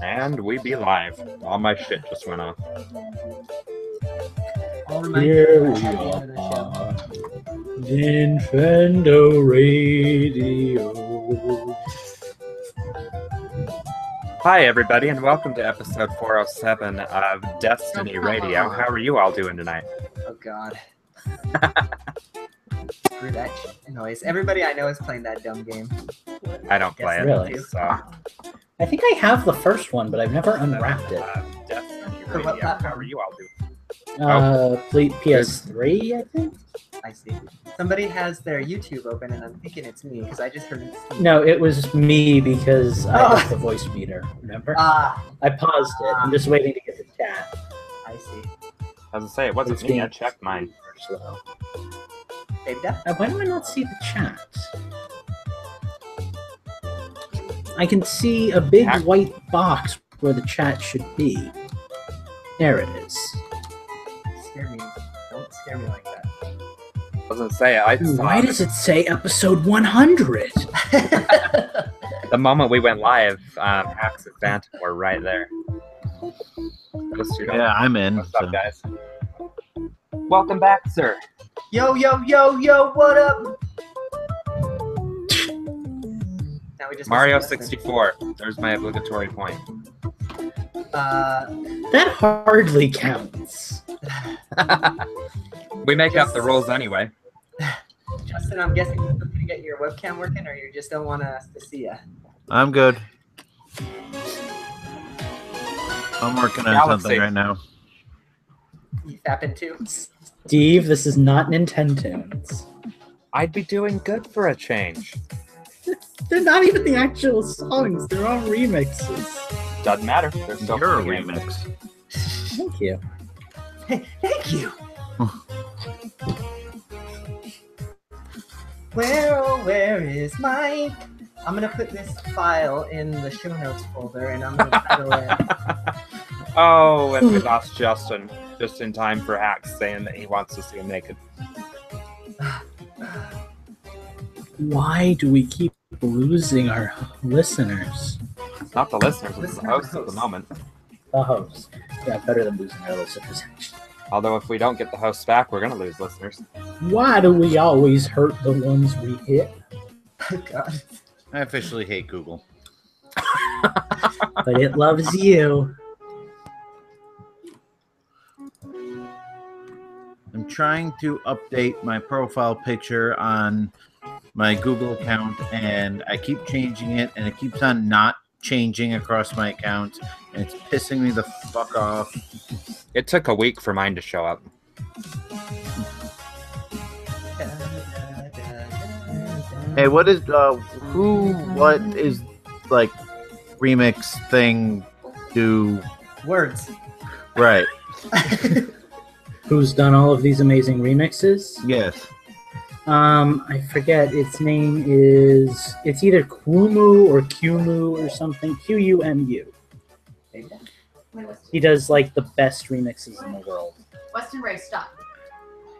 And we be live. All my shit just went off. Here we are, Infendo Radio. Hi, everybody, and welcome to episode 407 of Destiny Radio. How are you all doing tonight? Oh, God. Screw that noise. Everybody I know is playing that dumb game. I don't play it. Really? So. I think I have the first one, but I've never unwrapped it. Destiny Radio. How are you all doing? PS3, I think? I see. Somebody has their YouTube open, and I'm thinking it's me, because I just heard it. No, it was me because I have the voice meter, remember? I paused it. I'm just waiting to get the chat. I see. I was going to say, it wasn't me. I checked mine. Slow. Data? Why do I not see the chat? I can see a big white box where the chat should be. There it is. Scare me. Don't scare me like that. I was going to say, Why does it say episode 100? The moment we went live, Hacks and Phantom were right there. Yeah, I'm in. What's up, guys? Welcome back, sir. Yo, what up? Now we just Mario 64. There's my obligatory point. That hardly counts. We make up the rules anyway. Justin, I'm guessing you're going to get your webcam working, or you just don't want us to see you? I'm good. I'm working on something right now. You fapping too? Steve, this is not Nintendo's. I'd be doing good for a change. They're not even the actual songs. They're all remixes. Doesn't matter. They're still You're a free games. remix. Thank you. Thank you. Where is Mike? I'm gonna put this file in the show notes folder, and I'm gonna title it. Oh, and we lost Justin just in time for Hacks saying that he wants to see him naked. Why do we keep losing our listeners? It's not the listeners, it's the hosts at the moment. The hosts. Yeah, better than losing our listeners, actually. Although if we don't get the hosts back, we're going to lose listeners. Why do we always hurt the ones we hit? Oh, God. I officially hate Google. But it loves you. I'm trying to update my profile picture on my Google account, and I keep changing it, and it keeps on not changing across my accounts, and it's pissing me the fuck off. It took a week for mine to show up. Hey, what is like remix thing do? Words. Right. Who's done all of these amazing remixes? Yes. I forget. Its name is... It's either Kumu or Kumu or something. Q-U-M-U. He does, like, the best remixes in the world. Western Ray, stop.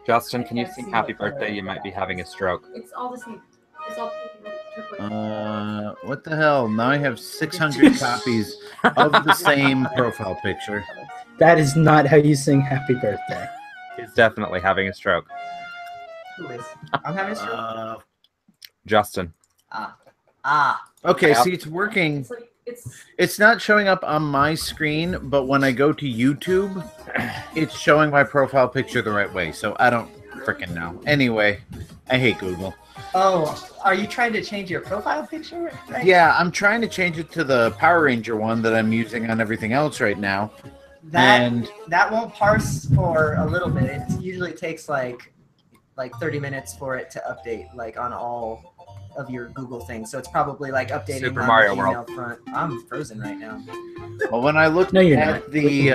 Justin, can you sing Happy Birthday? You might be having a stroke. It's all the same. It's all turquoise. What the hell? Now I have 600 copies of the same profile picture. That is not how you sing Happy Birthday. He's definitely having a stroke. Who is? I'm having a stroke. Justin. Okay, Yeah. see, it's working. It's like It's not showing up on my screen, but when I go to YouTube, it's showing my profile picture the right way. So I don't freaking know. Anyway, I hate Google. Oh, are you trying to change your profile picture? Right? Yeah, I'm trying to change it to the Power Ranger one that I'm using on everything else right now. That won't parse for a little bit. It usually takes like 30 minutes for it to update, like on all of your Google things. So it's probably like updating Super on Mario the email World. front. I'm frozen right now. Well, when I looked No, you're at not. the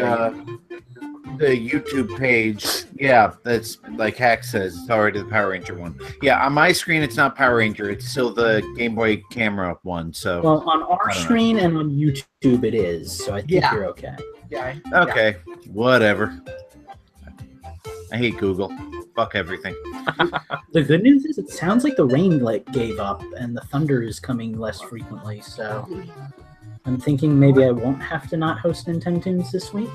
YouTube page, yeah, that's like Hack says, it's already the Power Ranger one. Yeah, on my screen, it's not Power Ranger. It's still the Game Boy camera one. So Well, on our screen and on YouTube it is, so I think Yeah. you're okay. Yeah. okay, whatever. I hate Google. Fuck everything. The good news is it sounds like the rain gave up and the thunder is coming less frequently, so I'm thinking maybe I won't have to not host Nintendo Tunes this week.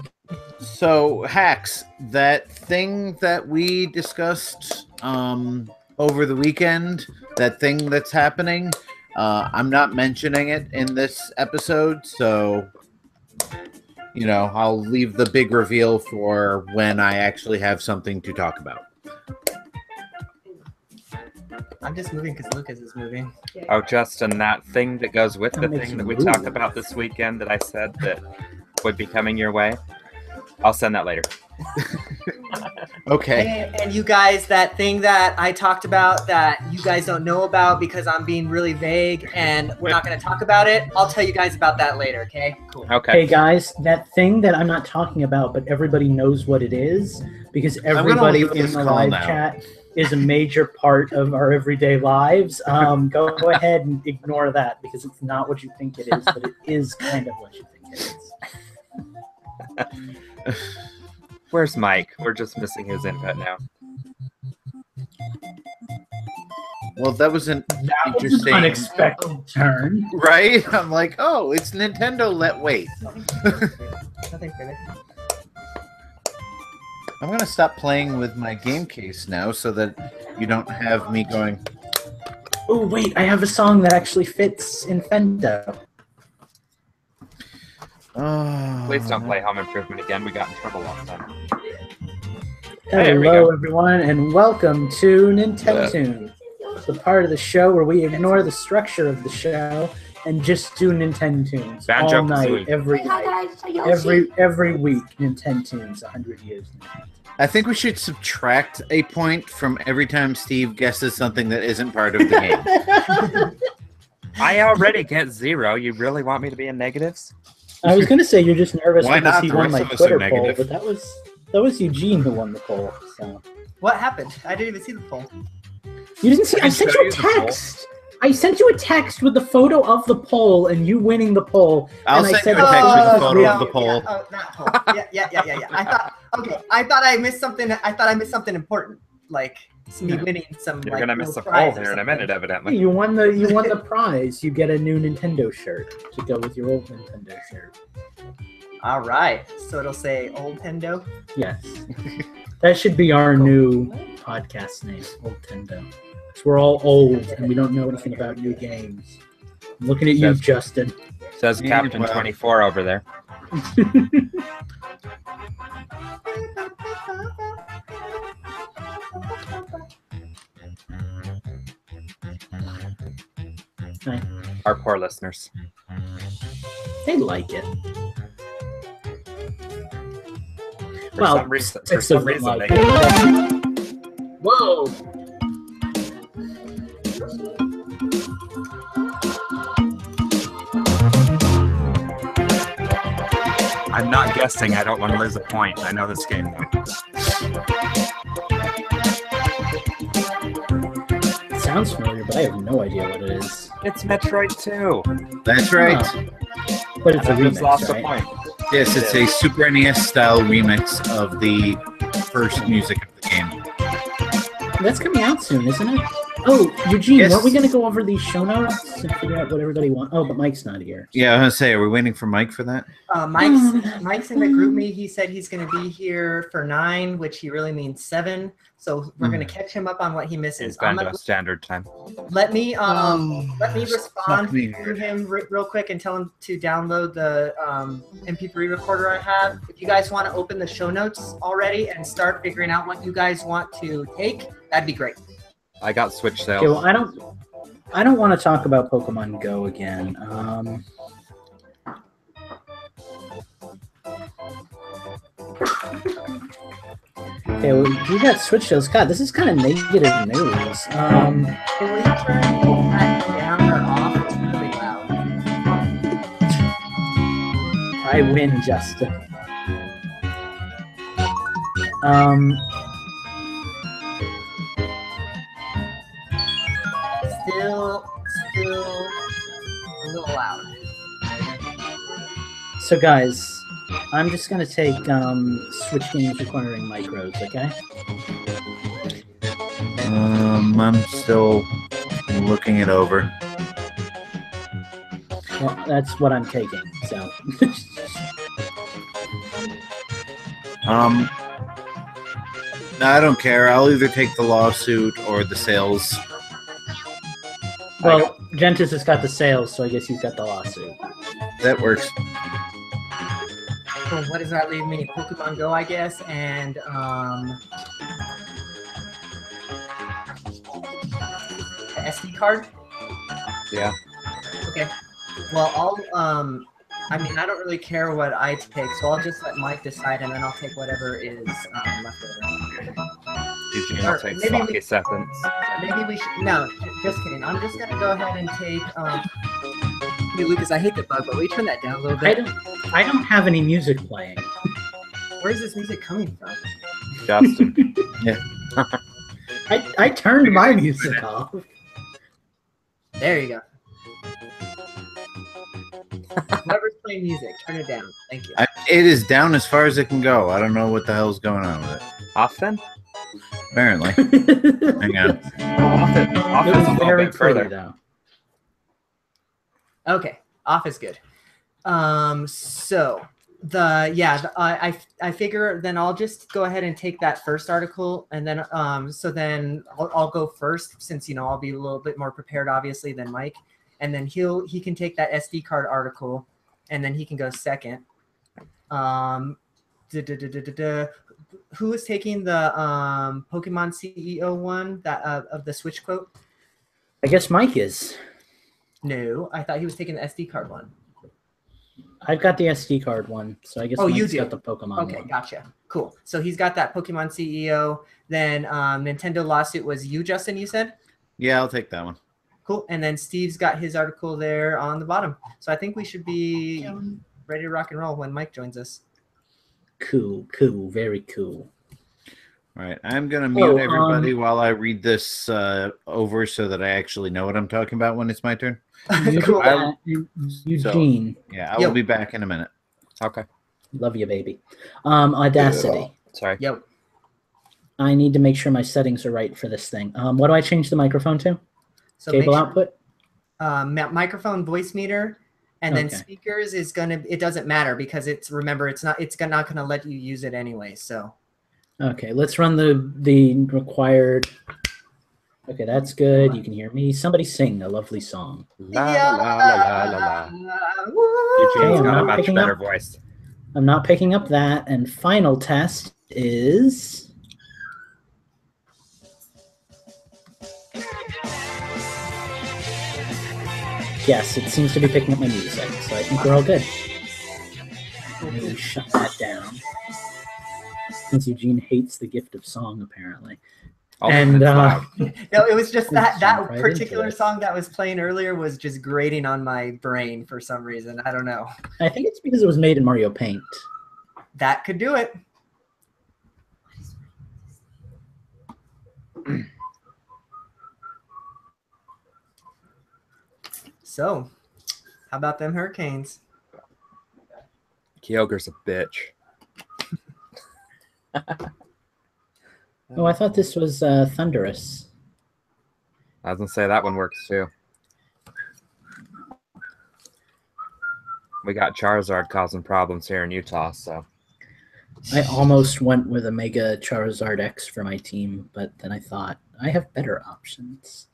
So, Hacks, that thing that we discussed over the weekend, that thing that's happening, I'm not mentioning it in this episode, so, I'll leave the big reveal for when I actually have something to talk about. I'm just moving because Lucas is moving. Oh, Justin, that thing that goes with the That makes thing you that we move. talked about this weekend that I said that would be coming your way, I'll send that later. Okay. And you guys, that thing that I talked about that you guys don't know about because I'm being really vague and we're not going to talk about it, I'll tell you guys about that later, okay? Cool. Okay. Hey guys, that thing that I'm not talking about, but everybody knows what it is because everybody leave in this the call live now. chat is a major part of our everyday lives. Go ahead and ignore that because it's not what you think it is, but it is kind of what you think it is. Where's Mike? We're just missing his input now. Well, that was an That was an interesting, unexpected turn. right? I'm like, oh, it's Nintendo. Wait. Nothing for me. I'm gonna stop playing with my game case now, so that you don't have me going. Oh wait, I have a song that actually fits Infendo. Oh, Please don't play Home Improvement again. We got in trouble last time. There we Hello, go. everyone, and welcome to Nintendo Tunes, the part of the show where we ignore the structure of the show and just do Nintendo Tunes all Banjo-Kazooie. night, every Hi night, guys, Yoshi. every week. Nintendo Tunes, 100 years. I think we should subtract a point from every time Steve guesses something that isn't part of the game. I already get 0. You really want me to be in negatives? I was going to say you're just nervous Why because not? he The won rest my of us are Twitter poll, negative. but that was Eugene who won the poll. So What happened? I didn't even see the poll. you didn't see? I can sent show you a you the poll. text. I sent you a text with the photo of the poll and you winning the poll. I'll and I send you said, a text with "Oh, the photo yeah." of the poll. Oh, not poll. Yeah. I thought I missed something. I thought I missed something important, like me winning some. You're like, gonna miss little the prize poll or here in a something. minute, evidently. You won the prize. You get a new Nintendo shirt to go with your old Nintendo shirt. All right, so it'll say Old Tendo. Yes. That should be our new podcast name, Old Tendo. 'Cause we're all old and we don't know anything about new games. I'm looking at you, Yes. Justin. Says Yeah, Captain well. 24 over there. Our poor listeners. They like it. For Well, some reason, for Six some of them reason like they it. Whoa! I'm not guessing. I don't want to lose a point. I know this game though. It sounds familiar, but I have no idea what it is. It's Metroid 2. That's right. Oh. But it's a I just remix, lost right? a point. Yes, it's a Super NES style remix of the first music of the game. That's coming out soon, isn't it? Oh, Eugene, Yes. weren't we going to go over these show notes and figure out what everybody wants? Oh, but Mike's not here. Yeah, I was gonna say, are we waiting for Mike for that? Mike's in the group me. He said he's going to be here for 9, which he really means 7. So we're going to catch him up on what he misses. It's Banjo Standard Time. Let me respond fuck me, to dude. him real quick and tell him to download the MP3 recorder I have. If you guys want to open the show notes already and start figuring out what you guys want to take, that'd be great. I got Switch sales. Okay, well, I don't want to talk about Pokemon Go again. Okay, well, you got Switch sales. God, this is kind of negative news. Can we turn that down or off? It's really loud. I win, Justin. Still a little loud. So, guys, I'm just gonna take Switch games requiring micros. Okay. I'm still looking it over. Well, that's what I'm taking. So No, I don't care. I'll either take the lawsuit or the sales. well, Gentis has got the sales, so I guess he's got the lawsuit. That works. So what does that leave me? Pokemon Go, I guess, and the SD card. Yeah. Okay. Well, I'll I mean, I don't really care what I take, so I'll just let Mike decide, and then I'll take whatever is left over. Eugene Or will take maybe sloppy we- seconds. Maybe we should. No, just kidding. I'm just gonna go ahead and take. Hey, Lucas, I hate the bug, but will you turn that down a little bit? I don't have any music playing. Where is this music coming from? Justin. I turned my music off. There you go. Whoever's playing music, turn it down. Thank you. It is down as far as it can go. I don't know what the hell's going on with it. Off then? Apparently. It Hang on. Off it. Off is a was little very bit further. pretty, though. Okay, off is good. So I figure then I'll just go ahead and take that first article, and then then I'll go first, since I'll be a little bit more prepared obviously than Mike, and then he can take that SD card article, and then he can go second. Who is taking the Pokemon CEO one that of the Switch quote? I guess Mike is. No, I thought he was taking the SD card one. I've got the SD card one, so I guess Oh, you Mike's do? got the Pokemon Okay, one. gotcha. Cool. So he's got that Pokemon CEO. Then Nintendo lawsuit was you, Justin, you said? Yeah, I'll take that one. Cool. And then Steve's got his article there on the bottom. So I think we should be ready to rock and roll when Mike joins us. Cool, very cool. All right, I'm going to mute everybody while I read this over so that I actually know what I'm talking about when it's my turn. Cool. Eugene, Yeah, I will be back in a minute. Okay. love you, baby. Audacity. Sorry. Yep. I need to make sure my settings are right for this thing. What do I change the microphone to? So Cable make output? microphone, voice meter, and then Okay. speakers is gonna. It doesn't matter because it's not gonna let you use it anyway. So Okay, let's run the required. Okay, that's good. You can hear me. Somebody sing a lovely song. La la la la la la. Eugene's I'm got a not much picking better up. voice. I'm not picking up that. And final test is. Yes, it seems to be picking up my music, so I think we're all good. Let me shut that down. Since Eugene hates the gift of song, apparently. Oh, And, it's loud. no, it was just that Jump right particular into it. song that was playing earlier was just grating on my brain for some reason. I don't know. I think it's because it was made in Mario Paint. That could do it. So, how about them Hurricanes? Kyogre's a bitch. Oh, I thought this was Thunderous. I was gonna say that one works too. We got Charizard causing problems here in Utah, so I almost went with a Mega Charizard X for my team, but then I thought I have better options.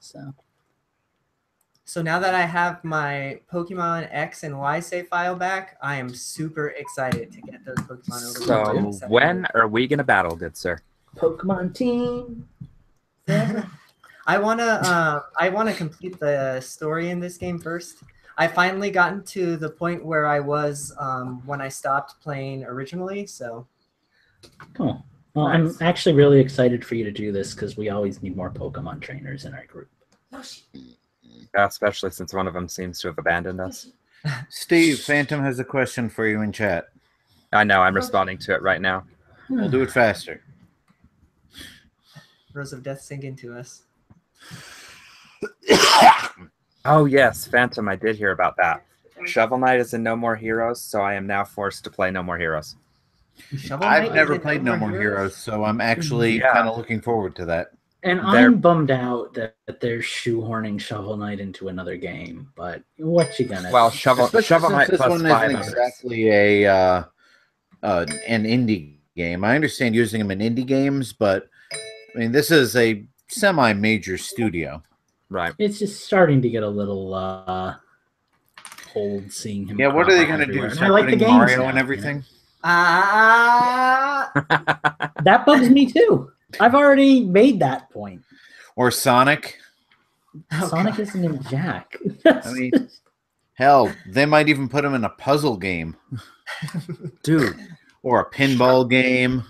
So now that I have my Pokemon X and Y save file back, I am super excited to get those Pokemon over. so to when are we gonna battle, good sir? Pokemon team. I wanna complete the story in this game first. I finally gotten to the point where I was when I stopped playing originally. So Cool. Well, Nice. I'm actually really excited for you to do this because we always need more Pokemon trainers in our group. Yeah, especially since one of them seems to have abandoned us. Steve, Phantom has a question for you in chat. I know, I'm responding to it right now. We'll do it faster. Rose of Death sink into us. Oh yes, Phantom, I did hear about that. Shovel Knight is in No More Heroes, so I am now forced to play No More Heroes. Shovel Knight I've is never in played No More Heroes, so I'm actually Yeah. kind of looking forward to that. And I'm bummed out that they're shoehorning Shovel Knight into another game. But what you gonna? Well, do? Shovel Knight this plus one 5 isn't others. exactly an indie game. I understand using them in indie games, but I mean, this is a semi-major studio. Right. It's just starting to get a little old seeing him. Yeah, what are they crop going to do? everywhere. And Start I like the putting games Mario now, and everything? That bugs me too. I've already made that point. Or Sonic? Sonic isn't in Jack. I mean, hell, they might even put him in a puzzle game. Dude. Or a pinball game.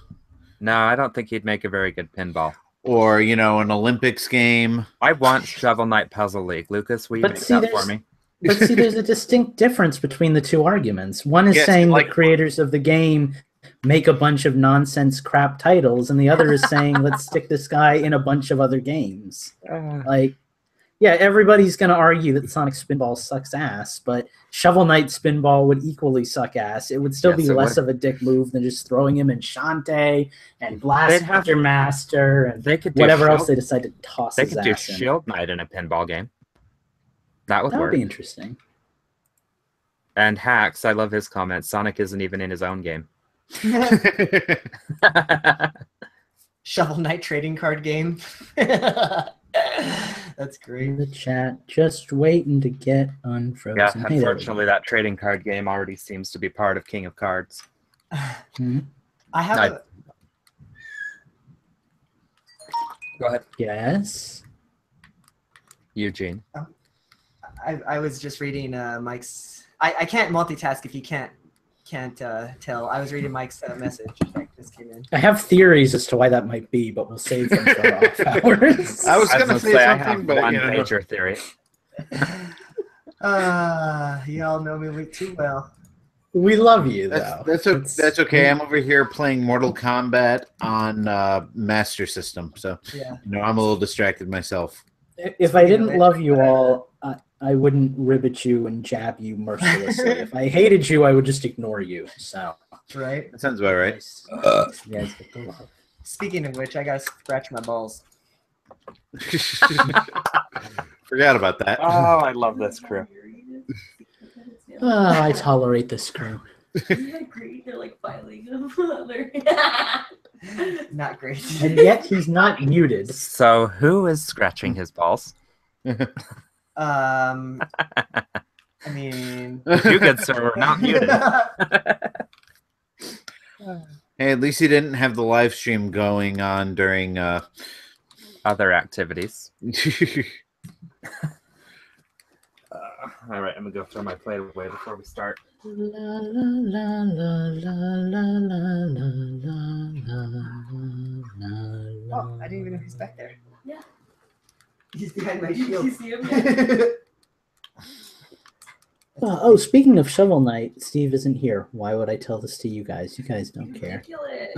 No, I don't think he'd make a very good pinball. Or, an Olympics game. I want Shovel Knight Puzzle League. Lucas, will you make that for me? But see, there's a distinct difference between the two arguments. One is saying the creators of the game make a bunch of nonsense crap titles, and the other is saying let's stick this guy in a bunch of other games. Yeah, everybody's going to argue that Sonic Spinball sucks ass, but Shovel Knight Spinball would equally suck ass. It would still be less of a dick move than just throwing him in Shantae and Blaster Master and whatever else they decide to toss his ass in. They could do Shield Knight in a pinball game. That would work. Be interesting. And Hacks, I love his comment. Sonic isn't even in his own game. Shovel Knight trading card game. That's great. In the chat, just waiting to get unfrozen. Yeah, unfortunately, that trading card game already seems to be part of King of Cards. Hmm? I have. Go ahead. Yes. Eugene. I was just reading Mike's. I can't multitask if you can't tell. I was reading Mike's message that just came in. I have theories as to why that might be, but we'll save them for off hours. I was going to say something, I have but one major theory. Y'all know me too well. We love you, though. That's okay. I'm over here playing Mortal Kombat on Master System, so yeah. I'm a little distracted myself. If I didn't love you all, I wouldn't ribbit you and jab you mercilessly. If I hated you, I would just ignore you. So right, that sounds about right. You guys get the love. Speaking of which, I gotta scratch my balls. Forgot about that. Oh, I love this crew. Oh, I tolerate this crew. Isn't that great? They're like filing them. Not great. And yet he's not muted. So who is scratching his balls? I mean, You good sir, we're not muted. Hey, at least he didn't have the live stream going on during Other activities. All right, I'm gonna go throw my plate away before we start. La, la, la, la, la, la, oh, I didn't even know he's back there. Yeah. He's behind my You shield. see him? Oh, speaking of Shovel Knight, Steve isn't here. Why would I tell this to you guys? You guys don't care.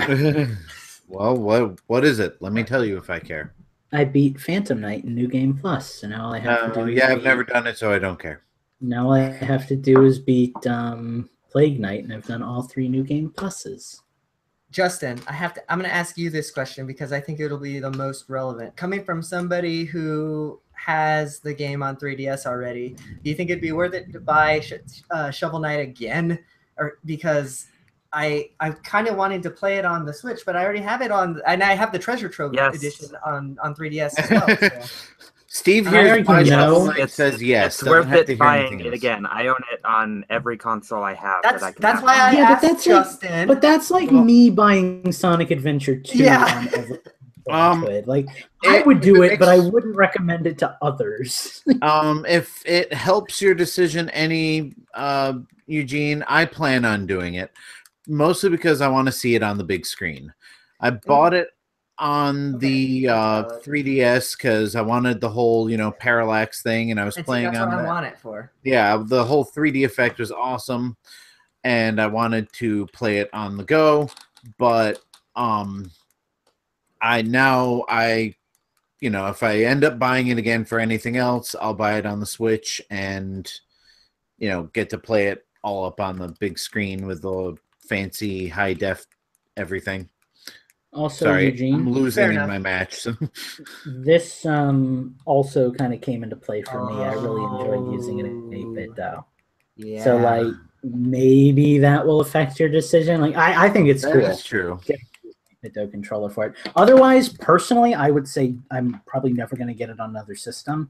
Ridiculous. Well, what is it? Let me tell you if I care. I beat Phantom Knight in New Game Plus, so now all I have to do is I've never done it, so I don't care. Now all I have to do is beat Plague Knight, and I've done all 3 New Game Pluses. Justin, I'm going to ask you this question because I think it'll be the most relevant. Coming from somebody who has the game on 3DS already, do you think it'd be worth it to buy Shovel Knight again? Or because I kind of wanted to play it on the Switch, but I already have it on, and I have the Treasure Trove edition on 3DS as well. So. Steve here it says yes. It's worth it buying it again. I own it on every console I have. That's why I asked Justin. But that's like me buying Sonic Adventure 2 on every I would do it, but I wouldn't recommend it to others. If it helps your decision any, Eugene, I plan on doing it. Mostly because I want to see it on the big screen. I bought it on the 3DS because I wanted the whole, parallax thing, and I was playing that's on what that. I want it for. Yeah, the whole 3D effect was awesome, and I wanted to play it on the go, but if I end up buying it again for anything else, I'll buy it on the Switch and get to play it all up on the big screen with the fancy high def everything. Also, Sorry, Eugene, I'm Fair losing in enough. my match. So. this also kind of came into play for me. I really enjoyed using it in 8-bit though. Yeah. So like maybe that will affect your decision. Like I think it's cool. That's true. Get a 8-bit controller for it. Otherwise, personally, I would say I'm probably never going to get it on another system.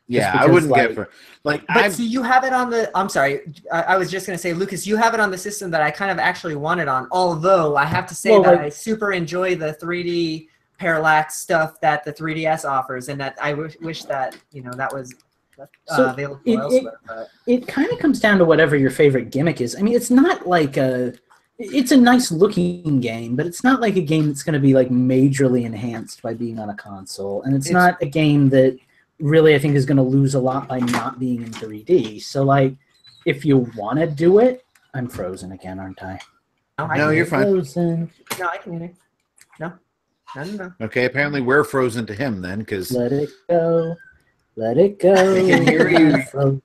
Yeah, I because, wouldn't like- get for like. But see, you have it on the. I'm sorry, I was just gonna say, Lucas, you have it on the system that I kind of actually want it on. Although I have to say Well, that like- I super enjoy the 3D parallax stuff that the 3DS offers, and that I wish that that was So available it- elsewhere. But It kind of comes down to whatever your favorite gimmick is. I mean, it's not like it's a nice looking game, but it's not like a game that's going to be like majorly enhanced by being on a console, and it's not a game that really I think is going to lose a lot by not being in 3D. So like, if you want to do it, I'm frozen again, aren't I? No, you're fine. Frozen. No, I can hear you. No. Okay, apparently we're frozen to him then, because Let it go. Let it go. We can hear you. Frozen.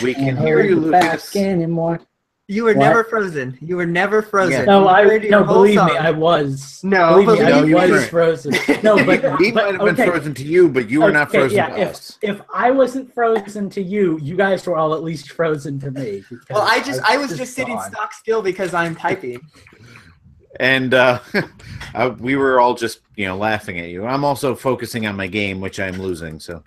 we can Can't hear hold you, it back Lucas. anymore. You were What? never frozen. You were never frozen. Yeah. No, You heard your whole believe me, song. I was. No, believe me, I believe you was weren't. frozen. No, but We might have been okay. frozen to you, but you were not Okay, frozen yeah, to us. if I wasn't frozen to you, you guys were all at least frozen to me. because Well, I was just sitting gone. stock still because I'm typing. And we were all just laughing at you. I'm also focusing on my game, which I'm losing. So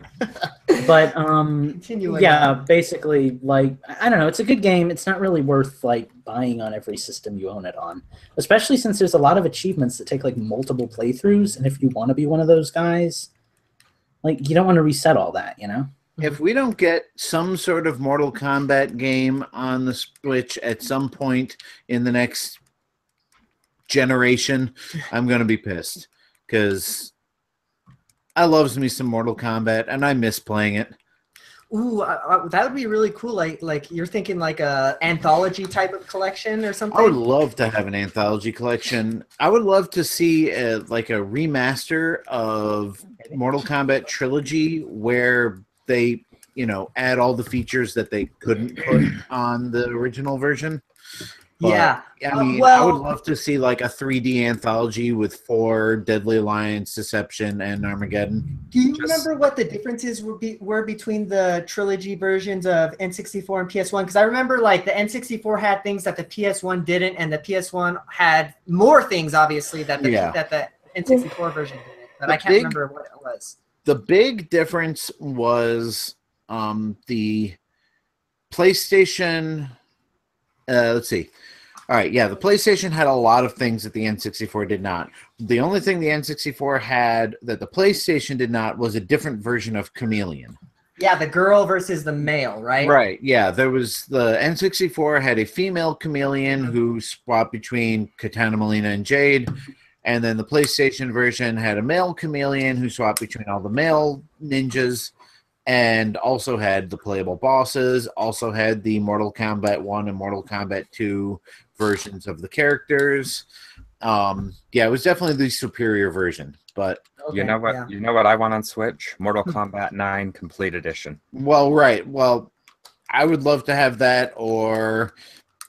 But Continuing yeah, on. basically, like I don't know, it's a good game. It's not really worth like buying on every system you own it on, especially since there's a lot of achievements that take like multiple playthroughs. And if you want to be one of those guys, like you don't want to reset all that, if we don't get some sort of Mortal Kombat game on the Switch at some point in the next generation, I'm going to be pissed because I loves me some Mortal Kombat and I miss playing it. Ooh, that would be really cool. Like you're thinking like a anthology type of collection or something. I would love to have an anthology collection. I would love to see like a remaster of Mortal Kombat Trilogy where they, add all the features that they couldn't put on the original version. But, Yeah. I mean, I well- would love to see like a 3D anthology with 4 Deadly Alliance, Deception, and Armageddon. Do you remember what the differences were between the trilogy versions of N64 and PS1? Because I remember like the N64 had things that the PS1 didn't, and the PS1 had more things, obviously, that the N64 version didn't. But I can't remember what it was. The big difference was the PlayStation. Let's see. All right, yeah, the PlayStation had a lot of things that the N64 did not. The only thing the N64 had that the PlayStation did not was a different version of Chameleon. Yeah, the girl versus the male, right? Right, yeah. There was the N64 had a female Chameleon who swapped between Katana, Melina, and Jade. And then the PlayStation version had a male Chameleon who swapped between all the male ninjas and also had the playable bosses, also had the Mortal Kombat 1 and Mortal Kombat 2 versions of the characters. Yeah, it was definitely the superior version. But You know what? yeah. You know what I want on Switch? Mortal Kombat 9 Complete Edition. well, right. Well, I would love to have that or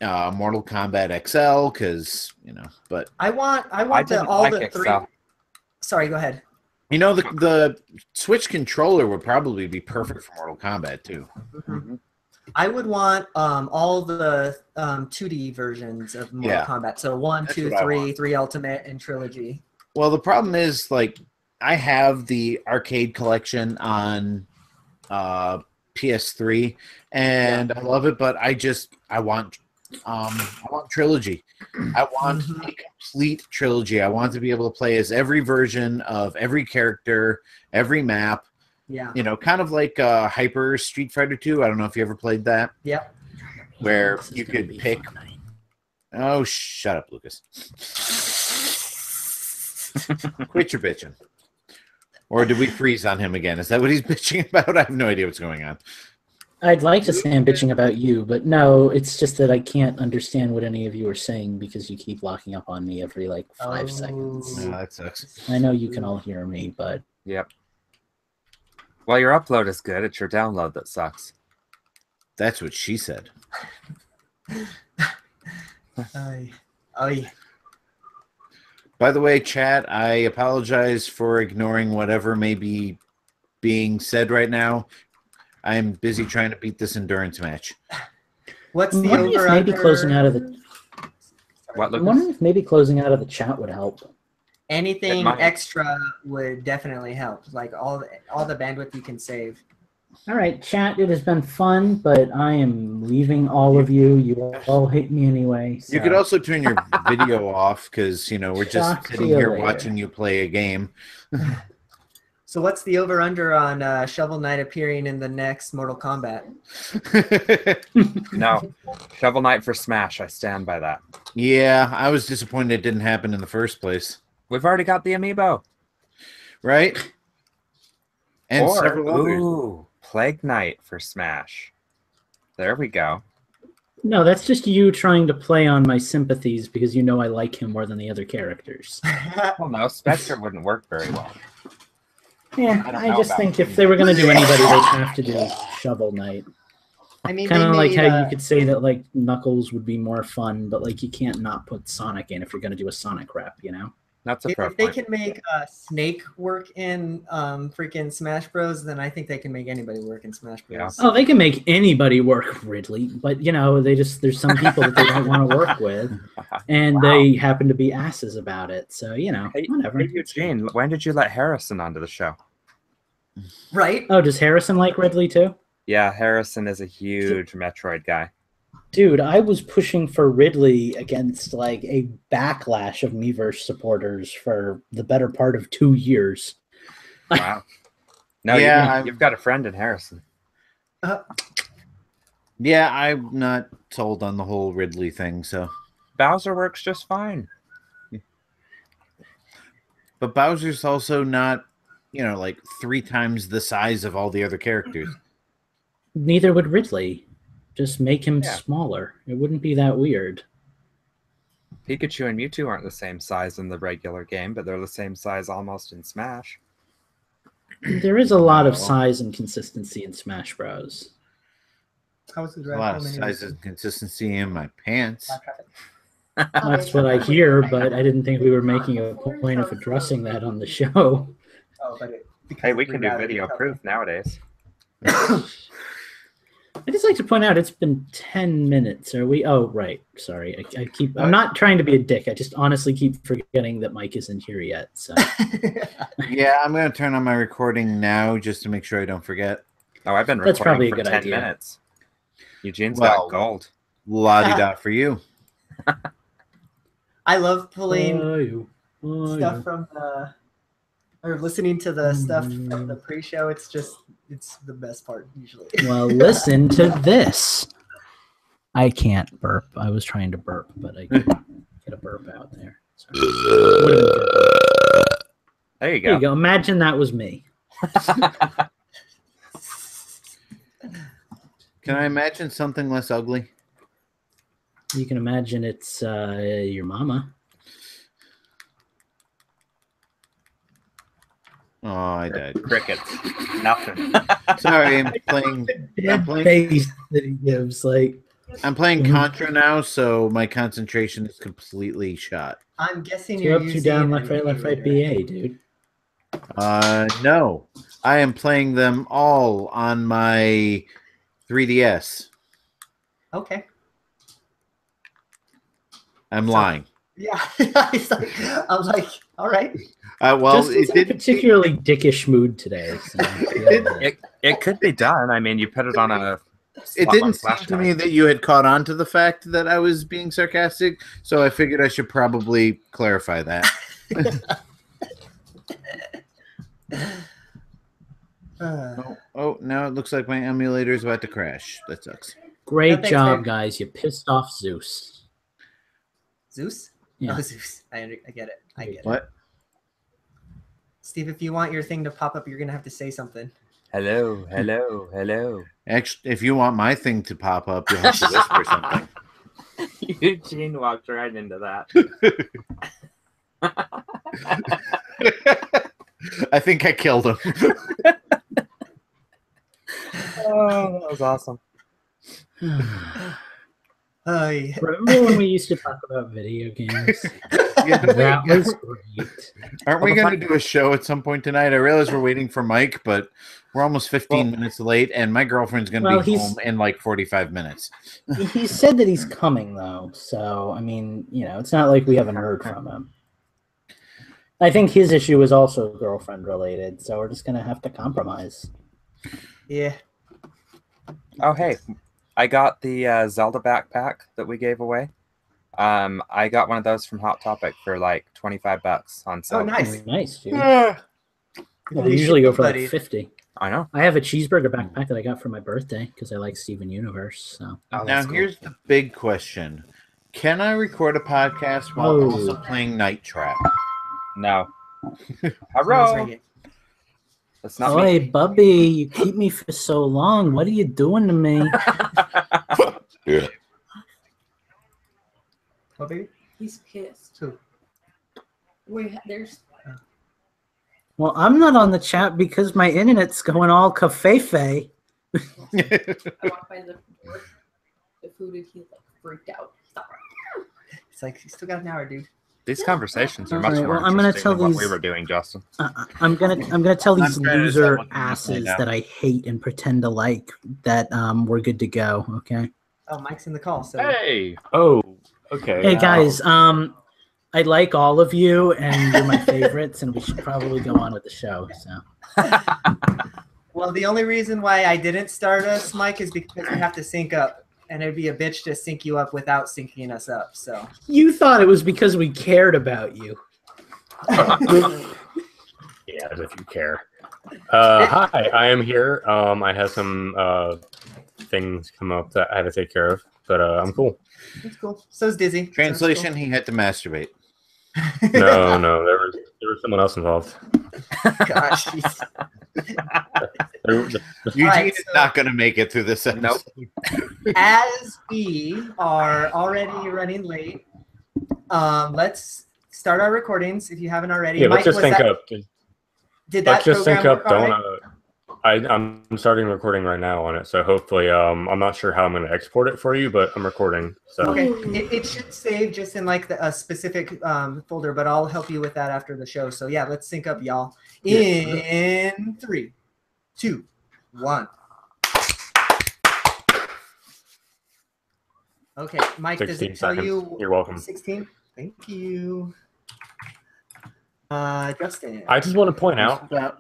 Mortal Kombat XL because but I want didn't all like the XL. three. Sorry, go ahead. the Switch controller would probably be perfect for Mortal Kombat too. I would want all the 2D versions of Mortal Kombat. So 1, That's 2, what I 3, want. 3 Ultimate, and Trilogy. Well, the problem is like I have the arcade collection on PS3 and I love it, but I want Trilogy. I want a complete trilogy. I want to be able to play as every version of every character, every map. Yeah. Kind of like Hyper Street Fighter 2. I don't know if you ever played that. Yep. Where This is you gonna could be pick. fun. Oh, shut up, Lucas. Quit your bitching. Or did we freeze on him again? Is that what he's bitching about? I have no idea what's going on. I'd like to say I'm bitching about you, but no, it's just that I can't understand what any of you are saying because you keep locking up on me every like 5 seconds. No, that sucks. I know you can all hear me, but Yep. Well, your upload is good. It's your download that sucks. That's what she said. Aye. By the way, chat, I apologize for ignoring whatever may be being said right now. I'm busy trying to beat this endurance match. What's I'm the wondering if over maybe under? closing out of the. What, I'm Lucas? wondering if maybe closing out of the chat would help. Anything It might. extra would definitely help. Like all the bandwidth you can save. All right, chat. It has been fun, but I am leaving all of you. You all hate me anyway. You could so- also turn your video off because, we're just Talk to sitting you here later. watching you play a game. So what's the over under on Shovel Knight appearing in the next Mortal Kombat? No. Shovel Knight for Smash. I stand by that. Yeah, I was disappointed it didn't happen in the first place. We've already got the amiibo. Right? And Or, several others. ooh, Plague Knight for Smash. There we go. No, that's just you trying to play on my sympathies because you know I like him more than the other characters. Well, no, Spectre wouldn't work very well. Yeah, I don't I know just about think if they were going to do anybody, they'd have to do Shovel Knight. I mean, Kind they of like made, how you could say that like Knuckles would be more fun, but like you can't not put Sonic in if you're going to do a Sonic rap, you know? That's a fair if they point. can make Snake work in freaking Smash Bros, then I think they can make anybody work in Smash Bros. Oh, they can make anybody work, Ridley, but there's some people that they don't want to work with, and Wow. they happen to be asses about it. So Hey, whatever. hey, Eugene, when did you let Harrison onto the show? Right? Oh, does Harrison like Ridley too? Yeah, Harrison is a huge Metroid guy. Dude, I was pushing for Ridley against like a backlash of Miiverse supporters for the better part of 2 years. Wow. No, Yeah, you've got a friend in Harrison. Yeah, I'm not sold on the whole Ridley thing, so. Bowser works just fine. But Bowser's also not, like 3 times the size of all the other characters. Neither would Ridley. Just make him Yeah. smaller. It wouldn't be that weird. Pikachu and Mewtwo aren't the same size in the regular game, but they're the same size almost in Smash. There is a lot of No. size and consistency in Smash Bros. How was the A draft? lot How of many size and consistency in my pants. live traffic? That's what I hear, but I didn't think we were making a point of addressing that on the show. Oh, but because Hey, we can do routed video it. proof nowadays. I'd just like to point out it's been 10 minutes. Are we? Oh, right. Sorry. I'm not trying to be a dick. I just honestly keep forgetting that Mike isn't here yet. So Yeah, I'm going to turn on my recording now just to make sure I don't forget. Oh, I've been That's probably recording a for good 10 idea. minutes. Eugene's Well, got gold. La-di-da for you. I love pulling stuff from the or listening to the stuff from the pre-show. It's the best part usually. Well, listen to this. I can't burp. I was trying to burp, but I couldn't get a burp out there. Sorry. Would've been good. There you There you go. go. Imagine that was me. Can I imagine something less ugly? You can imagine it's your mama. Oh, I died. Crickets. Nothing. Sorry, I'm playing Face that he gives, like Contra now, so my concentration is completely shot. I'm guessing two you're up, two using down, an left, right, emulator. BA, dude. No. I am playing them all on my 3DS. Okay. I'm lying. Yeah. I was like, all right. Well, Justin's it in a didn't. particularly dickish mood today. So, It could be done. I mean, you put it on a. It slot didn't one seem flash to me drive. that you had caught on to the fact that I was being sarcastic, so I figured I should probably clarify that. Oh, now it looks like my emulator is about to crash. That sucks. Great thanks, job, babe. guys. You pissed off Zeus. Zeus? Yeah. Oh, Zeus. I get it. I get it. What? Steve, if you want your thing to pop up, you're gonna have to say something. Hello, hello, hello. Actually, if you want my thing to pop up, you'll have to whisper something. Eugene walked right into that. I think I killed him. Oh, that was awesome. Hi. Remember when we used to talk about video games? Yeah, That was great. Aren't we going to do a show at some point tonight? I realize we're waiting for Mike, but we're almost 15 minutes late, and my girlfriend's going to be home in like 45 minutes. He said that he's coming, though. So, I mean, it's not like we haven't heard from him. I think his issue is also girlfriend related, so we're just going to have to compromise. Yeah. Oh, hey. I got the Zelda backpack that we gave away. I got one of those from Hot Topic for like $25 on sale. Oh, nice. Nice, dude. Yeah. Well, they usually go for like 50. I know. I have a cheeseburger backpack that I got for my birthday because I like Steven Universe. So Now, here's the big question. Can I record a podcast while also playing Night Trap? No. Hello. That's not me. Hey, Bubby, you keep me for so long. What are you doing to me? Yeah. What, baby? He's pissed. Who? There's. Well, I'm not on the chat because my internet's going all cafefe. I walked by the door. The food and he like freaked out. It's like, you still got an hour, dude. These conversations are much Alright, more well, I'm gonna interesting tell than what these- we were doing, Justin. I'm gonna tell these I'm trying to loser decide what to do asses now. that I hate and pretend to like that we're good to go. Okay. Oh, Mike's in the call. So Hey. Oh, okay. Hey guys, I like all of you and you're my favorites, and we should probably go on with the show. So Well, the only reason why I didn't start us, Mike, is because we have to sync up. And it'd be a bitch to sync you up without syncing us up. So you thought it was because we cared about you. Yeah, as if you care. Hi, I am here. I have some things come up that I had to take care of, but I'm cool. it's cool. So's Dizzy. So it's Translation, he had to masturbate. No, there was someone else involved. cool. Gosh. Eugene Alright, is so- not going to make it through this episode. As we are already running late, let's start our recordings if you haven't already. Yeah, Mike, let's just was sync that- up. Did that Let's just sync program up. work all Don't. right? I'm starting recording right now on it, so hopefully, I'm not sure how I'm going to export it for you, but I'm recording. So Okay, it should save just in like a specific folder, but I'll help you with that after the show. So yeah, let's sync up, y'all. In 3, 2, 1. Okay, Mike, does 16 it tell seconds. you? You're welcome. 16. Thank you. Justin. I just want to point out. About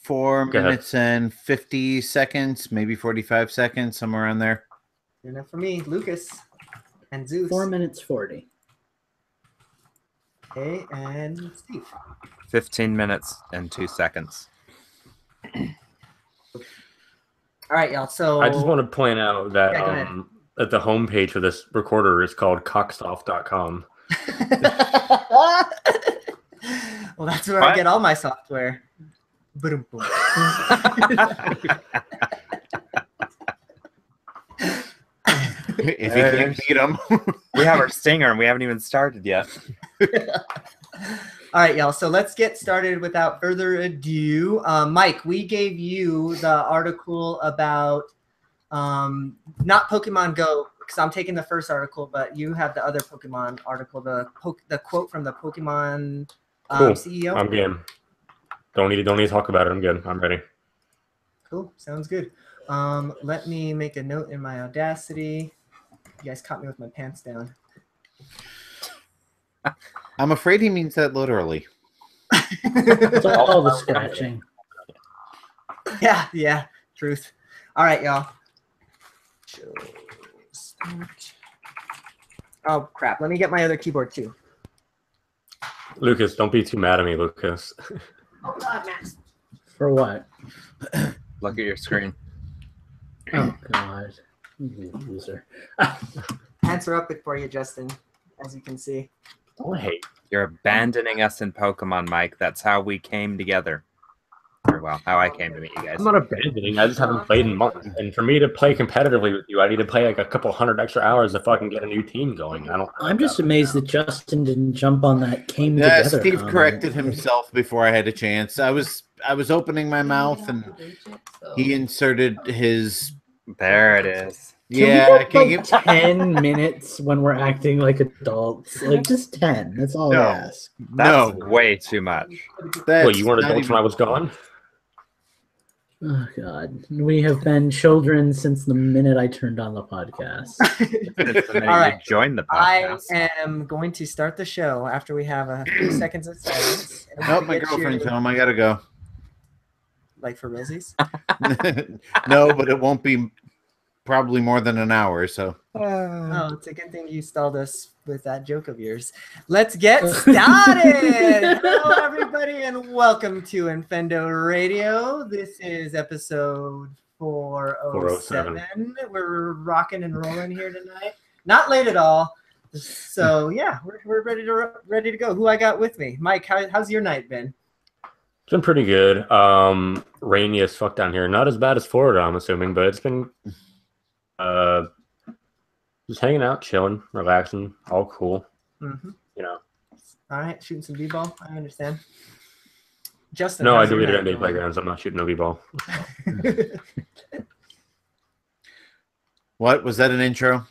4 Go ahead. minutes and 50 seconds, maybe 45 seconds, somewhere around there. Enough for me, Lucas and Zeus. 4 minutes 40. Okay, and Steve. 15 minutes and 2 seconds. All right, y'all. So I just want to point out that Yeah, go ahead. that the homepage for this recorder is called cocksoft.com. well, that's where I What? get all my software. Boom, boom. If you can't beat them. We have our stinger and we haven't even started yet. All right, y'all. So let's get started without further ado. Mike, we gave you the article about not Pokemon Go, because I'm taking the first article, but you have the other Pokemon article, the quote from the Pokemon Cool. CEO. I'm game. Don't need to talk about it. I'm good. I'm ready. Cool. Sounds good. Let me make a note in my Audacity. You guys caught me with my pants down. I'm afraid he means that literally. It's all the scratching. Yeah, truth. All right, y'all. Show start. Oh, crap. Let me get my other keyboard, too. Lucas, don't be too mad at me, Lucas. Oh God, Max. For what? Look at your screen. Oh God, you loser. Pants are up for you, Justin, as you can see. Don't hate. You're abandoning us in Pokemon, Mike. That's how we came together. Or, well, how I came to meet you guys. I'm not abandoning. I just haven't played in months. And for me to play competitively with you, I need to play like a couple hundred extra hours to fucking get a new team going. I'm just amazed that Justin didn't jump on that came Yeah, together. Steve comment. corrected himself before I had a chance. I was opening my mouth and he inserted his There it is. Yeah, we can get, you? 10 minutes when we're acting like adults? Like, just 10. That's all No. I ask. That's No, way too much. that's Well, you weren't not adults even- when I was gone. Oh, God. We have been children since the minute I turned on the podcast. Since the minute All right. you joined the I podcast. am going to start the show after we have a few seconds of silence. And Nope, to my get girlfriend's your- home. I gotta go. Like for realsies? No, but it won't be probably more than an hour. So Oh, it's a good thing you stalled us with that joke of yours. Let's get started. Hello, everybody, and welcome to Infendo Radio. This is episode 407. We're rocking and rolling here tonight. Not late at all. So yeah, we're ready to go. Who I got with me? Mike, how's your night been? It's been pretty good. Rainy as fuck down here. Not as bad as Florida, I'm assuming, but it's been just hanging out, chilling, relaxing, all cool. Mm-hmm. You know. All right, shooting some b-ball. I understand. Justin, No, I how's your deleted night NBA going? playgrounds. I'm not shooting no b-ball. what was that? An intro?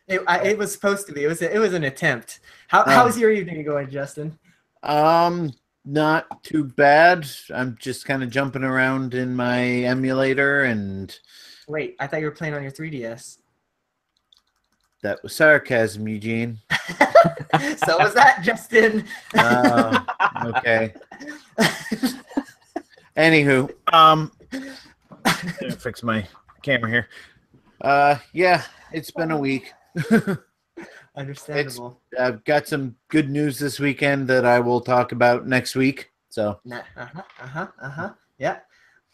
It was supposed to be. It was an attempt. How's your evening going, Justin? Not too bad. I'm just kind of jumping around in my emulator, and Wait, I thought you were playing on your 3DS. that was sarcasm, Eugene. So was that, Justin. Okay. Anywho, gonna fix my camera here. Yeah, it's been a week. Understandable. I've got some good news this weekend that I will talk about next week. So Yeah.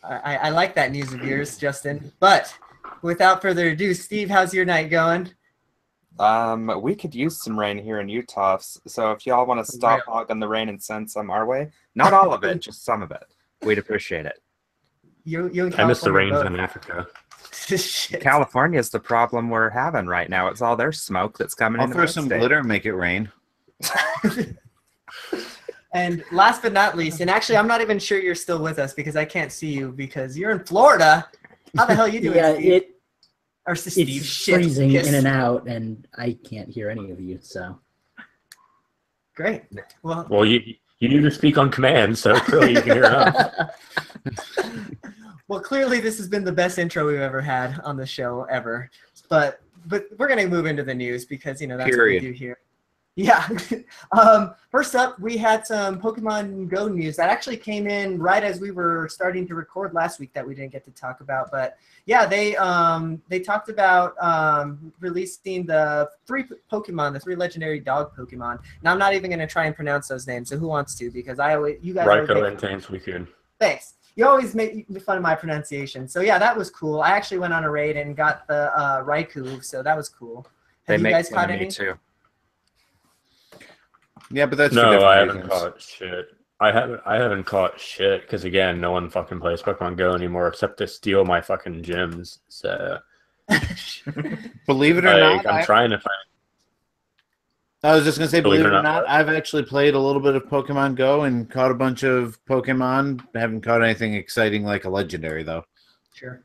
I like that news of yours, Justin. But without further ado, Steve, how's your night going? We could use some rain here in Utah, so if y'all want to stop hogging the rain and send some our way, not all of it, just some of it, we'd appreciate it. You in I miss the California rains both. in Africa. Shit. California is the problem we're having right now. It's all their smoke that's coming I'll in. throw some glitter and make it rain. And last but not least, and actually, I'm not even sure you're still with us because I can't see you because you're in Florida. How the hell are you doing? Yeah, Steve? Or Steve, it's shit. freezing Yes. in and out, and I can't hear any of you, so. Great. Well, Well, you need to speak on command, so clearly you can hear us. well, clearly this has been the best intro we've ever had on the show ever. But we're gonna move into the news because that's Period. what we do here. Yeah. First up, we had some Pokemon Go news that actually came in right as we were starting to record last week that we didn't get to talk about. But yeah, they talked about releasing the three legendary dog Pokemon. Now I'm not even going to try and pronounce those names. So who wants to? Because you guys always Raikou make, and Tansweekun. thanks. You always make fun of my pronunciation. So yeah, that was cool. I actually went on a raid and got the Raikou, so that was cool. They Have you make guys fun caught of me any? too. Yeah, but that's for No, different I haven't reasons. caught shit. I haven't caught shit because again, no one fucking plays Pokemon Go anymore except to steal my fucking gyms. So Believe it or like, not, I'm trying to find. I was just gonna say, Believe believe it it or or not, I've actually played a little bit of Pokemon Go and caught a bunch of Pokemon. I haven't caught anything exciting like a legendary though. Sure.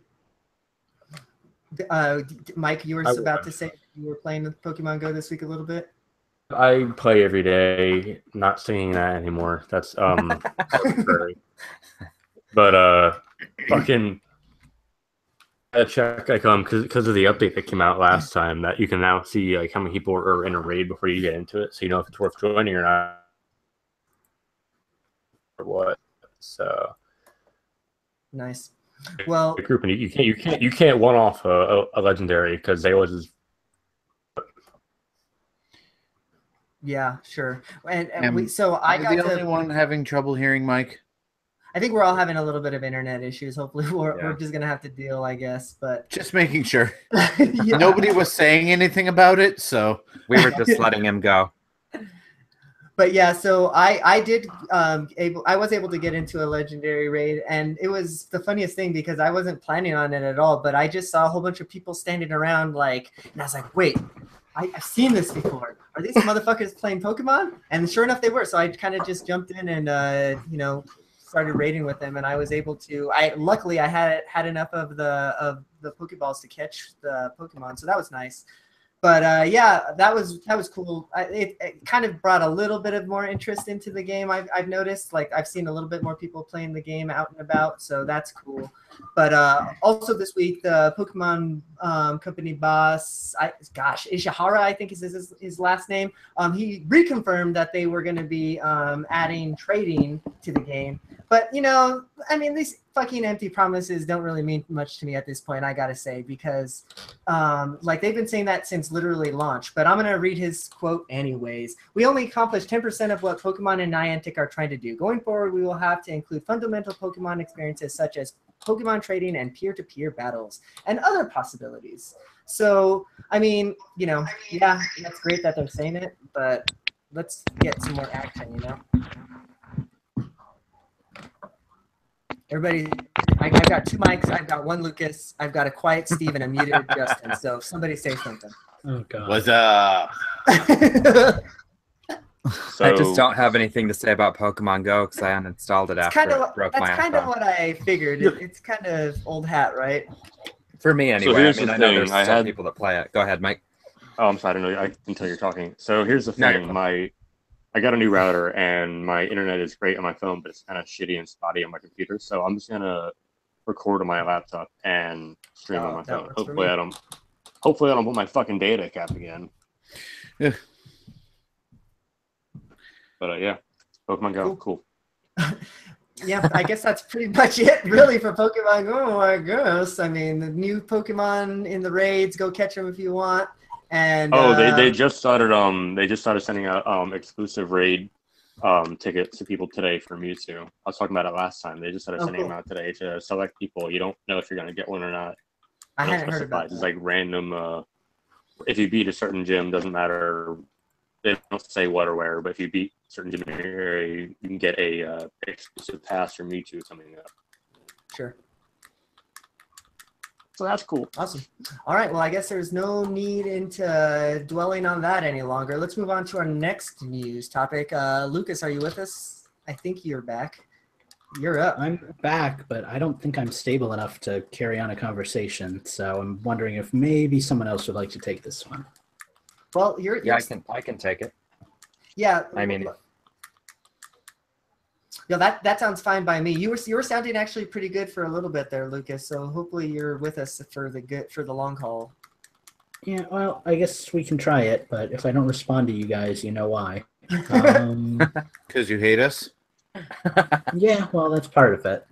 Mike, you were about to say you were playing with Pokemon Go this week a little bit. I play every day. Not singing that anymore. That's arbitrary. But fucking. I check like because of the update that came out last time that you can now see like how many people are in a raid before you get into it, so you know if it's worth joining or not, or what. So Nice. Well, the group and you can't one off a legendary because they always. yeah, sure. And Am I got the only one having trouble hearing Mike. I think we're all having a little bit of internet issues. Hopefully, we're Yeah. just gonna have to deal, I guess. But Just making sure. yeah. Nobody was saying anything about it, so We were just letting him go. But yeah, so I was able to get into a legendary raid, and it was the funniest thing because I wasn't planning on it at all. But I just saw a whole bunch of people standing around, and I was like, wait. I've seen this before. Are these motherfuckers playing Pokemon? And sure enough, they were. So I kind of just jumped in and, started raiding with them, and I was able to. Luckily I had enough of the Pokeballs to catch the Pokemon, so that was nice. But yeah, that was cool. It kind of brought a little bit of more interest into the game. I've noticed, like I've seen a little bit more people playing the game out and about, so that's cool. But also this week, the Pokemon company boss, Ishihara, I think is his last name. He reconfirmed that they were going to be adding trading to the game. But, you know, I mean, these fucking empty promises don't really mean much to me at this point, I gotta say, because, like, they've been saying that since literally launch. But I'm going to read his quote anyways. "We only accomplished 10% of what Pokemon and Niantic are trying to do. Going forward, we will have to include fundamental Pokemon experiences such as Pokemon trading and peer-to-peer battles and other possibilities." So, I mean, you know, yeah, that's great that they're saying it, but let's get some more action, you know? Everybody, I've got 2 mics. I've got 1 Lucas. I've got a quiet Steve and a muted Justin. So somebody say something. Oh God. What's up? So, I just don't have anything to say about Pokemon Go because I uninstalled it after it broke my That's kind of iPhone. what I figured. It's kind of old hat, right? For me, anyway. here's I mean, the I know thing, there's I still had- people that play it. Go ahead, Mike. oh, I'm sorry, I don't know. I can tell you're talking. So here's the No, you're thing. I got a new router and my internet is great on my phone, but it's kind of shitty and spotty on my computer. So I'm just gonna record on my laptop and stream on my That phone. works for Hopefully me. I don't put my fucking data cap again. Yeah. But yeah, Pokemon Go, cool. Yeah, I guess that's pretty much it, really, for Pokemon Go, I guess. I mean, the new Pokemon in the raids, go catch them if you want. And They just started sending out exclusive raid tickets to people today for Mewtwo. I was talking about it last time. They just started sending cool. them out today to select people. You don't know if you're gonna get one or not. I They don't hadn't heard specify. about It's that. like random. If you beat a certain gym, doesn't matter. They don't say what or where, but if you beat a certain gym area, you can get a exclusive pass for Mewtwo coming up. Sure. So that's cool. Awesome. All right. Well, I guess there's no need into dwelling on that any longer. Let's move on to our next news topic. Lucas, are you with us? I think you're back. You're up. I'm back, but I don't think I'm stable enough to carry on a conversation. So I'm wondering if maybe someone else would like to take this one. Well, you're Yeah, I can take it. yeah. I mean, Yeah, that sounds fine by me. You were sounding actually pretty good for a little bit there, Lucas. So hopefully you're with us for the long haul. Yeah, well, I guess we can try it, but if I don't respond to you guys, you know why. Because you hate us? Yeah, well, that's part of it.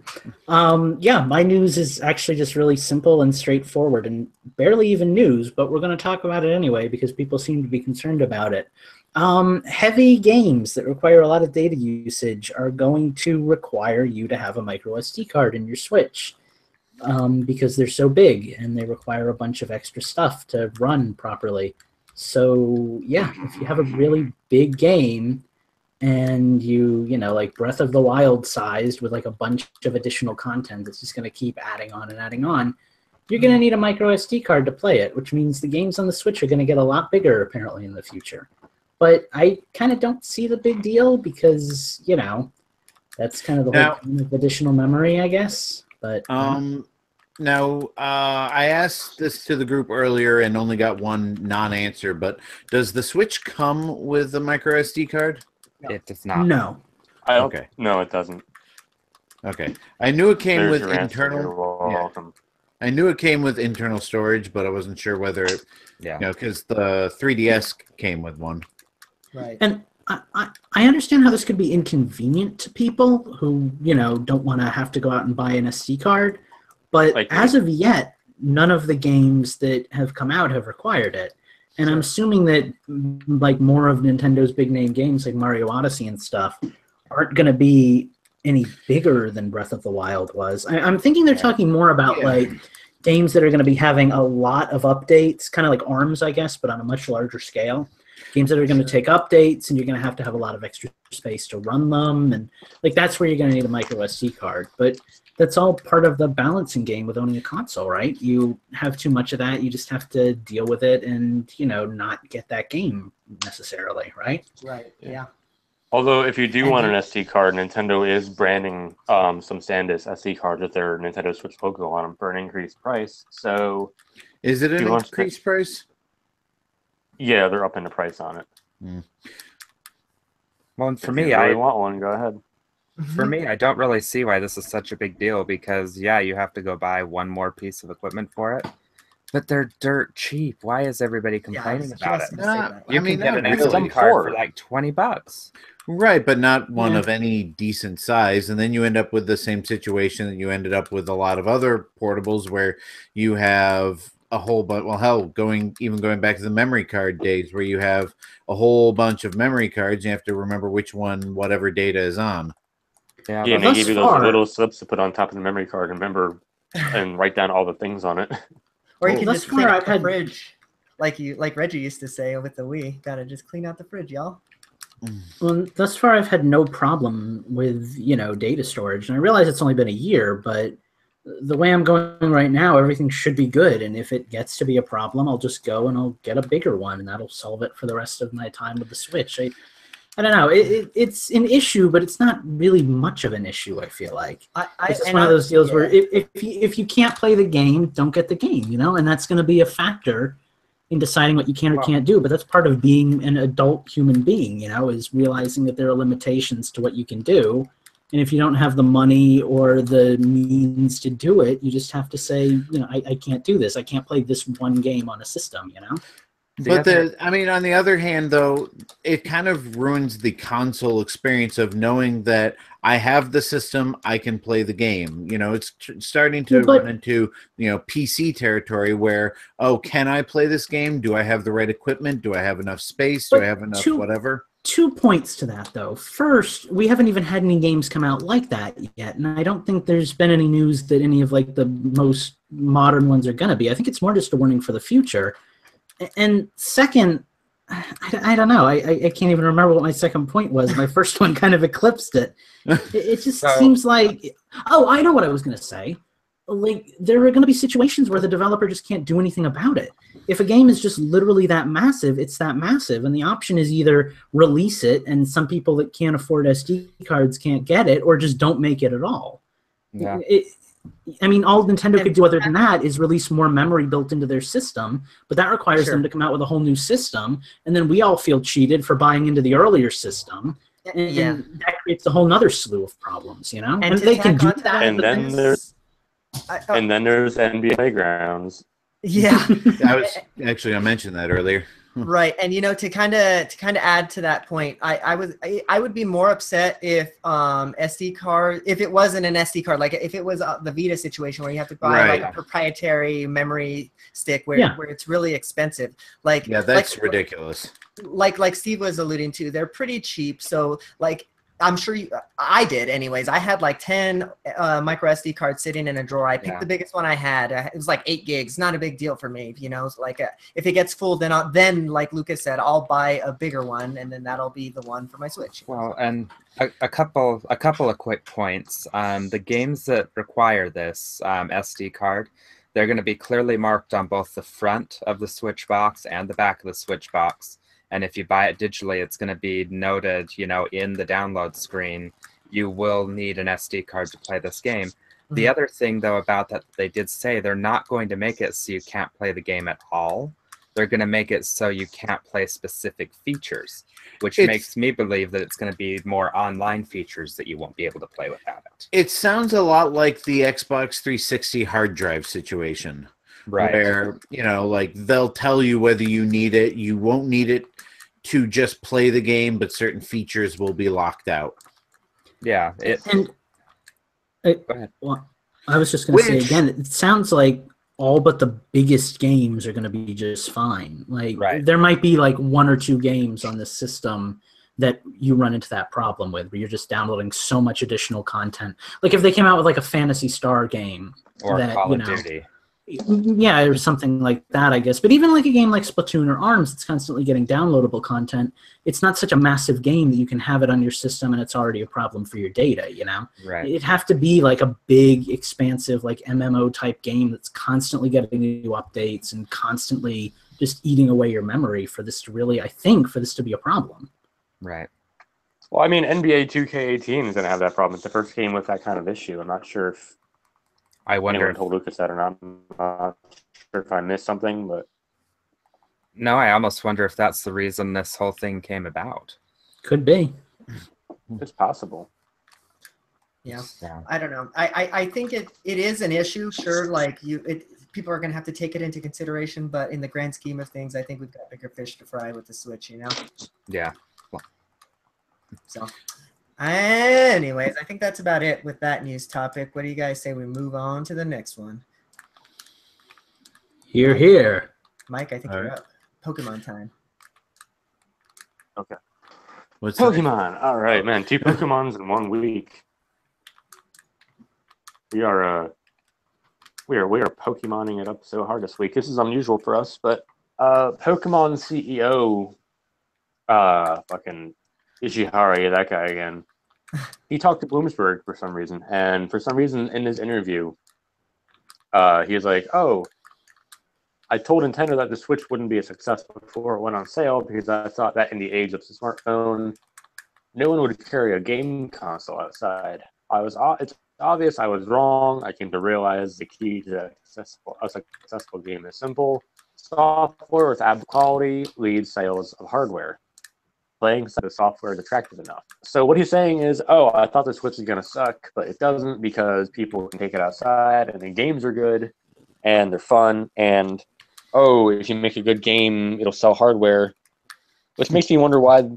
Yeah, my news is actually just really simple and straightforward and barely even news, but we're going to talk about it anyway because people seem to be concerned about it. Heavy games that require a lot of data usage are going to require you to have a micro SD card in your Switch because they're so big and they require a bunch of extra stuff to run properly. So, yeah, if you have a really big game and you know, like Breath of the Wild sized with like a bunch of additional content that's just going to keep adding on and adding on, you're going to need a micro SD card to play it, which means the games on the Switch are going to get a lot bigger apparently in the future. But I kind of don't see the big deal because, you know, that's kind of the whole point of additional memory, I guess. But now, I asked this to the group earlier and only got one non-answer, but does the Switch come with a micro SD card? it does not. no. I don't. Okay. No, it doesn't. Okay. I knew it came There's with your answer. You're internal. welcome. I knew it came with internal storage, but I wasn't sure whether, Yeah. you know, because the 3DS came with one. Right. And I understand how this could be inconvenient to people who, you know, don't want to have to go out and buy an SD card. But Like as of yet, none of the games that have come out have required it. And I'm assuming that like more of Nintendo's big name games like Mario Odyssey and stuff aren't going to be any bigger than Breath of the Wild was. I'm thinking they're talking more about like games that are going to be having a lot of updates, kind of like ARMS, I guess, but on a much larger scale. Games that are going to take updates and you're going to have a lot of extra space to run them. And like that's where you're going to need a micro SD card. But that's all part of the balancing game with owning a console, right? You have too much of that, you just have to deal with it and, you know, not get that game necessarily, right? Right. Yeah. Although, if you do want an SD card, Nintendo is branding some SanDisk SD cards with their Nintendo Switch logo on them for an increased price. So, Is it an increased price? Yeah, they're upping the price on it. Well, and for If me, you really want one, go ahead. For me, I don't really see why this is such a big deal because, yeah, you have to go buy one more piece of equipment for it, but they're dirt cheap. Why is everybody complaining about it? You can get an SD card for like $20. Right, but not one of any decent size. And then you end up with the same situation that you ended up with a lot of other portables where you have a whole bunch. Well, hell, going back to the memory card days where you have a whole bunch of memory cards. You have to remember which one, whatever data is on. Yeah, and they give you those little slips to put on top of the memory card. Remember, and write down all the things on it. Or you can just clean out the fridge, like Reggie used to say with the Wii. Gotta just clean out the fridge, y'all. Well, thus far I've had no problem with data storage, and I realize it's only been a year, but the way I'm going right now, everything should be good. And if it gets to be a problem, I'll just go and I'll get a bigger one, and that'll solve it for the rest of my time with the Switch. I don't know. It's an issue, but it's not really much of an issue, I feel like. It's one of those deals where if you can't play the game, don't get the game, and that's going to be a factor in deciding what you can or can't do. But that's part of being an adult human being, is realizing that there are limitations to what you can do. And if you don't have the money or the means to do it, you just have to say, I can't do this. I can't play this one game on a system, But on the other hand, though, it kind of ruins the console experience of knowing that I have the system, I can play the game. It's starting to run into, PC territory where, can I play this game? Do I have the right equipment? Do I have enough space? Do I have enough whatever? 2 points to that, though. First, we haven't even had any games come out like that yet, and I don't think there's been any news that any of the most modern ones are going to be. I think it's more just a warning for the future. And second, I don't know. I can't even remember what my second point was. My first one kind of eclipsed it. It just seems like... Oh, I know what I was going to say. There are going to be situations where the developer just can't do anything about it. If a game is just literally that massive, it's that massive. And the option is either release it, and some people that can't afford SD cards can't get it, or just don't make it at all. Yeah. All Nintendo could do other than that is release more memory built into their system, but that requires them to come out with a whole new system, and then we all feel cheated for buying into the earlier system, and that creates a whole nother slew of problems, And they can do that. And then there's NBA Playgrounds. Yeah, I mentioned that earlier. Right, and to kind of add to that point, I would be more upset if SD card, if it wasn't an SD card, like if it was the Vita situation where you have to buy a proprietary memory stick where it's really expensive. That's ridiculous. Like Steve was alluding to, they're pretty cheap. So I'm sure I did anyways. I had 10 micro SD cards sitting in a drawer. I picked the biggest one I had. It was 8 gigs. Not a big deal for me. It's if it gets full, then like Lucas said, I'll buy a bigger one, and then that'll be the one for my Switch. Well, and a couple of quick points. The games that require this SD card, they're going to be clearly marked on both the front of the Switch box and the back of the Switch box. And if you buy it digitally, it's going to be noted, in the download screen, you will need an SD card to play this game. Mm-hmm. The other thing, though, about that, they did say they're not going to make it so you can't play the game at all. They're going to make it so you can't play specific features, which makes me believe that it's going to be more online features that you won't be able to play without it. It sounds a lot like the Xbox 360 hard drive situation. Right. Where, they'll tell you whether you need it. You won't need it to just play the game, but certain features will be locked out. Yeah. Go ahead. Well, I was just going to say again, it sounds like all but the biggest games are going to be just fine. There might be 1 or 2 games on this system that you run into that problem with, where you're just downloading so much additional content. If they came out with a Phantasy Star game, or Call of Duty. Yeah, or something like that, I guess. But even a game like Splatoon or ARMS, it's constantly getting downloadable content. It's not such a massive game that you can have it on your system and it's already a problem for your data, Right. It'd have to be a big, expansive, MMO type game that's constantly getting new updates and constantly just eating away your memory for this to really, I think, for this to be a problem. Right. Well, I mean, NBA 2K18 is going to have that problem. It's the first game with that kind of issue. I'm not sure if I wonder. anyone told Lucas that or not. I'm not sure if I missed something, but No, I almost wonder if that's the reason this whole thing came about. Could be. it's possible. Yeah. Yeah. I don't know. I think it is an issue. Sure, like people are going to have to take it into consideration, but in the grand scheme of things, I think we've got bigger fish to fry with the Switch, you know? Yeah. So, anyways, I think that's about it with that news topic. What do you guys say we move on to the next one? Here, here. Mike, I think you're up. Pokemon time. Okay. What's that? Pokemon. All right, man. 2 Pokemons in 1 week. We are Pokemoning it up so hard this week. This is unusual for us, but Pokemon CEO, fucking Ishihara, that guy again. He talked to Bloomsburg for some reason, and for some reason in his interview, he was like, "Oh, I told Nintendo that the Switch wouldn't be a success before it went on sale because I thought that in the age of the smartphone, no one would carry a game console outside. It's obvious I was wrong. I came to realize the key to a successful game is simple. Software with app quality leads sales of hardware. Playing the software is attractive enough." So what he's saying is, oh, I thought the Switch was going to suck, but it doesn't because people can take it outside and the games are good and they're fun. And, oh, if you make a good game, it'll sell hardware. Which makes me wonder why,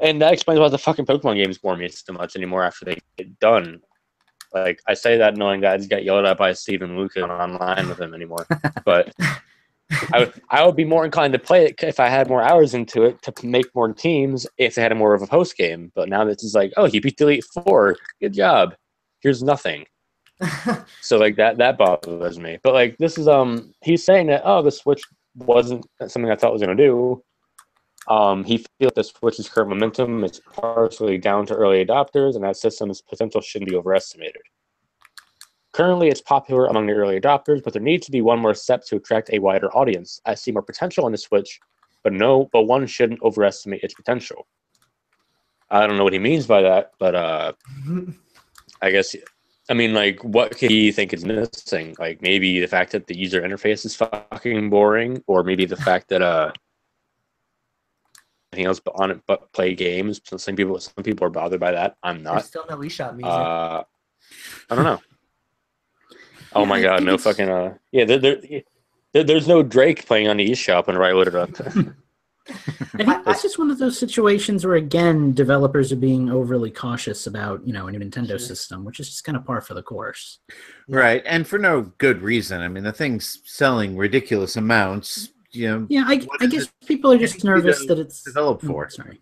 and that explains why the fucking Pokemon games bore me so much anymore after they get done. Like, I say that knowing that I just got yelled at by Steven Luca online with him anymore. But I would be more inclined to play it if I had more hours into it to make more teams if they had more of a post game. But now this is like, oh, he beat Elite Four. Good job. Here's nothing. So like that bothers me. But like this is he's saying that the Switch wasn't something I thought it was gonna do. He feels the Switch's current momentum is partially down to early adopters, and that system's potential shouldn't be overestimated. Currently, it's popular among the early adopters, but there needs to be one more step to attract a wider audience. I see more potential in the Switch, but one shouldn't overestimate its potential. I don't know what he means by that, but I guess, I mean, like, what could he think is missing? Like, maybe the fact that the user interface is fucking boring, or maybe the fact that anything else on it but play games. Some people are bothered by that. I'm not. There's still no eShop music. I don't know. Oh my god, no fucking there's no Drake playing on the eShop when I load it up. I think it's just one of those situations where, again, developers are being overly cautious about, a new Nintendo system, which is just kind of par for the course. Right, and for no good reason. I mean, the thing's selling ridiculous amounts. Yeah, I guess people are just nervous that it's developed for. Sorry.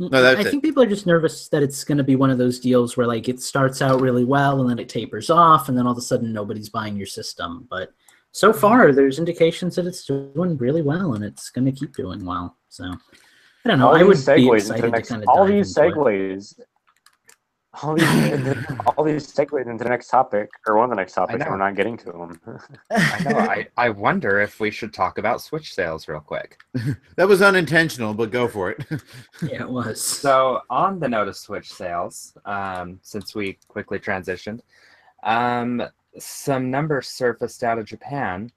No, I think people are just nervous that it's going to be one of those deals where like it starts out really well and then it tapers off and then all of a sudden nobody's buying your system. But so far, there's indications that it's doing really well and it's going to keep doing well. So I don't know. I would be excited to kind of all these segues into the next topic, or one of the next topics, and we're not getting to them. I know. I wonder if we should talk about Switch sales real quick. That was unintentional, but go for it. Yeah, it was. So on the note of Switch sales, since we quickly transitioned, some numbers surfaced out of Japan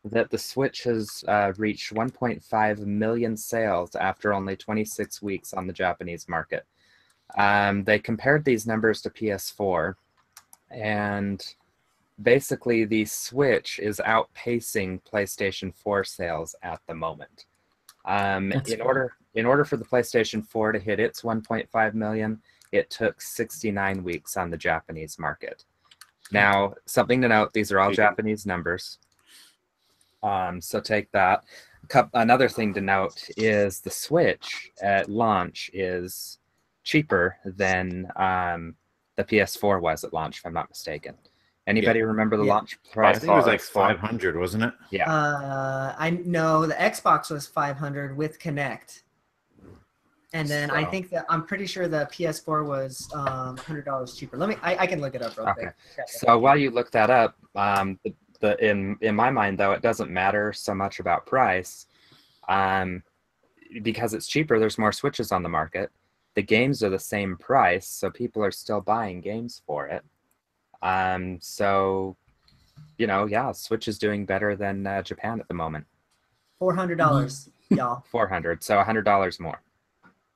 that the Switch has reached 1.5 million sales after only 26 weeks on the Japanese market. They compared these numbers to PS4, and basically the Switch is outpacing PlayStation 4 sales at the moment. In order for the PlayStation 4 to hit its 1.5 million, it took 69 weeks on the Japanese market. Now, something to note, these are all Japanese numbers. So take that. Another thing to note is the Switch at launch is cheaper than the PS4 was at launch, if I'm not mistaken. Anybody remember the launch price? I think it was like 500, wasn't it? Yeah. I know the Xbox was 500 with Kinect. And then I think that I'm pretty sure the PS4 was $100 cheaper. I can look it up real quick. So while you look that up, in my mind though, it doesn't matter so much about price, because it's cheaper. There's more Switches on the market, the games are the same price, so people are still buying games for it. So, yeah, Switch is doing better than Japan at the moment. $400, y'all. $400, so $100 more.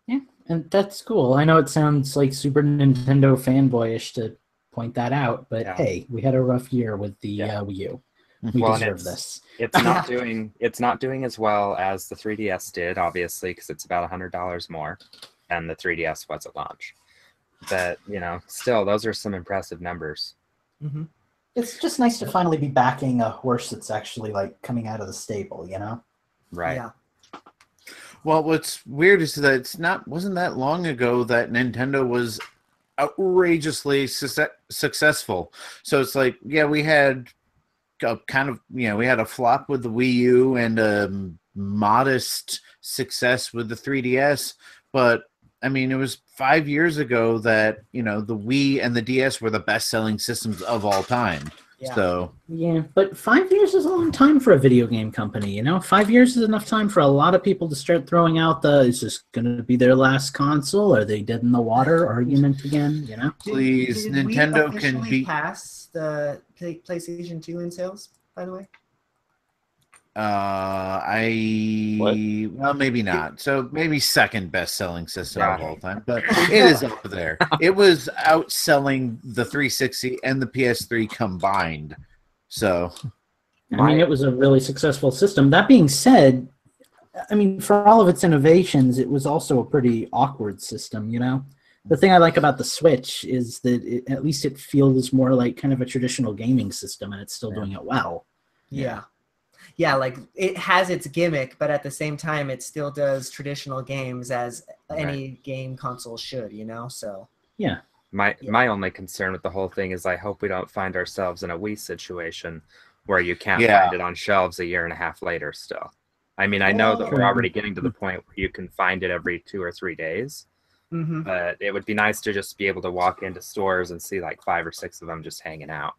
Yeah, and that's cool. I know it sounds like Super Nintendo fanboyish to point that out, but hey, we had a rough year with the Wii U. We deserve this. It's not doing as well as the 3DS did, obviously, because it's about $100 more than the 3DS was at launch. But still, those are some impressive numbers. Mm-hmm. It's just nice to finally be backing a horse that's actually like coming out of the stable, Right. Yeah. Well, what's weird is that wasn't that long ago that Nintendo was outrageously successful. So it's like, yeah, we had we had a flop with the Wii U and a modest success with the 3DS, but I mean, it was 5 years ago that, the Wii and the DS were the best-selling systems of all time. Yeah. So yeah, but 5 years is a long time for a video game company, 5 years is enough time for a lot of people to start throwing out is this going to be their last console? Are they dead in the water argument again, Please, did Nintendo we can be... pass the PlayStation 2 in sales, by the way? Well, maybe not. So maybe second best-selling system of all time, but it is up there. It was outselling the 360 and the PS3 combined. So, I mean, it was a really successful system. That being said, I mean, for all of its innovations, it was also a pretty awkward system, The thing I like about the Switch is that at least it feels more like kind of a traditional gaming system, and it's still doing it well. Yeah. Yeah, like it has its gimmick, but at the same time, it still does traditional games as any game console should, So yeah, my only concern with the whole thing is I hope we don't find ourselves in a Wii situation where you can't find it on shelves a year and a half later. Still, I mean, I know that we're already getting to the point where you can find it every 2 or 3 days, but it would be nice to just be able to walk into stores and see like 5 or 6 of them just hanging out.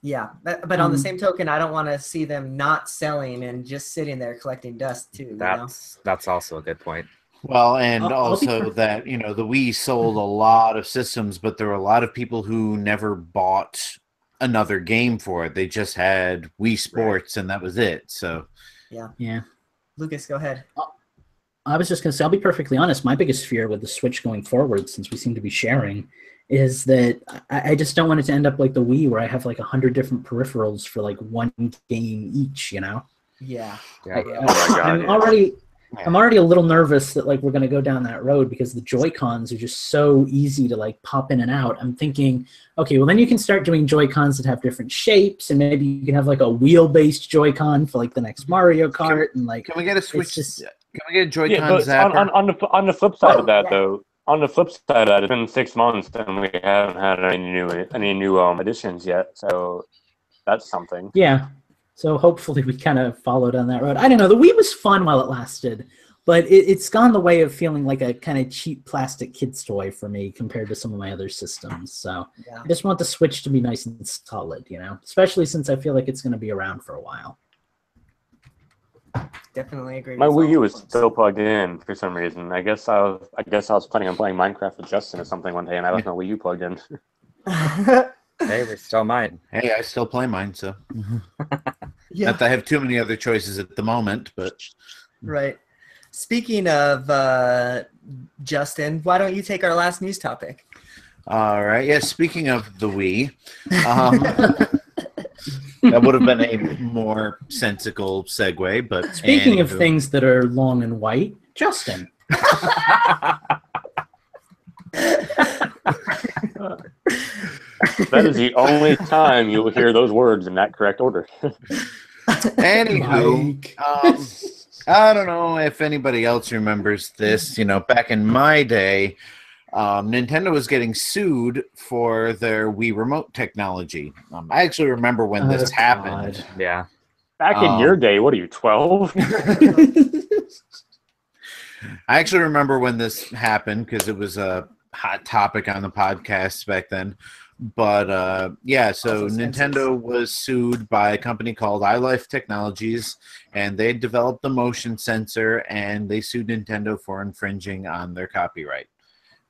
Yeah, but on the same token, I don't want to see them not selling and just sitting there collecting dust too. That's also a good point. Well, and also that, the Wii sold a lot of systems, but there were a lot of people who never bought another game for it. They just had Wii Sports and that was it. So, yeah. Lucas, go ahead. I was just going to say, I'll be perfectly honest. My biggest fear with the Switch going forward, since we seem to be sharing, is that I just don't want it to end up like the Wii, where I have like 100 different peripherals for like one game each, Yeah. I'm already a little nervous that like we're going to go down that road because the Joy-Cons are just so easy to like pop in and out. I'm thinking, okay, well then you can start doing Joy-Cons that have different shapes, and maybe you can have like a wheel-based Joy-Con for like the next Mario Kart, and like can we get a Switch? Just, can we get a Joy-Con zapper? On the flip side of that, though. On the flip side of that, it's been 6 months and we haven't had any new additions yet. So that's something. Yeah. So hopefully we kind of follow down that road. I don't know. The Wii was fun while it lasted, but it's gone the way of feeling like a kind of cheap plastic kid's toy for me compared to some of my other systems. So I just want the Switch to be nice and solid, especially since I feel like it's going to be around for a while. Definitely agree. My Wii U was still plugged in for some reason. I guess I was planning on playing Minecraft with Justin or something one day, and I left my Wii U plugged in. Hey, we're still mine. Hey, I still play mine, so not that I have too many other choices at the moment, but right. Speaking of Justin, why don't you take our last news topic? All right. Yeah. Speaking of the Wii. That would have been a more sensical segue, but speaking of things that are long and white, Justin. That is the only time you will hear those words in that correct order. Anywho, I don't know if anybody else remembers this. Back in my day, Nintendo was getting sued for their Wii remote technology. I actually remember when this happened. God. Yeah. Back in your day, what are you, 12? I actually remember when this happened because it was a hot topic on the podcast back then. But so Nintendo was sued by a company called iLife Technologies, and they developed the motion sensor, and they sued Nintendo for infringing on their copyright.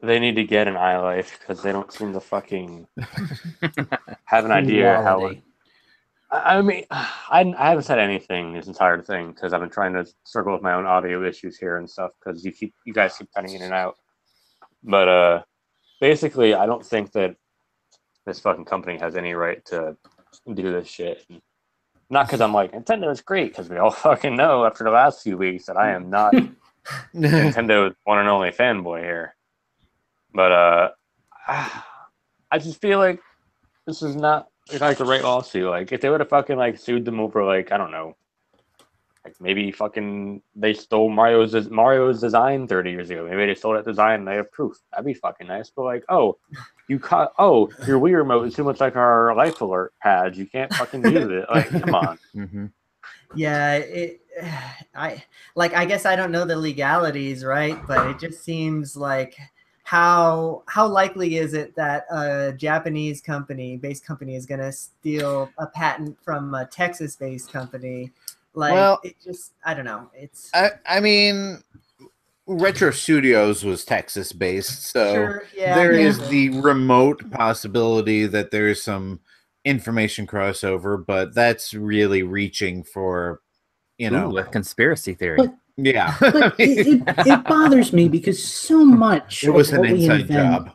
they need to get an iLife because they don't seem to fucking have an idea how. Quality. I mean, I haven't said anything this entire thing because I've been trying to struggle with my own audio issues here and stuff because you guys keep cutting in and out. But basically, I don't think that this fucking company has any right to do this shit. Not because I'm like, Nintendo is great, because we all fucking know after the last few weeks that I am not Nintendo's one and only fanboy here. But I just feel like this is not like the right lawsuit. Like, if they would have fucking like sued them over like, I don't know, like maybe fucking they stole Mario's design 30 years ago. Maybe they stole that design and they have proof. That'd be fucking nice. But like, your Wii remote is too much like our Life Alert pad. You can't fucking use it. Like, come on. Mm-hmm. Yeah, I guess I don't know the legalities, right? But it just seems like how likely is it that a Japanese based company is going to steal a patent from a Texas-based company? Like, well, it just, I don't know. It's. I mean, Retro Studios was Texas-based, so sure, yeah, there is the remote possibility that there's some information crossover, but that's really reaching for, a conspiracy theory. But, yeah. But it bothers me because so much it was an inside job.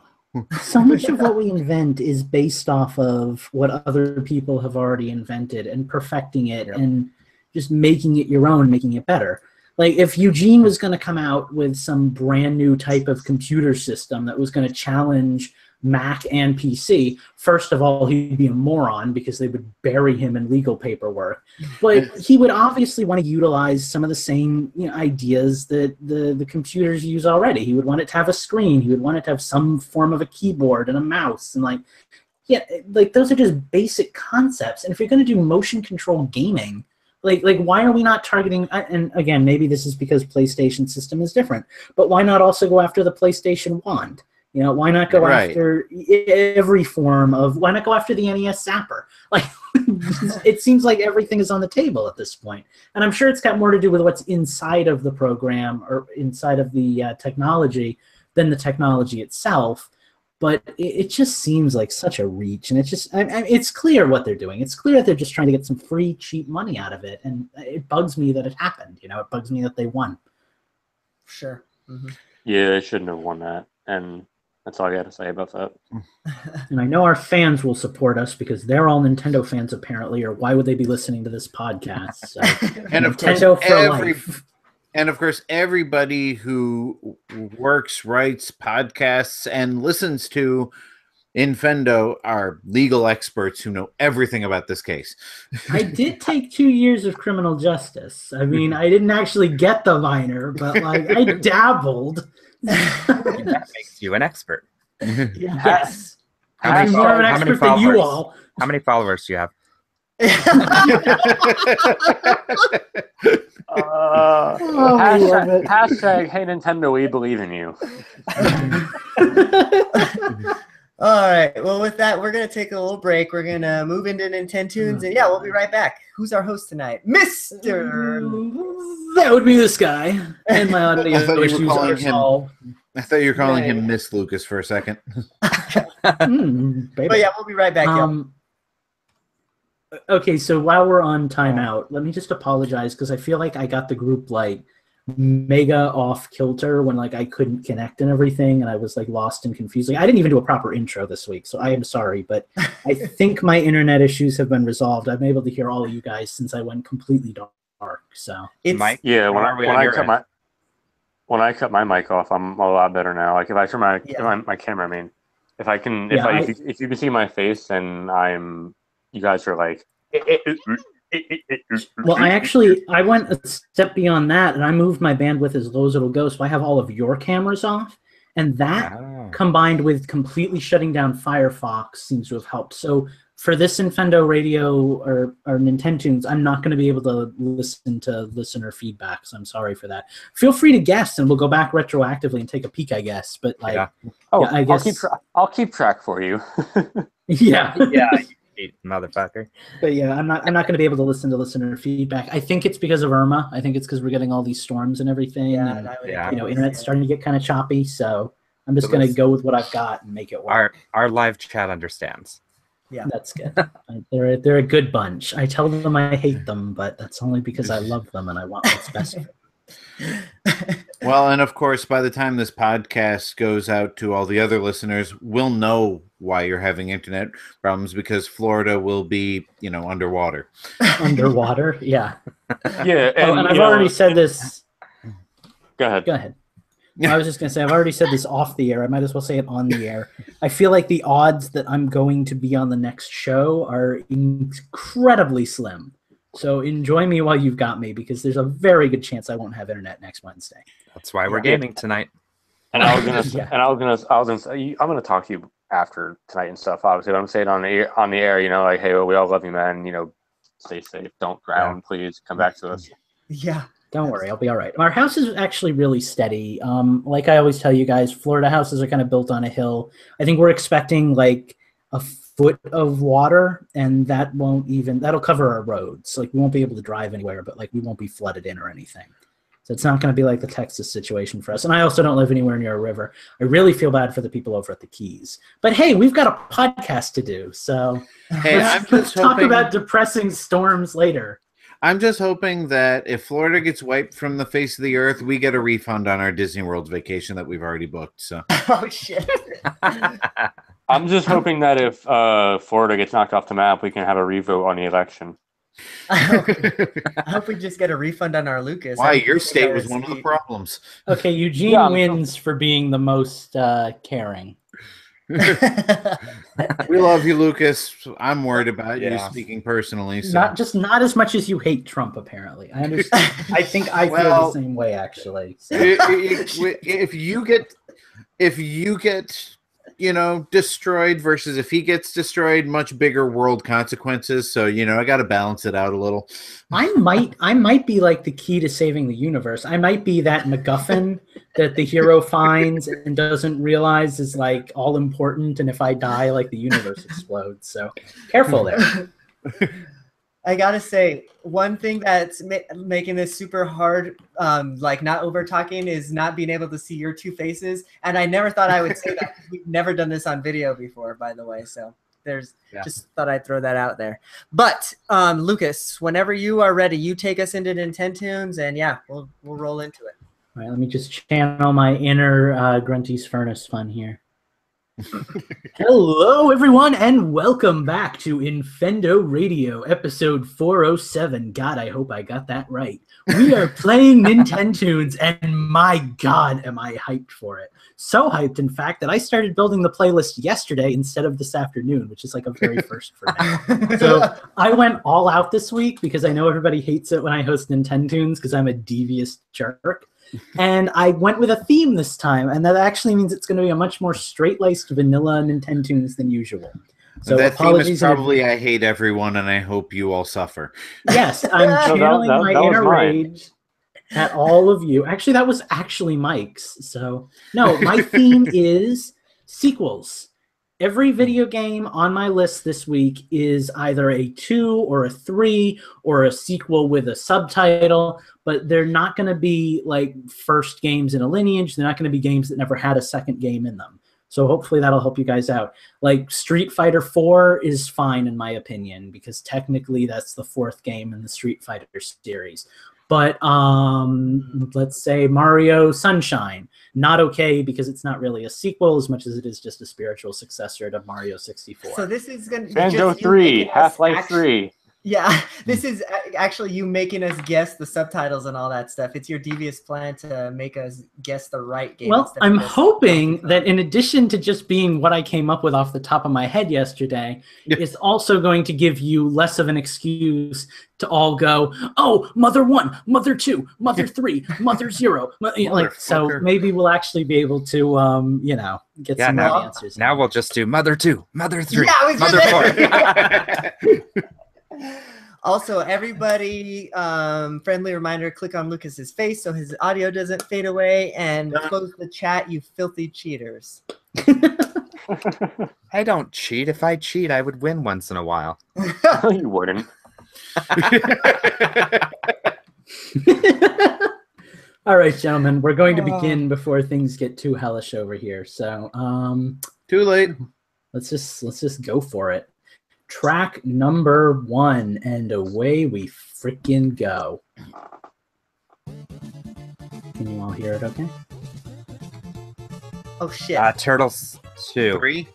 So much of what we invent is based off of what other people have already invented and perfecting it and just making it your own, making it better. Like, if Eugene was going to come out with some brand new type of computer system that was going to challenge Mac and PC, first of all, he'd be a moron because they would bury him in legal paperwork. But he would obviously want to utilize some of the same ideas that the computers use already. He would want it to have a screen. He would want it to have some form of a keyboard and a mouse. And those are just basic concepts. And if you're going to do motion control gaming, Like, why are we not targeting? And again, maybe this is because PlayStation system is different. But why not also go after the PlayStation Wand? Why not go after every form of? Why not go after the NES Zapper? Like, it seems like everything is on the table at this point. And I'm sure it's got more to do with what's inside of the program or inside of the technology than the technology itself. But it just seems like such a reach, and it's clear what they're doing. It's clear they're just trying to get some free, cheap money out of it, and it bugs me that it happened. It bugs me that they won. Sure. Mm-hmm. Yeah, they shouldn't have won that, and that's all I got to say about that. And I know our fans will support us because they're all Nintendo fans, apparently, or why would they be listening to this podcast? So, and of Nintendo course, for life. And of course, everybody who works, writes podcasts, and listens to Infendo are legal experts who know everything about this case. I did take 2 years of criminal justice. I mean, I didn't actually get the minor, but I dabbled. That makes you an expert. Yes. I'm more of an expert than you all. How many followers do you have? Hashtag hey Nintendo, we believe in you. All right, well, with that, we're going to take a little break. We're going to move into Nintendo's, and we'll be right back. Who's our host tonight? Mr. That would be this guy. And my audio issues are solved. I thought you were calling him Miss Lucas for a second. But we'll be right back. Okay, so while we're on timeout, let me just apologize because I feel like I got the group mega off kilter when I couldn't connect and everything, and I was lost and confused. I didn't even do a proper intro this week, so I am sorry, but I think my internet issues have been resolved. I've been able to hear all of you guys since I went completely dark. So Mike, when I cut my mic off, I'm a lot better now. If I turn my camera, I mean, if you can see my face and you guys are like. Well, I went a step beyond that, and I moved my bandwidth as low as it'll go, so I have all of your cameras off, and that combined with completely shutting down Firefox seems to have helped. So for this Infendo Radio or Nintendo's, I'm not going to be able to listen to listener feedback, so I'm sorry for that. Feel free to guess, and we'll go back retroactively and take a peek, I guess. But I guess I'll keep track for you. Yeah. Motherfucker. But I'm not going to be able to listen to listener feedback. I think it's because of Irma. I think it's because we're getting all these storms and everything. Internet's starting to get kind of choppy. So I'm just going to go with what I've got and make it work. Our live chat understands. Yeah, that's good. They're a good bunch. I tell them I hate them, but that's only because I love them and I want what's best for them. Well, and of course, by the time this podcast goes out to all the other listeners, we'll know why you're having internet problems, because Florida will be, underwater. Underwater, yeah. Yeah, and I've already said this. Go ahead. Go ahead. I was just going to say, I've already said this off the air. I might as well say it on the air. I feel like the odds that I'm going to be on the next show are incredibly slim. So enjoy me while you've got me, because there's a very good chance I won't have internet next Wednesday. That's why we're gaming tonight. And I was gonna say, I'm gonna talk to you after tonight and stuff. Obviously, but I'm saying on the air, like, hey, well, we all love you, man. Stay safe. Don't drown, please. Come back to us. Yeah. Don't worry, I'll be all right. Our house is actually really steady. Like I always tell you guys, Florida houses are kind of built on a hill. I think we're expecting like a foot of water, and that'll cover our roads. Like we won't be able to drive anywhere, but like we won't be flooded in or anything. So it's not going to be like the Texas situation for us. And I also don't live anywhere near a river. I really feel bad for the people over at the Keys. But hey, we've got a podcast to do, so let's talk about depressing storms later. I'm just hoping that if Florida gets wiped from the face of the earth, we get a refund on our Disney World vacation that we've already booked. So. Oh shit. I'm just hoping that if Florida gets knocked off the map, we can have a revote on the election. I hope we just get a refund on our Lucas. Why? Your state was one of the problems. Okay, Eugene wins for being the most caring. We love you, Lucas. I'm worried about you speaking personally. So. Not as much as you hate Trump, apparently. I understand. I think I feel the same way, actually. So. If you get destroyed versus if he gets destroyed, much bigger world consequences. So I got to balance it out a little. I might be like the key to saving the universe. I might be that MacGuffin that the hero finds and doesn't realize is like all important. And if I die, like the universe explodes. So careful there. I gotta say, one thing that's making this super hard, like not over talking, is not being able to see your two faces. And I never thought I would say that. We've never done this on video before, by the way. So just thought I'd throw that out there. But Lucas, whenever you are ready, you take us into Nintendo's, and we'll roll into it. All right, let me just channel my inner Grunty's Furnace fun here. Hello, everyone, and welcome back to Infendo Radio, episode 407. God, I hope I got that right. We are playing Nintendo's, and my God, am I hyped for it. So hyped, in fact, that I started building the playlist yesterday instead of this afternoon, which is like a very first for me. So I went all out this week because I know everybody hates it when I host Nintendo's because I'm a devious jerk. And I went with a theme this time, and that actually means it's going to be a much more straight-laced vanilla Nintendo's than usual. So that theme is probably I hate everyone, and I hope you all suffer. Yes, I'm channeling my inner rage at all of you. Actually, that was actually Mike's. So, no, my theme is sequels. Every video game on my list this week is either a 2 or a 3 or a sequel with a subtitle, but they're not going to be like first games in a lineage. They're not going to be games that never had a second game in them. So hopefully that'll help you guys out. Like Street Fighter 4 is fine in my opinion because technically that's the 4th game in the Street Fighter series. But let's say Mario Sunshine, not okay because it's not really a sequel as much as it is just a spiritual successor to Mario 64. So this is going to be Banjo 3, Half-Life 3. Yeah, this is actually you making us guess the subtitles and all that stuff. It's your devious plan to make us guess the right game. Well, I'm hoping that in addition to just being what I came up with off the top of my head yesterday, it's also going to give you less of an excuse to all go, oh, Mother 1, Mother 2, Mother 3, Mother 0. So maybe we'll actually be able to, get some more answers. Now we'll just do Mother 2, Mother 3, yeah, Mother 4. Also, everybody, friendly reminder, click on Lucas's face so his audio doesn't fade away, and close the chat, you filthy cheaters. I don't cheat. If I cheat, I would win once in a while. No, you wouldn't. All right, gentlemen, we're going to begin before things get too hellish over here. So, Too late. let's just go for it. Track number 1, and away we freaking go. Can you all hear it? Okay. Oh shit! Turtles 2. 3.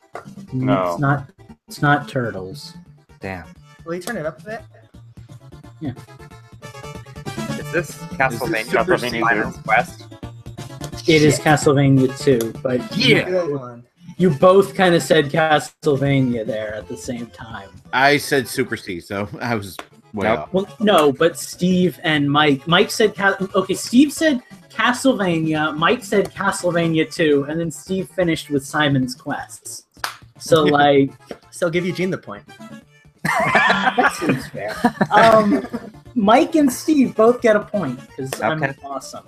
No. It's not Turtles. Damn. Will you turn it up a bit? Is this Castlevania? Super Simon's Quest? It is Castlevania 2, but Good one. you both kind of said Castlevania there at the same time. I said Super C, so I was way Nope. off. Well, no, but Steve and Mike. Mike said okay. Steve said Castlevania. Mike said Castlevania 2, and then Steve finished with Simon's Quest. So like, Still give Eugene the point. that seems fair. Mike and Steve both get a point because I'm Okay. awesome.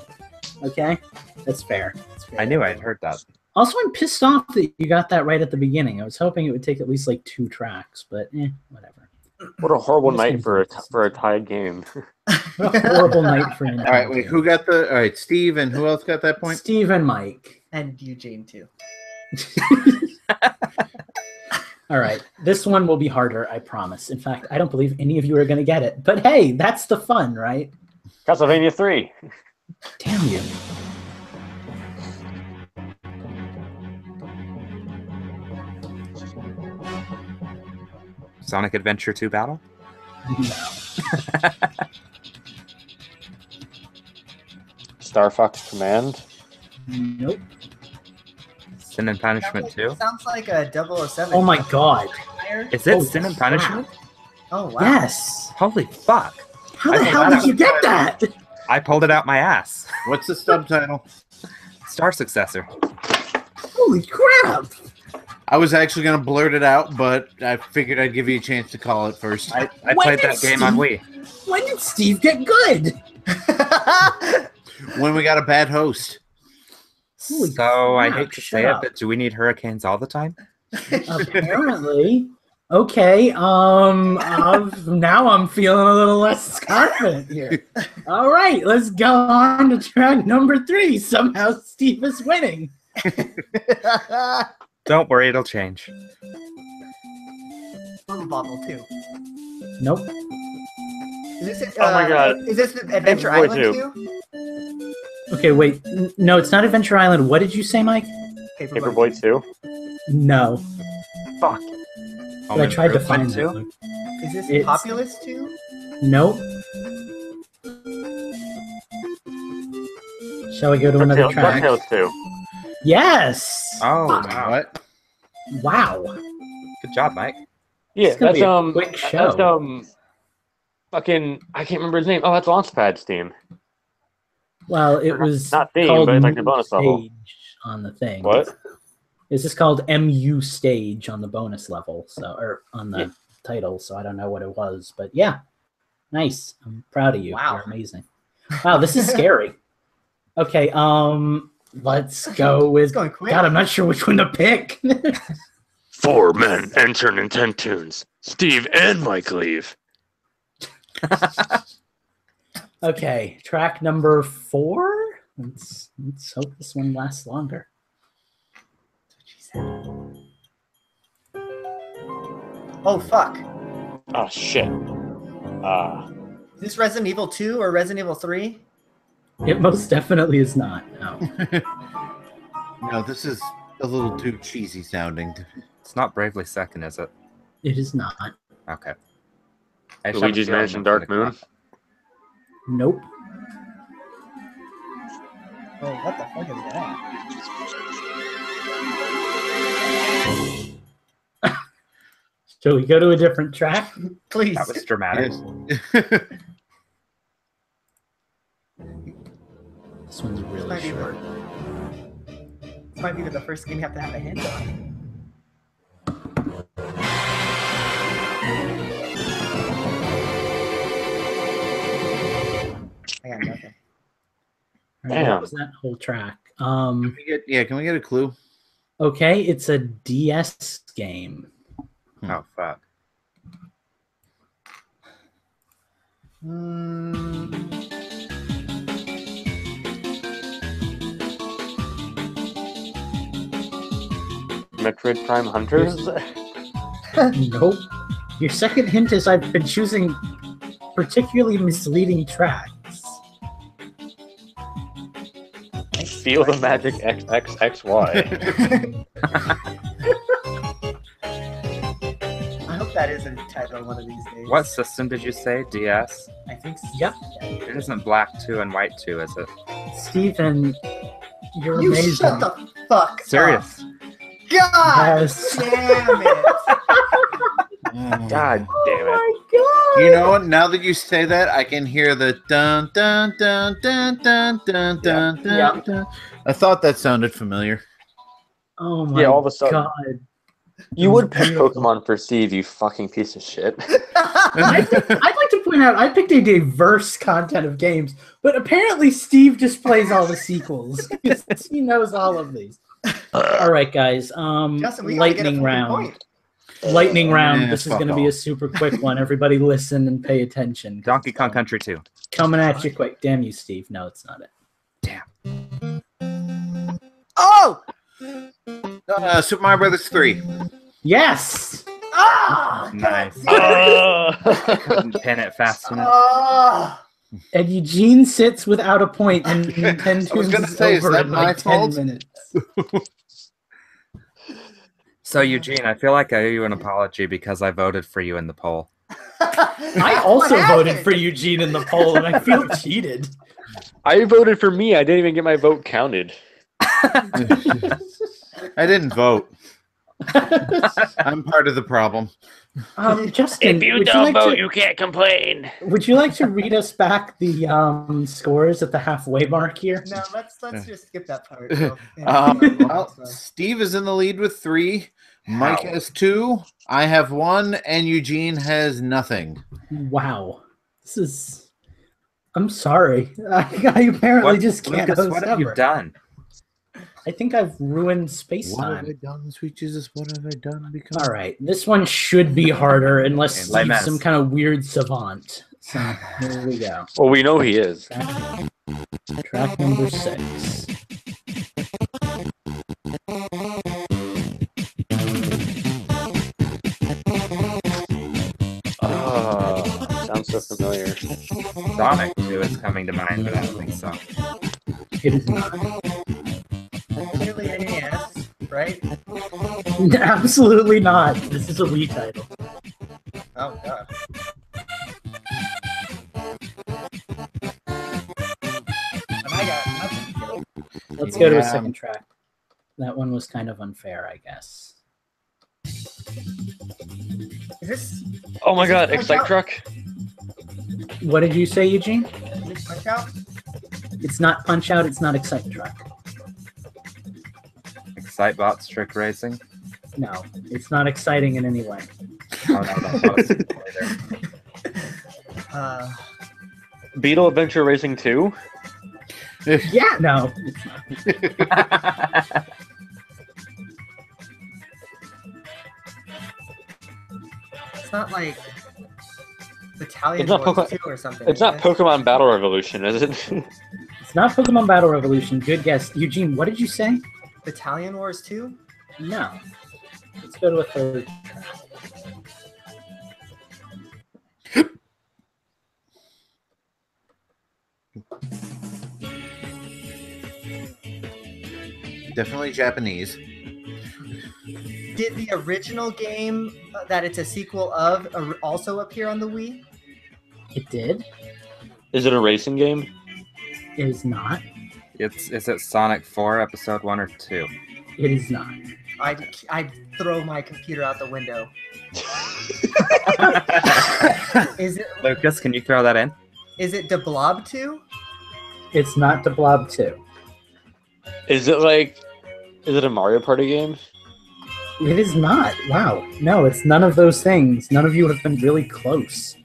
Okay, that's fair. That's fair. I knew I'd heard that. Also, I'm pissed off that you got that right at the beginning. I was hoping it would take at least like 2 tracks, but whatever. What a horrible night for a tied game. What a horrible night for Nintendo. All right, wait. Who got the? All right, Steve, and who else got that point? Steve and Mike. And Eugene too. All right, this one will be harder, I promise. In fact, I don't believe any of you are going to get it. But hey, that's the fun, right? Castlevania 3. Damn you. Sonic Adventure 2 Battle? Star Fox Command. Nope. Sin and Punishment 2? Sounds like a 007. Oh my god. Is it Oh, Sin and crap. Punishment? Oh wow. Yes. Holy fuck. How I the pulled hell that did you out. get that? I pulled it out my ass. What's the subtitle? Star Successor. Holy crap. I was actually gonna blurt it out, but I figured I'd give you a chance to call it first. I When played did that game on Steve- Wii. When did Steve get good? When we got a bad host. Holy So I crap, hate to shut say up. it, but do we need hurricanes all the time? Apparently. Okay, now I'm feeling a little less confident here. All right, let's go on to track number 3. Somehow Steve is winning. Don't worry, it'll change. Bubble Bobble too. Nope. Is this? Oh my God. Is this Adventure Paperboy Island 2. 2? Okay, wait. No, it's not Adventure Island. What did you say, Mike? Paperboy 2. No. Fuck. But I tried to find too. it. Is this It's- Populous 2? Nope. Shall we go to another track? DuckTales 2. Yes. Oh, Fuck. wow. What? Wow. Good job, Mike. Yeah, It's gonna that's be a quick show. that's fucking I can't remember his name. Oh, that's Launchpad's theme. Well, it Or not- was not theme, called but it's like the MU bonus level. stage on the thing. What? It's just called MU stage on the bonus level, so or on the Yeah. title. So I don't know what it was, but yeah, nice. I'm proud of you. Wow. You're amazing. Wow, this is scary. Okay, let's go with. It's going quick. God, I'm not sure which one to pick. 4 men enter Nintendoons. Steve and Mike leave. Okay, track number 4. Let's hope this one lasts longer. Oh fuck. Oh shit. Is this Resident Evil 2 or Resident Evil 3? It most definitely is not. No. No, this is a little too cheesy sounding. It's not Bravely Second, is it? It is not. Okay. I just have a Luigi's feeling Mansion it's Dark gonna Moon. come. Nope. Wait, what the fuck is that? Shall we go to a different track? Please. That was dramatic. Yes. This one's really might be short. This might be the first game you have to have a hint on. I got nothing. All right, Damn. what was that whole track? Can we get a clue? Okay, it's a DS game. Oh, fuck. Metroid Prime Hunters? Nope. Your second hint is I've been choosing particularly misleading tracks. Feel the Magic XXXY. I hope that is a title one of these days. What system did you say? DS? I think so. Yep. It isn't Black 2 and White 2, is it? Stephen, you're You amazing. shut the fuck Serious? up. God Yes. damn it. God damn it. You know what? Now that you say that, I can hear the dun dun dun dun dun dun dun dun. Dun. I thought that sounded familiar. Oh my All of a sudden. god. You would pick Pokemon for Steve, you fucking piece of shit. I'd like to point out I picked a diverse content of games, but apparently Steve just plays all the sequels. He knows all of these. All right, guys. Justin, we gotta get a lightning fucking round. point. Lightning round. Yeah, This is fuck going to be a off. super quick one. Everybody listen and pay attention. Donkey Kong Country 2. Coming at you quick. Damn you, Steve. No, it's not it. Oh! Super Mario Brothers 3. Yes! Ah! Nice. Couldn't pin it fast enough. Ah! And Eugene sits without a point, and 10 I was tunes gonna is say, is over that in my like 10 fault? minutes. So, Eugene, I feel like I owe you an apology because I voted for you in the poll. I also voted for Eugene in the poll, and I feel cheated. I voted for me. I didn't even get my vote counted. I didn't vote. I'm part of the problem. Justin, If you would don't like vote, to, you can't complain. would you like to read us back the scores at the halfway mark here? No, let's just skip that part. Well, Steve is in the lead with 3. Mike has 2. I have 1, and Eugene has nothing. Wow, this is. I'm sorry. I apparently just can't Lucas, host what have you ever. done? I think I've ruined space What have I time. done, sweet Jesus? What have I done? Because All right, this one should be harder unless Okay, Les Steve's Mis. some kind of weird savant. So here we go. Well, we know he is. Track number 6. Sounds so familiar. Sonic 2 is coming to mind, but I don't think so. It is not. Clearly NES, right? Absolutely not. This is a Wii title. Oh god. And I got nothing. Let's go to a Yeah. second track. That one was kind of unfair, I guess. Is this Oh my god, Punch Excite Out? Truck? What did you say, Eugene? Punch Out? It's not Punch Out, it's not Excite Truck. Excitebot Trick Racing? No, it's not exciting in any way. Oh, no, that's not a sequel either. Beetle Adventure Racing 2? Yeah, no, it's not. It's not like Battalion It's not Wars Pokemon- 2 or something. It's not Pokemon Battle Revolution, is it? It's not Pokemon Battle Revolution. Good guess. Eugene, what did you say? Battalion Wars 2? No. Let's go to a third track. definitely Japanese. Did the original game that it's a sequel of also appear on the Wii? It did. Is it a racing game? It is not. Is it Sonic 4 Episode 1 or 2? It is not. I'd throw my computer out the window. Is it Lucas, can you throw that in? The Blob 2? It's not the Blob 2. Is it a Mario Party game? It is not. Wow. No, it's none of those things. None of you have been really close.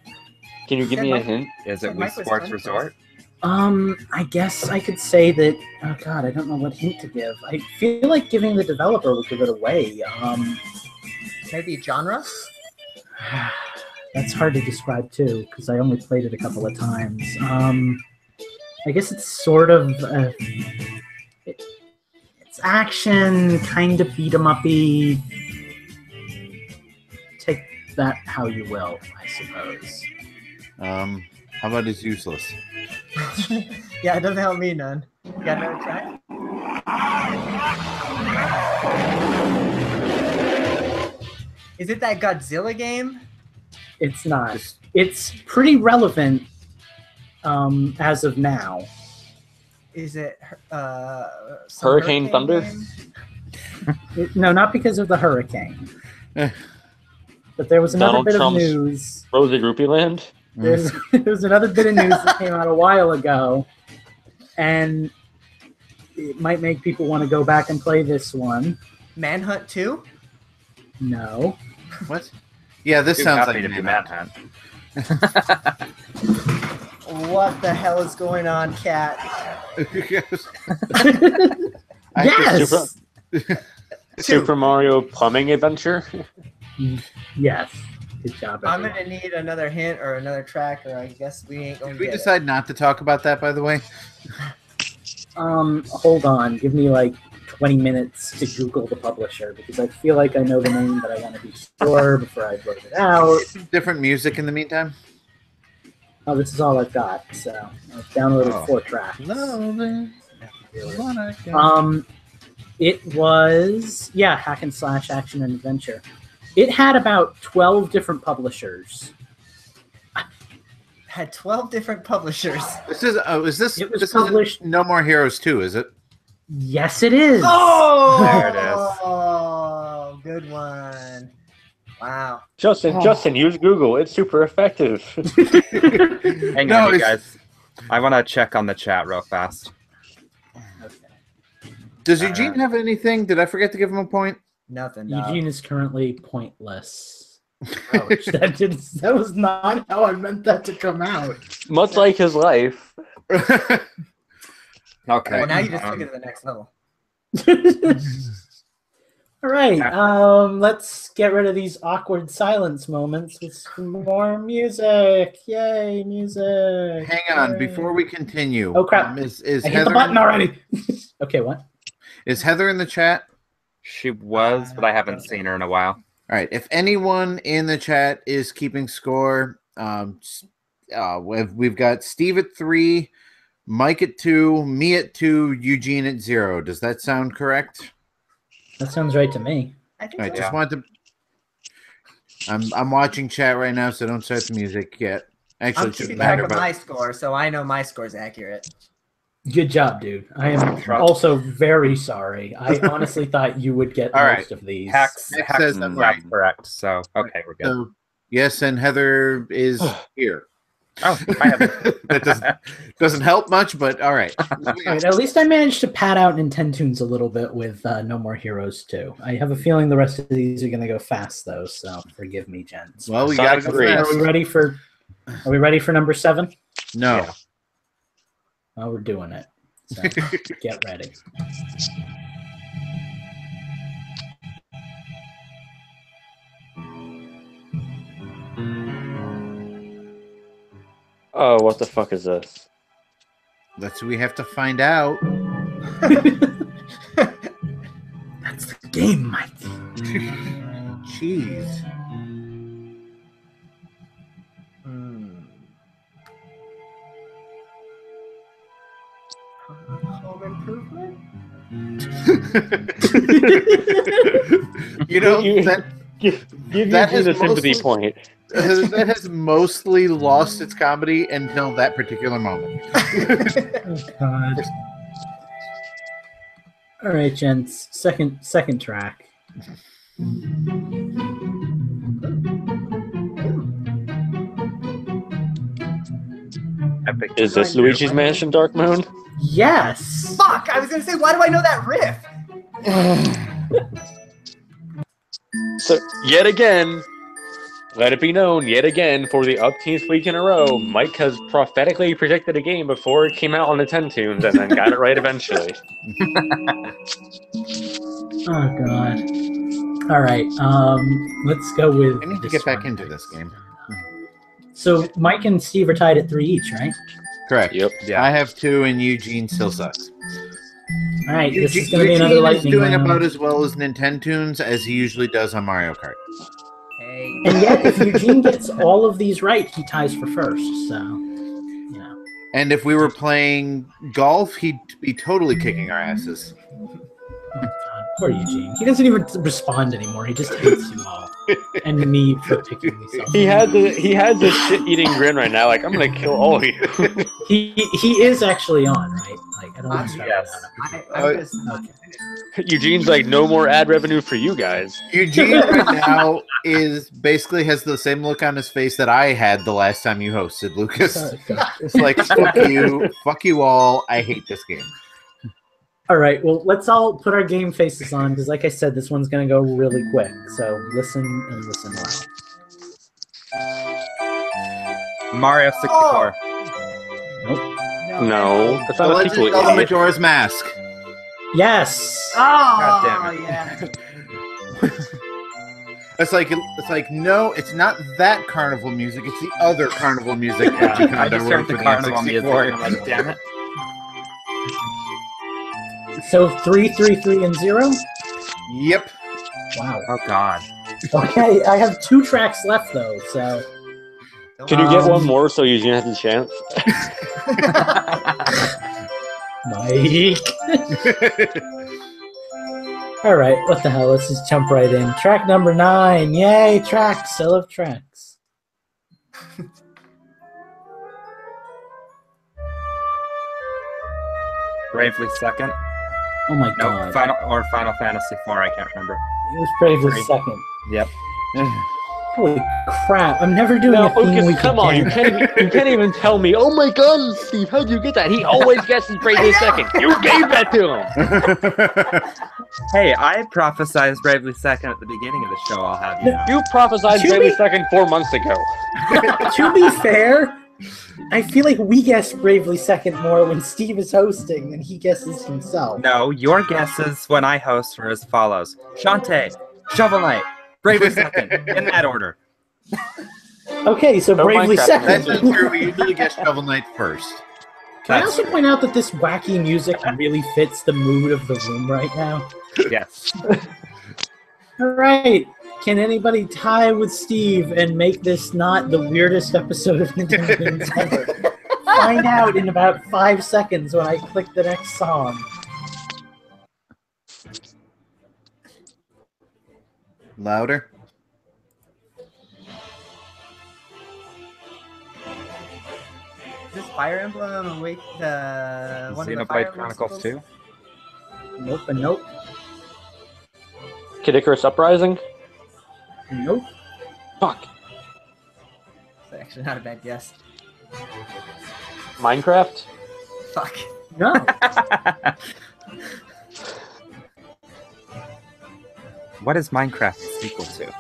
Can you give me a hint? Is it Wii Mike was Sports done Resort? I guess I could say that. Oh God, I don't know what hint to give. I feel like giving the developer would give it away. Maybe genre? That's hard to describe too, because I only played it a couple of times. I guess it's sort of. It's It's action, kind of beat 'em uppy. Take that how you will, I suppose. How about it's useless? Yeah, it doesn't help me none. You got another try? Is it that Godzilla game? It's not. It's pretty relevant as of now. Is it some Hurricane Thunder? game? No, not because of the hurricane. But there was another Donald bit Trump's- of news. Rosie Groupie Land? There's another bit of news that came out a while ago, and it might make people want to go back and play this one. Manhunt 2? No. What? Yeah, this Too sounds happy like to be Manhunt. Manhunt. What the hell is going on, Cat? Yes. Super Mario Plumbing Adventure? Yes. Good job. I'm everyone. gonna need another hint or another track, or I guess we ain't gonna Did we get decide not to talk about that, by the way? Hold on. Give me like 20 minutes to Google the publisher because I feel like I know the name, but I want to be sure before I vote it out. Get some different music in the meantime. Oh, this is all I've got. So I've downloaded 4 tracks. It was hack and slash action and adventure. It had about 12 different publishers. Had 12 different publishers. This is this It was this published- isn't No More Heroes 2, is it? Yes, it is. Oh, There it is. Oh, good one. Wow. Justin, use Google. It's super effective. Hang No, on, you it's- guys. I want to check on the chat real fast. Does Eugene have anything? Did I forget to give him a point? Nothing. dog. Eugene is currently pointless. Ouch, that was not how I meant that to come out. Much like his life. Okay. Well, now you just took it to the next level. All right, let's get rid of these awkward silence moments with some more music. Yay, music! Hang on, Yay. before we continue. Oh, crap. Is I hit the Heather button already. Okay, what? is Heather in the chat? She was, but I haven't seen her in a while. All right. If anyone in the chat is keeping score, we've got Steve at 3, Mike at 2, me at 2, Eugene at 0. Does that sound correct? That sounds right to me. I think I so. just want to. I'm watching chat right now, so don't start the music yet. Actually, I'm it shouldn't keeping track matter. of But my score, so I know my score's accurate. Good job, dude. I am also very sorry. I honestly thought you would get All most right. of these. Hex says I'm right. correct. So okay, we're good. so, yes, and Heather is here. Oh, I have That doesn't help much, but all right. All right, at least I managed to pad out Nintendo's a little bit with No More Heroes 2. I have a feeling the rest of these are going to go fast, though, so forgive me, gents. Well, we got to go Sonic Are fast. we ready for? Are we ready for number 7? No. Yeah. Well, we're doing it. So get ready. Oh, what the fuck is this? That's what we have to find out. That's the game, Mike. Jeez. Home Improvement? You know, that Give That Eugene a is sympathy mostly- point. that has mostly lost its comedy until that particular moment. Oh, God. All right, gents. Second track. epic. Is this Luigi's Mansion Dark Moon? Yes. Fuck! I was gonna say, why do I know that riff? So, yet again, let it be known, yet again, for the upteenth week in a row, Mike has prophetically predicted a game before it came out on the 10 tunes and then got it right eventually. Oh God. All right. Let's go with. I need to this get back one. into this game. So Mike and Steve are tied at 3 each, right? Correct. Yep. Yeah. I have 2, and Eugene still sucks. All right, this is going to be another Eugene is lightning doing round. about as well as Nintendo's as he usually does on Mario Kart. Hey. And yet, if Eugene gets all of these right, he ties for first. So, you know. And if we were playing golf, he'd be totally kicking our asses. God, poor Eugene. He doesn't even respond anymore. He just hates you all and me for picking these up. He had the shit-eating grin right now. Like, I'm gonna kill all of you. He is actually on, right? Like, I don't want to start Yes. I'm just Okay. Eugene's like, no more ad revenue for you guys. Eugene right now basically has the same look on his face that I had the last time you hosted, Lucas. It's like, fuck you all. I hate this game. All right, well, let's all put our game faces on because, like I said, this one's going to go really quick. So listen and listen well. Mario 64. Nope. No, that's The not a Legend sequel. of Zelda idiot. Majora's Mask. Yes. Oh, God damn it. yeah. It's like no, it's not that carnival music. It's the other carnival music. that you I kinda just wrote heard the for carnival music. N64. And I'm like, damn it. So 3, 3, 3, and 0? Yep. Wow. Oh God. Okay, I have 2 tracks left, though, so... Can you get one more so Eugene has a chance? Mike. All right, what the hell? Let's just jump right in. Track number 9. Yay, tracks. I love tracks. Bravely Second. Oh my Nope. god. Final Fantasy IV. I can't remember. It was Bravely Three. second. Yep. Holy crap. I'm never doing No, a theme Lucas, week come on. You again. can't even tell me, oh my god, Steve, how'd you get that? He always guesses Bravely Second. You gave that to him. Hey, I prophesized Bravely Second at the beginning of the show. I'll have you know. You prophesied To Bravely be- Second 4 months ago. To be fair, I feel like we guess Bravely Second more when Steve is hosting than he guesses himself. No, your guesses when I host were as follows: Shantae, Shovel Knight, Bravely Second, in that order. Okay, so No Bravely Minecraft. Second. That's not true. We usually get Shovel Knight first. Can I That's also point out that this wacky music really fits the mood of the room right now? Yes. All right. Can anybody tie with Steve and make this not the weirdest episode of Nintendo Games ever? Find out in about 5 seconds when I click the next song. Louder. Is this Fire Emblem Awake the one of the Xenoblade Fire Chronicles Emblem 2. Nope and nope. Kid Icarus Uprising? Nope. Fuck. It's actually not a bad guess. Minecraft? Fuck. No. What is Minecraft a sequel to?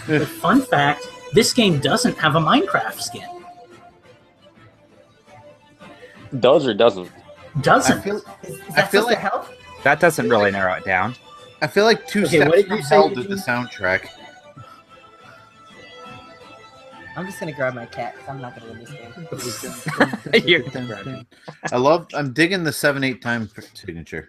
But fun fact, this game doesn't have a Minecraft skin. Does or doesn't? Doesn't. I feel Is I that feel supposed like- to help? That doesn't really narrow it down. Two Okay, what steps did from you say, hell did the Eugene? soundtrack. I'm just gonna grab my cat 'cause I'm not gonna win this game. You're I'm digging the 7/8 time signature.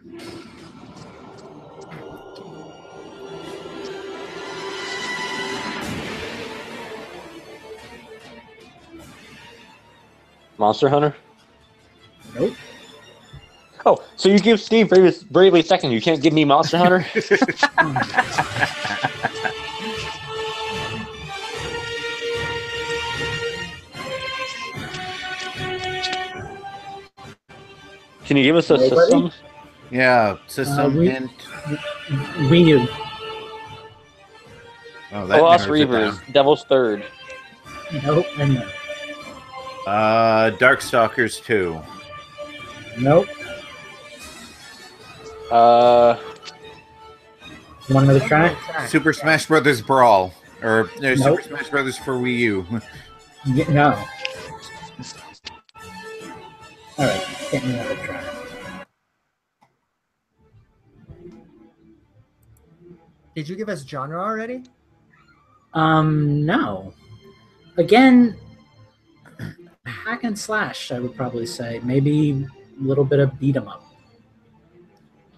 Monster Hunter? Nope. Oh, so you give Steve Bravely Second, you can't give me Monster Hunter? Can you give us a Nobody? system? Yeah, system we- hint. Wii U. Oh, that Lost narrows it Reavers, Devil's Third. Nope and no. down. Darkstalkers 2. Nope. One another track? Super Smash Brothers Brawl. Or Nope. Super Smash Brothers for Wii U. No. All right, get me another track. Did you give us genre already? No. Again, hack and slash, I would probably say. Maybe a little bit of beat 'em up.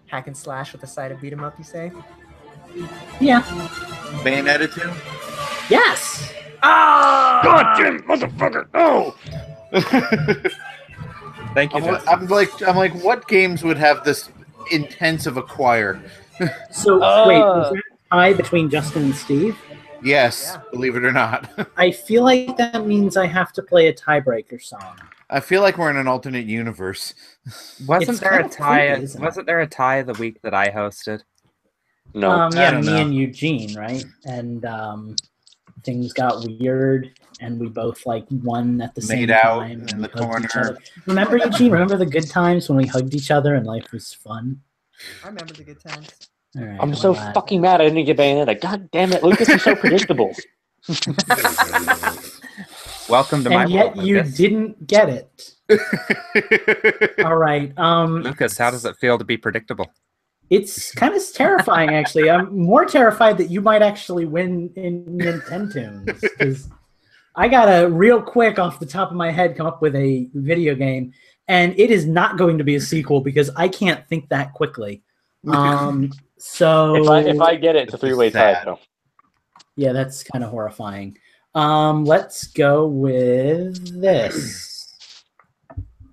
hack and slash with a side of beat 'em up, you say? Yeah. Bayonetta 2? Yes. God damn motherfucker! No. Thank you. I'm like, what games would have this intense of a choir? So wait, is there a tie between Justin and Steve? Yes, Yeah. believe it or not. I feel like that means I have to play a tiebreaker song. I feel like we're in an alternate universe. Wasn't It's there kind a of tie? creepy, isn't it? Wasn't there a tie the week that I hosted? No. I Yeah, don't me know. and Eugene, right? And things got weird, and we both like won at the same Made out time. in and the we hugged each corner. other. Remember, Eugene? Remember the good times when we hugged each other and life was fun? I remember the good times. All right, I'm well, so fucking mad I didn't get Bayonetta. God damn it, Lucas is so predictable. Welcome to my And yet world, you Lucas. didn't get it. All right. Lucas, how does it feel to be predictable? It's kind of terrifying, actually. I'm more terrified that you might actually win in Nintendo's, because I got to real quick off the top of my head come up with a video game, and it is not going to be a sequel because I can't think that quickly. So If I get it, it's a three-way tie, Sad. though. yeah, that's kind of horrifying. Let's go with this.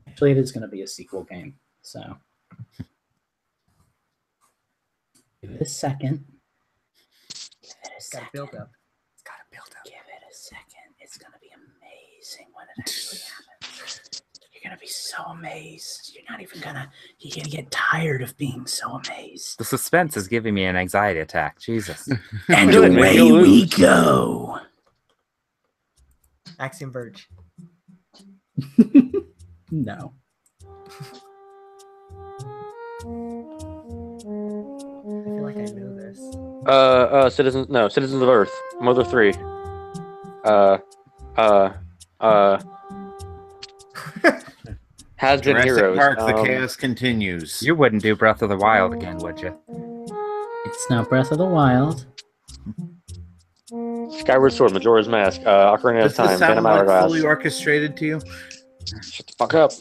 Actually, it is going to be a sequel game, so. Give it a second. Give it a It's got to build second. up. It's got to build up. Give it a second. It's gonna be amazing when it actually happens. You're gonna be so amazed. You're gonna get tired of being so amazed. The suspense is giving me an anxiety attack. Jesus. And Good, man. away You'll we lose. go. Axiom Verge. No. I feel like I know this. Citizens of Earth, Mother 3. Has been Jurassic heroes. Park, the chaos continues. You wouldn't do Breath of the Wild again, would you? It's not Breath of the Wild. Skyward Sword, Majora's Mask, Ocarina of Does this Time, sound Phantom like Hourglass. fully orchestrated to you? Shut the fuck up.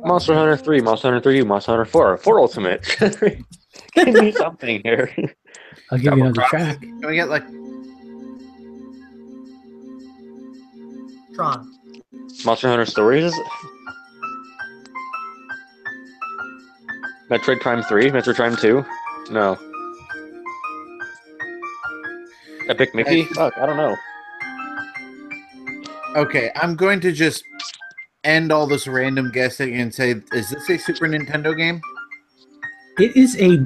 Monster Hunter 3, Monster Hunter 3, Monster Hunter 4, 4 Ultimate. Give me something here. I'll give you another track. Can we get like Tron. Monster Hunter Stories? Metroid Prime 3? Metroid Prime 2? No. Epic Mickey? Fuck, I don't know. okay? I'm going to just end all this random guessing and say, is this a Super Nintendo game? It is a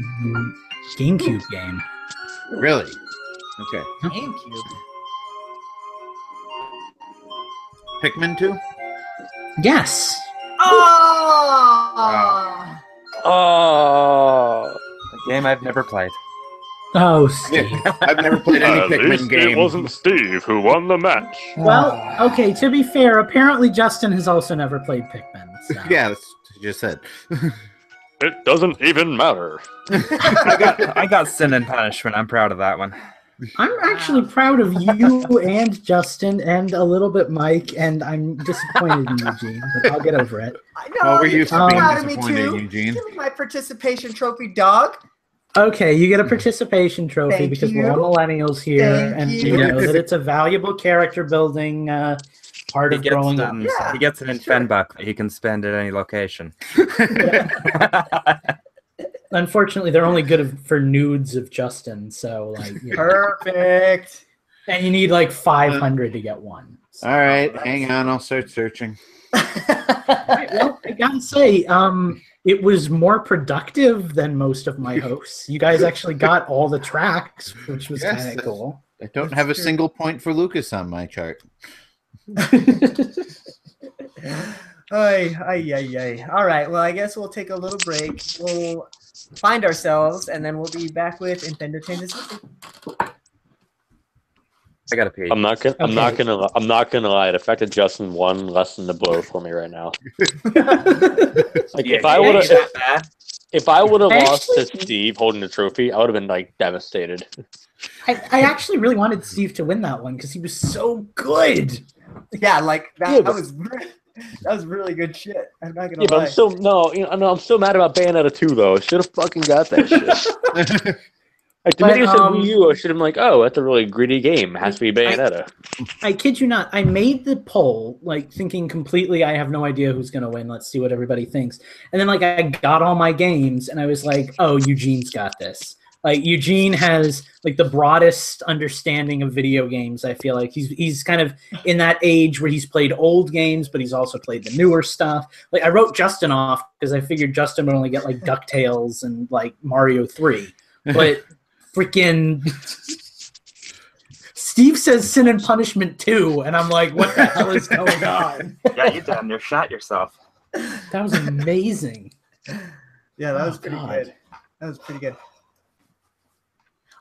GameCube game. Really? Okay. GameCube. Pikmin 2? Yes. Oh! Oh. A game I've never played. Oh, Steve. I've never played any Pikmin game. it wasn't Steve who won the match. Well, okay, to be fair, apparently Justin has also never played Pikmin. So. Yeah, that's what you just said. It doesn't even matter. I got Sin and Punishment. I'm proud of that one. I'm actually proud of you and Justin and a little bit Mike, and I'm disappointed in Eugene, but I'll get over it. I Oh, know, we're you're used to proud being of me disappointed, too. Eugene. Give me my participation trophy, dog. Okay, you get a participation trophy Thank because you. we're all millennials here, Thank and you. you know that it's a valuable character building part He of gets, growing up. Yeah. he gets an Infend buck that he can spend at any location. Unfortunately, they're only good for nudes of Justin, so like, you know. Perfect. And you need like 500 to get one. So. All right, hang on. I'll start searching. Right, well, I gotta say, it was more productive than most of my hosts. You guys actually got all the tracks, which was Yes, kind of cool. I don't have a single point for Lucas on my chart. Ay, ay, ay, ay. All right. Well, I guess we'll take a little break. We'll find ourselves, and then we'll be back with Infendo Tangents. I gotta pee. I'm not gonna lie. The fact that Justin won lessened the blow for me right now. Like Yeah, if I would have that bad. if I would have I lost to actually- Steve holding the trophy, I would have been like devastated. I actually really wanted Steve to win that one because he was so good. Yeah, like that, Yeah, that was That was really good shit. I'm not gonna Yeah, but lie. I'm still I'm still mad about Bayonetta 2 though. I should have fucking got that shit. Like the minute you said Wii U, I should have been like, oh, that's a really gritty game. It has to be Bayonetta. I kid you not. I made the poll like thinking completely. I have no idea who's gonna win. Let's see what everybody thinks. And then like I got all my games, and I was like, oh, Eugene's got this. Like Eugene has like the broadest understanding of video games. I feel like he's kind of in that age where he's played old games, but he's also played the newer stuff. Like I wrote Justin off because I figured Justin would only get like DuckTales and like Mario 3, but freaking Steve says Sin and Punishment 2, and I'm like, what the hell is going on? Yeah, you damn near shot yourself. That was amazing. Yeah, that was pretty God. good. That was pretty good.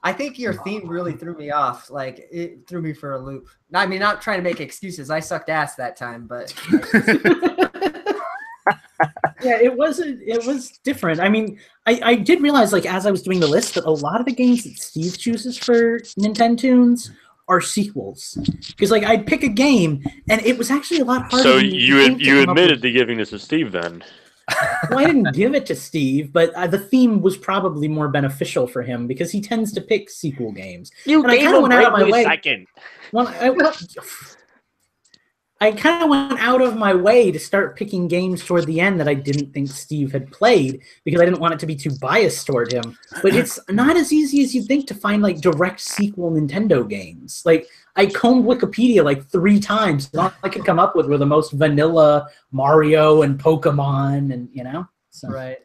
I think your theme really threw me off. Like, it threw me for a loop. I mean, not trying to make excuses. I sucked ass that time, but... Yeah, it was different. I mean, I did realize, like, as I was doing the list, that a lot of the games that Steve chooses for Nintendo's are sequels. Because, like, I'd pick a game, and it was actually a lot harder. So than you admitted to giving this to Steve then? Well, I didn't give it to Steve, but the theme was probably more beneficial for him because he tends to pick sequel games. You And I gave kinda him went out of my Bravely way. Second. Well, I kind of went out of my way to start picking games toward the end that I didn't think Steve had played because I didn't want it to be too biased toward him. But it's not as easy as you'd think to find like direct sequel Nintendo games. Like I combed Wikipedia like 3 times. And all I could come up with were the most vanilla Mario and Pokemon, and you know. So Right.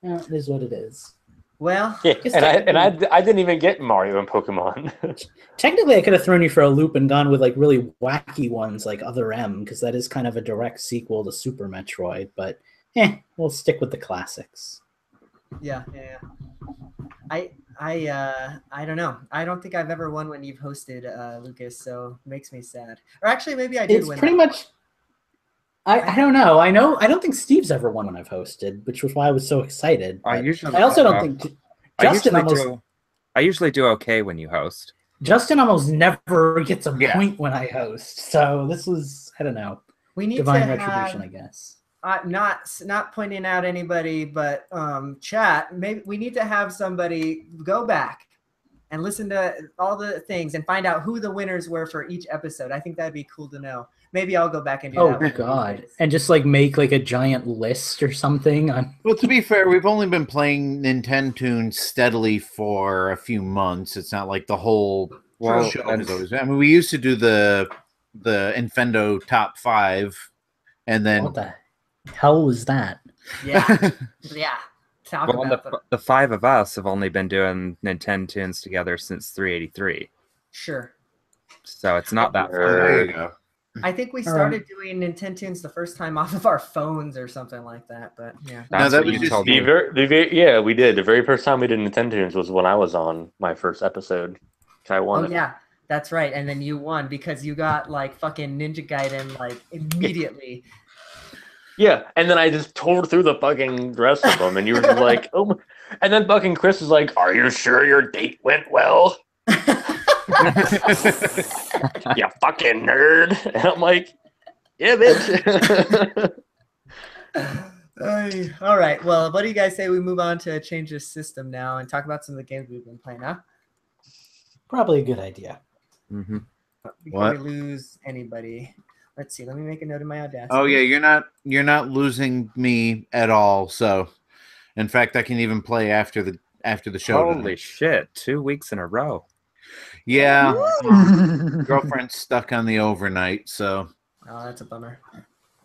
yeah, it is what it is. Well, Yeah, Guess and I didn't even get Mario and Pokemon. Technically, I could have thrown you for a loop and gone with like really wacky ones like Other M, because that is kind of a direct sequel to Super Metroid. But we'll stick with the classics. yeah. I don't know. I don't think I've ever won when you've hosted, Lucas, so it makes me sad. Or actually, maybe I did It's win. pretty that much. I don't know. I don't think Steve's ever won when I've hosted, which was why I was so excited. I But usually I also don't think Justin I usually do okay when you host. Justin almost never gets a Yeah. point when I host. So this was, I don't know, We need divine to retribution, I have, guess. not pointing out anybody, but chat. Maybe we need to have somebody go back and listen to all the things and find out who the winners were for each episode. I think that'd be cool to know. Maybe I'll go back and do Oh that. one of these God! days. And just like make like a giant list or something on. Well, to be fair, we've only been playing Nintendo steadily for a few months. It's not like the whole Well, show and- is always. I mean, we used to do the Infendo top 5, and then What the hell was that? Yeah, yeah. Talk Well, about the 5 of us have only been doing Nintendo tunes together since 383. Sure. So it's not that there you far. go. I think we All started doing Nintendo tunes the first time off of our phones or something like that. But yeah. That's that what was you just told The me. yeah, we did. The very first time we did Nintendo was when I was on my first episode. I won Oh it. yeah, that's right. And then you won because you got like fucking Ninja Gaiden like immediately. Yeah, and then I just tore through the fucking rest of them, and you were just like, oh. And then fucking Chris was like, "Are you sure your date went well?" You fucking nerd. And I'm like, yeah, bitch. All right. Well, what do you guys say we move on to change the system now and talk about some of the games we've been playing, huh? Probably a good idea. Mhm. Before What? we lose anybody. Let's see. Let me make a note of my Audacity. Oh yeah, you're not losing me at all. So, in fact, I can even play after the show. Holy tonight. shit! 2 weeks in a row. Yeah, girlfriend's stuck on the overnight, so Oh, that's a bummer.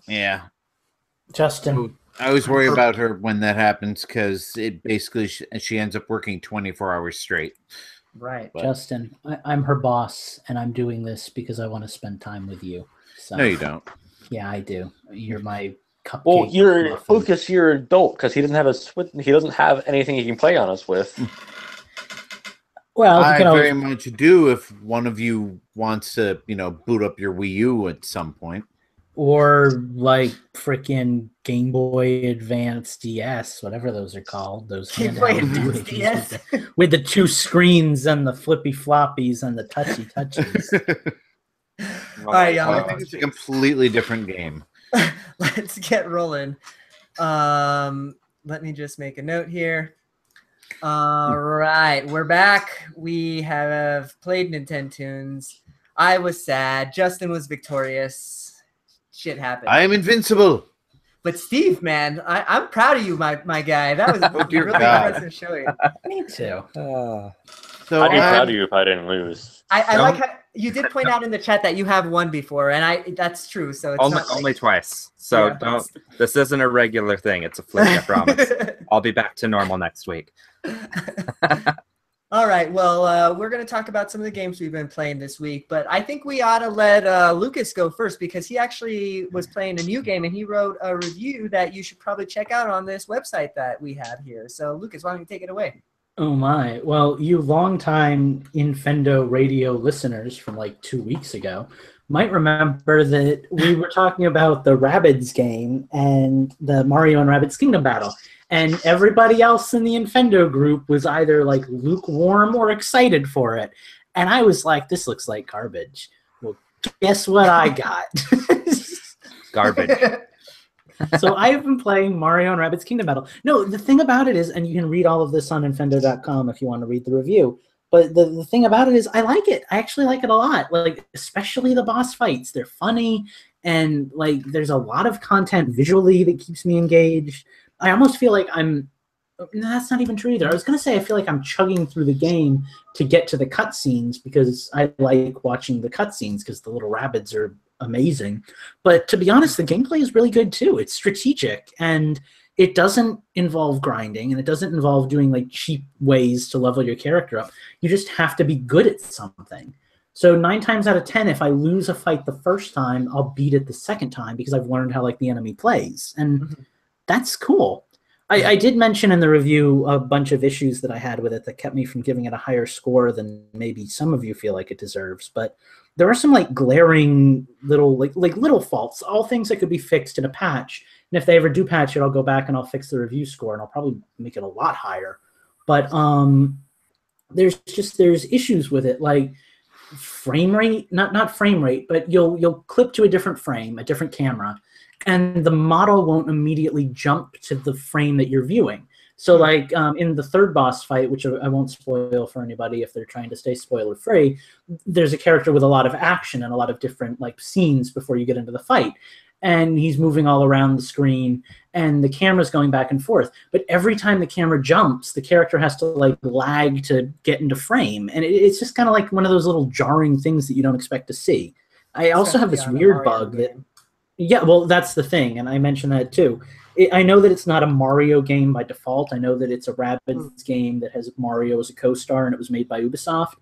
yeah. Justin, I always worry about her when that happens because it basically she ends up working 24 hours straight. Right. But- Justin, I'm her boss, and I'm doing this because I want to spend time with you. So, No, you don't. Yeah, I do. You're my cupcake. Well, you're muffin. Lucas. You're an adult because he doesn't have he doesn't have anything he can play on us with. Well, you I can always very much do if one of you wants to, boot up your Wii U at some point. or like freaking Game Boy Advance DS, whatever those are called. Those Game Boy handheld Advance DVDs DS. with the 2 screens and the flippy floppies and the touchy touchies. All right, y'all. I think it's a completely different game. let's get rolling. Let me just make a note here. All right, we're back. We have played Nintendo's. I was sad. Justin was victorious. Shit happened. I am invincible. But Steve, man, I'm proud of you, my guy. That was a dear really God. impressive showing. Me too. So I'd be proud I'm- of you if I didn't lose. I like how you did point out in the chat that you have won before, and that's true. So it's not Only twice. So Yeah, but- don't. This isn't a regular thing. It's a fluke. I promise. I'll be back to normal next week. All right. Well, we're going to talk about some of the games we've been playing this week, but I think we ought to let Lucas go first because he actually was playing a new game and he wrote a review that you should probably check out on this website that we have here. So, Lucas, why don't you take it away? Oh my. Well, you longtime Infendo Radio listeners from like 2 weeks ago might remember that we were talking about the Rabbids game and the Mario and Rabbids Kingdom battle. And everybody else in the Infendo group was either like lukewarm or excited for it. And I was like, this looks like garbage. Well, guess what I got? Garbage. So I've been playing Mario and Rabbids Kingdom Battle. No, the thing about it is, and you can read all of this on Infendo.com if you want to read the review, but the thing about it is I like it. I actually like it a lot. Like, especially the boss fights. They're funny, and like there's a lot of content visually that keeps me engaged. I almost feel like no, that's not even true either. I was going to say I feel like I'm chugging through the game to get to the cutscenes because I like watching the cutscenes because the little rabbits are amazing. But to be honest, the gameplay is really good too. It's strategic and it doesn't involve grinding and it doesn't involve doing like cheap ways to level your character up. You just have to be good at something. So 9 times out of 10, if I lose a fight the first time, I'll beat it the second time because I've learned how like the enemy plays. And that's cool. I did mention in the review a bunch of issues that I had with it that kept me from giving it a higher score than maybe some of you feel like it deserves. But there are some like glaring little like little faults, all things that could be fixed in a patch. And if they ever do patch it, I'll go back and I'll fix the review score and I'll probably make it a lot higher. But there's issues with it, like frame rate, not frame rate, but you'll clip to a different frame, a different camera, and the model won't immediately jump to the frame that you're viewing. So like in the third boss fight, which I won't spoil for anybody if they're trying to stay spoiler free, there's a character with a lot of action and a lot of different like scenes before you get into the fight. And he's moving all around the screen and the camera's going back and forth. But every time the camera jumps, the character has to like lag to get into frame. And it's just kind of like one of those little jarring things that you don't expect to see. I also have this weird bug that, yeah, well, that's the thing. And I mentioned that too. I know that it's not a Mario game by default. I know that it's a Rabbids game that has Mario as a co-star and it was made by Ubisoft.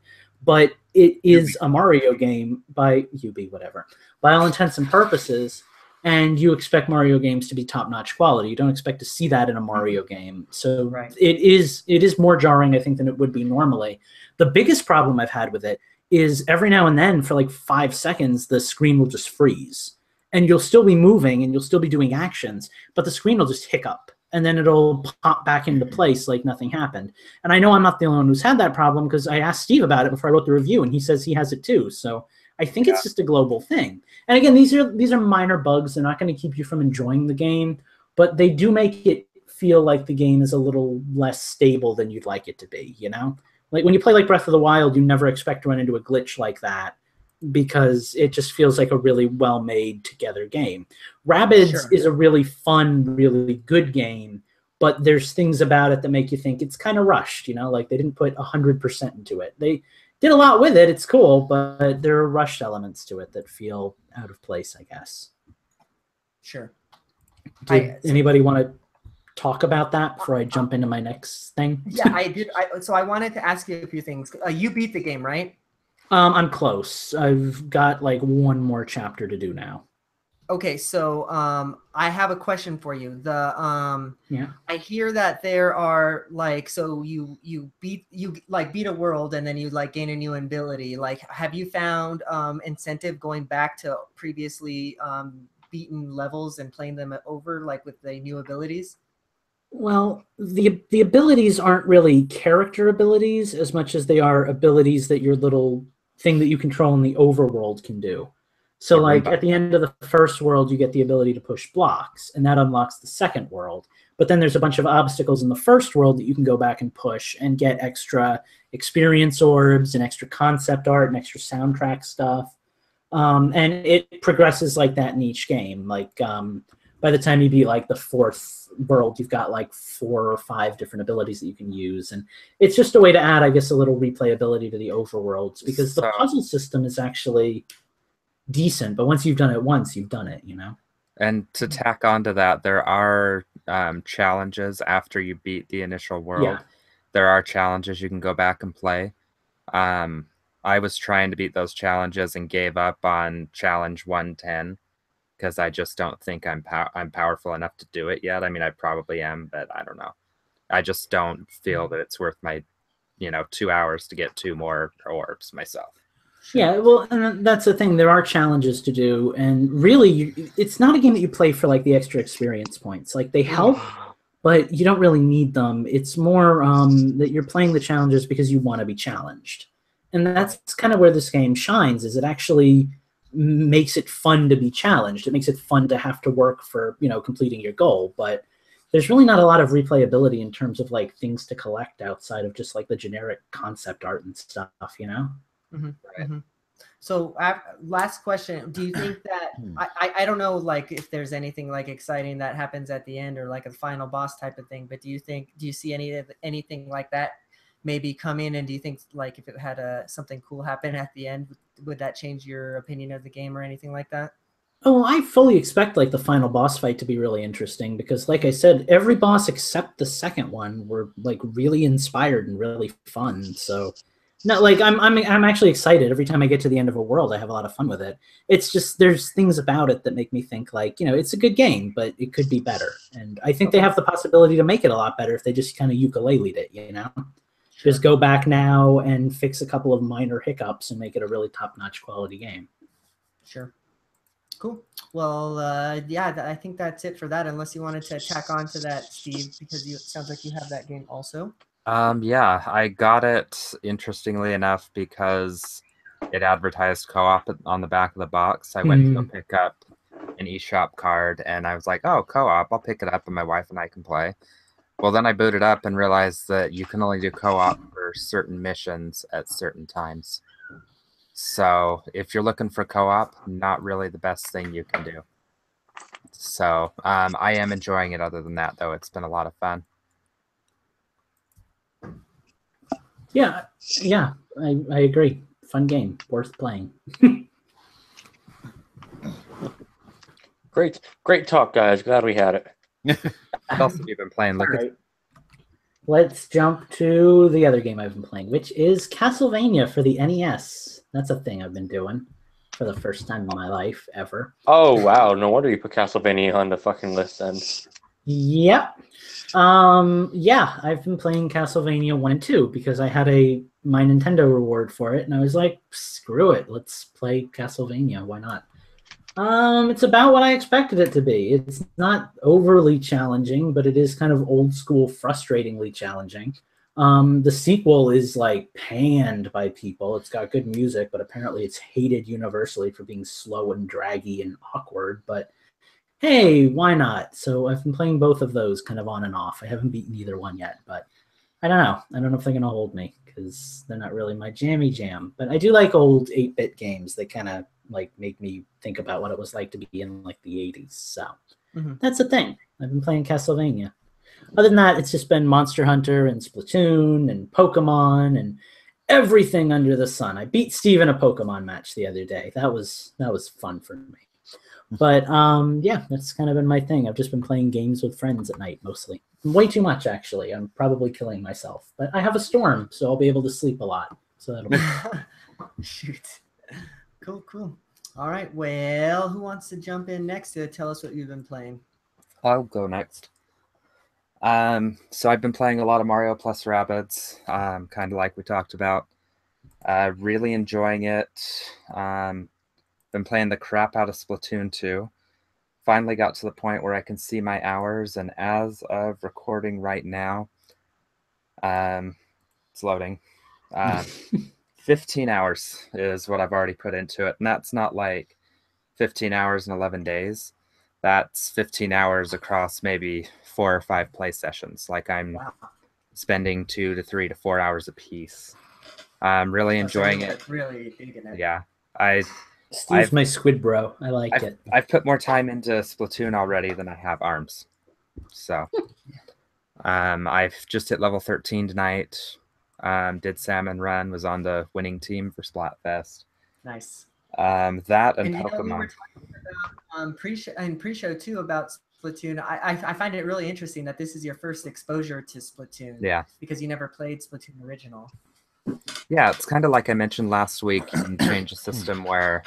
But it is a Mario game by whatever. By all intents and purposes. And you expect Mario games to be top-notch quality. You don't expect to see that in a Mario game. So it is more jarring, I think, than it would be normally. The biggest problem I've had with it is every now and then, for like 5 seconds, the screen will just freeze. And you'll still be moving and you'll still be doing actions, but the screen will just hiccup. And then it'll pop back into place like nothing happened. And I know I'm not the only one who's had that problem because I asked Steve about it before I wrote the review, and he says he has it too. So I think it's just a global thing. And again, these are minor bugs. They're not going to keep you from enjoying the game, but they do make it feel like the game is a little less stable than you'd like it to be, you know? Like when you play like Breath of the Wild, you never expect to run into a glitch like that because it just feels like a really well-made together game. Rabbids is a really fun, really good game, but there's things about it that make you think it's kind of rushed, you know? Like they didn't put 100% into it. They did a lot with it. It's cool, but there are rushed elements to it that feel out of place, I guess. Sure. Did anybody want to talk about that before I jump into my next thing? Yeah, I did. So I wanted to ask you a few things. You beat the game, right? I'm close. I've got like one more chapter to do now. Okay, so I have a question for you. I hear that there are like, so you beat a world and then you like gain a new ability. Like, have you found incentive going back to previously beaten levels and playing them over like with the new abilities? Well, the abilities aren't really character abilities as much as they are abilities that your little thing that you control in the overworld can do. So Yeah, like right. at the end of the first world, you get the ability to push blocks, and that unlocks the second world. But then there's a bunch of obstacles in the first world that you can go back and push and get extra experience orbs and extra concept art and extra soundtrack stuff. And it progresses like that in each game. Like by the time you beat like the fourth world, you've got like 4 or 5 different abilities that you can use, and it's just a way to add, I guess, a little replayability to the overworlds, because the puzzle system is actually decent. But once you've done it once, you've done it, you know. And to tack onto that, there are challenges after you beat the initial world. Yeah. There are challenges you can go back and play. I was trying to beat those challenges and gave up on challenge 110 because I just don't think I'm powerful enough to do it yet. I mean, I probably am, but I don't know. I just don't feel that it's worth my, 2 hours to get 2 more orbs myself. Yeah, well, and that's the thing. There are challenges to do, and really, it's not a game that you play for like the extra experience points. Like they help, but you don't really need them. It's more that you're playing the challenges because you want to be challenged, and that's kind of where this game shines. Is it actually makes it fun to be challenged? It makes it fun to have to work for completing your goal, but there's really not a lot of replayability in terms of like things to collect outside of just like the generic concept art and stuff. Mm-hmm. Right. Mm-hmm. So last question, do you think that I don't know like if there's anything like exciting that happens at the end or like a final boss type of thing, but do you see anything like that maybe come in, and do you think like if it had something cool happen at the end, would that change your opinion of the game or anything like that? Oh, I fully expect like the final boss fight to be really interesting, because like I said, every boss except the second one were like really inspired and really fun. So no, like I'm actually excited every time I get to the end of a world. I have a lot of fun with it. It's just there's things about it that make me think like, it's a good game, but it could be better. And I think they have the possibility to make it a lot better if they just kind of ukulele'd it, Sure. Just go back now and fix a couple of minor hiccups and make it a really top-notch quality game. Sure. Cool. Well, yeah, I think that's it for that, unless you wanted to tack on to that, Steve, because it sounds like you have that game also. Yeah, I got it, interestingly enough, because it advertised co-op on the back of the box. I went to go pick up an eShop card, and I was like, oh, co-op, I'll pick it up, and my wife and I can play. Well, then I booted up and realized that you can only do co-op for certain missions at certain times. So if you're looking for co-op, not really the best thing you can do. So I am enjoying it. Other than that, though, it's been a lot of fun. Yeah, I agree. Fun game, worth playing. Great talk, guys. Glad we had it. What else have you been playing, Lucas? All right. Let's jump to the other game I've been playing, which is Castlevania for the NES. That's a thing I've been doing for the first time in my life ever. Oh, wow. No wonder you put Castlevania on the fucking list then. Yep. Yeah, I've been playing Castlevania 1 and 2 because I had my Nintendo reward for it, and I was like, screw it, let's play Castlevania. Why not? It's about what I expected it to be. It's not overly challenging, but it is kind of old school, frustratingly challenging. The sequel is like panned by people. It's got good music, but apparently it's hated universally for being slow and draggy and awkward. But hey, why not? So I've been playing both of those kind of on and off. I haven't beaten either one yet, but I don't know. I don't know if they're going to hold me because they're not really my jammy jam. But I do like old 8-bit games. They kind of like make me think about what it was like to be in like the 80s. So that's the thing. I've been playing Castlevania. Other than that, it's just been Monster Hunter and Splatoon and Pokemon and everything under the sun. I beat Steve in a Pokemon match the other day. That was fun for me. But yeah, that's kind of been my thing. I've just been playing games with friends at night mostly. Way too much, actually. I'm probably killing myself. But I have a storm, so I'll be able to sleep a lot. So that'll be Shoot. Cool. All right. Well, who wants to jump in next to tell us what you've been playing? I'll go next. So I've been playing a lot of Mario plus Rabbids, kind of like we talked about. Really enjoying it. Been playing the crap out of Splatoon 2. Finally got to the point where I can see my hours, and as of recording right now, it's loading. 15 hours is what I've already put into it, and that's not like 15 hours in 11 days. That's 15 hours across maybe 4 or 5 play sessions. Like I'm spending 2 to 3 to 4 hours a piece. I'm really enjoying it. Really digging it. Yeah, Steve's my squid bro. I like it. I've put more time into Splatoon already than I have ARMS. So I've just hit level 13 tonight. Did salmon run, was on the winning team for Splatfest. Nice. That and You know, Pokemon. we were talking about pre-show too about Splatoon. I find it really interesting that this is your first exposure to Splatoon. Yeah. Because you never played Splatoon original. Yeah, it's kind of like I mentioned last week. You can change the system where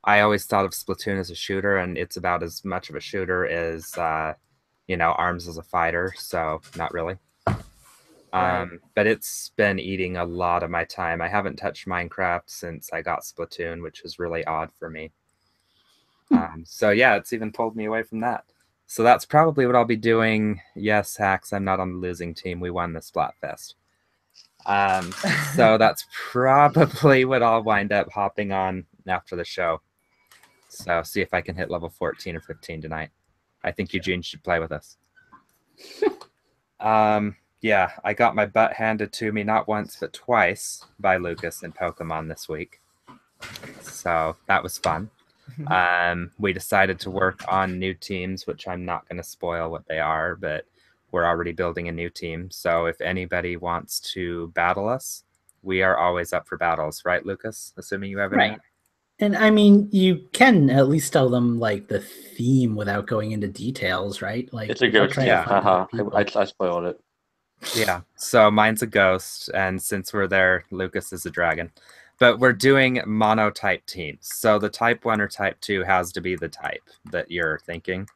I always thought of Splatoon as a shooter, and it's about as much of a shooter as ARMS as a fighter. So not really. But it's been eating a lot of my time. I haven't touched Minecraft since I got Splatoon, which is really odd for me. So yeah, it's even pulled me away from that. So that's probably what I'll be doing. Yes, Hacks, I'm not on the losing team. We won the Splatfest. So that's probably what I'll wind up hopping on after the show. So see if I can hit level 14 or 15 tonight. I think Eugene should play with us. Yeah, I got my butt handed to me not once but twice by Lucas in Pokemon this week. So that was fun. We decided to work on new teams, which I'm not going to spoil what they are, but we're already building a new team. So if anybody wants to battle us, we are always up for battles, right, Lucas? Assuming you have any. Right. And I mean, you can at least tell them like the theme without going into details, right? Like It's a ghost. Yeah. I spoiled it. Yeah. So mine's a ghost, and since we're there, Lucas is a dragon. But we're doing monotype teams. So the type 1 or type 2 has to be the type that you're thinking.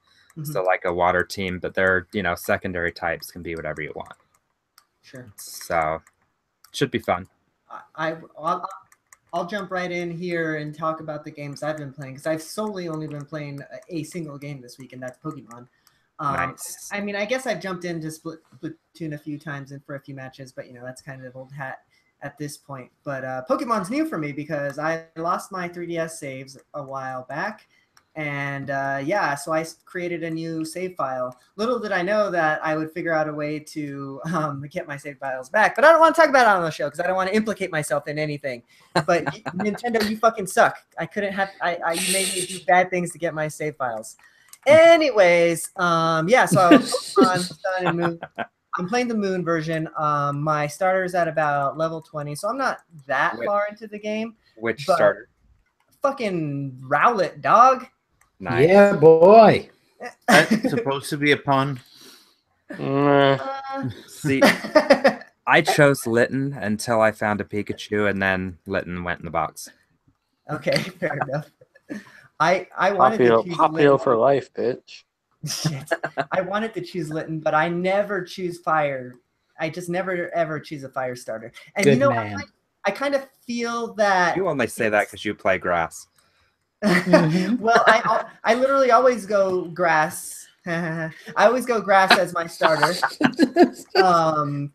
So like a water team, but their secondary types can be whatever you want. Sure. So should be fun. I'll jump right in here and talk about the games I've been playing, because I've solely only been playing a single game this week, and that's Pokemon. Nice. I mean, I guess I've jumped into Splatoon a few times and for a few matches, but that's kind of old hat at this point. But Pokemon's new for me because I lost my 3DS saves a while back. And so I created a new save file. Little did I know that I would figure out a way to get my save files back. But I don't want to talk about it on the show because I don't want to implicate myself in anything. But Nintendo, you fucking suck. I couldn't have. You made me do bad things to get my save files. Anyways, so Pokemon Sun and Moon. I'm playing the Moon version. My starter's at about level 20, so I'm not that far into the game. Which starter? Fucking Rowlet, dog. Nice. Yeah, boy. That's supposed to be a pun. See, I chose Litten until I found a Pikachu, and then Litten went in the box. Okay, fair enough. I wanted to choose Popio for life, bitch. Shit. I wanted to choose Litten, but I never choose fire. I just never ever choose a fire starter. And Good man. I kind of feel that You only say that because you play grass. Well, I literally always go grass. I always go grass as my starter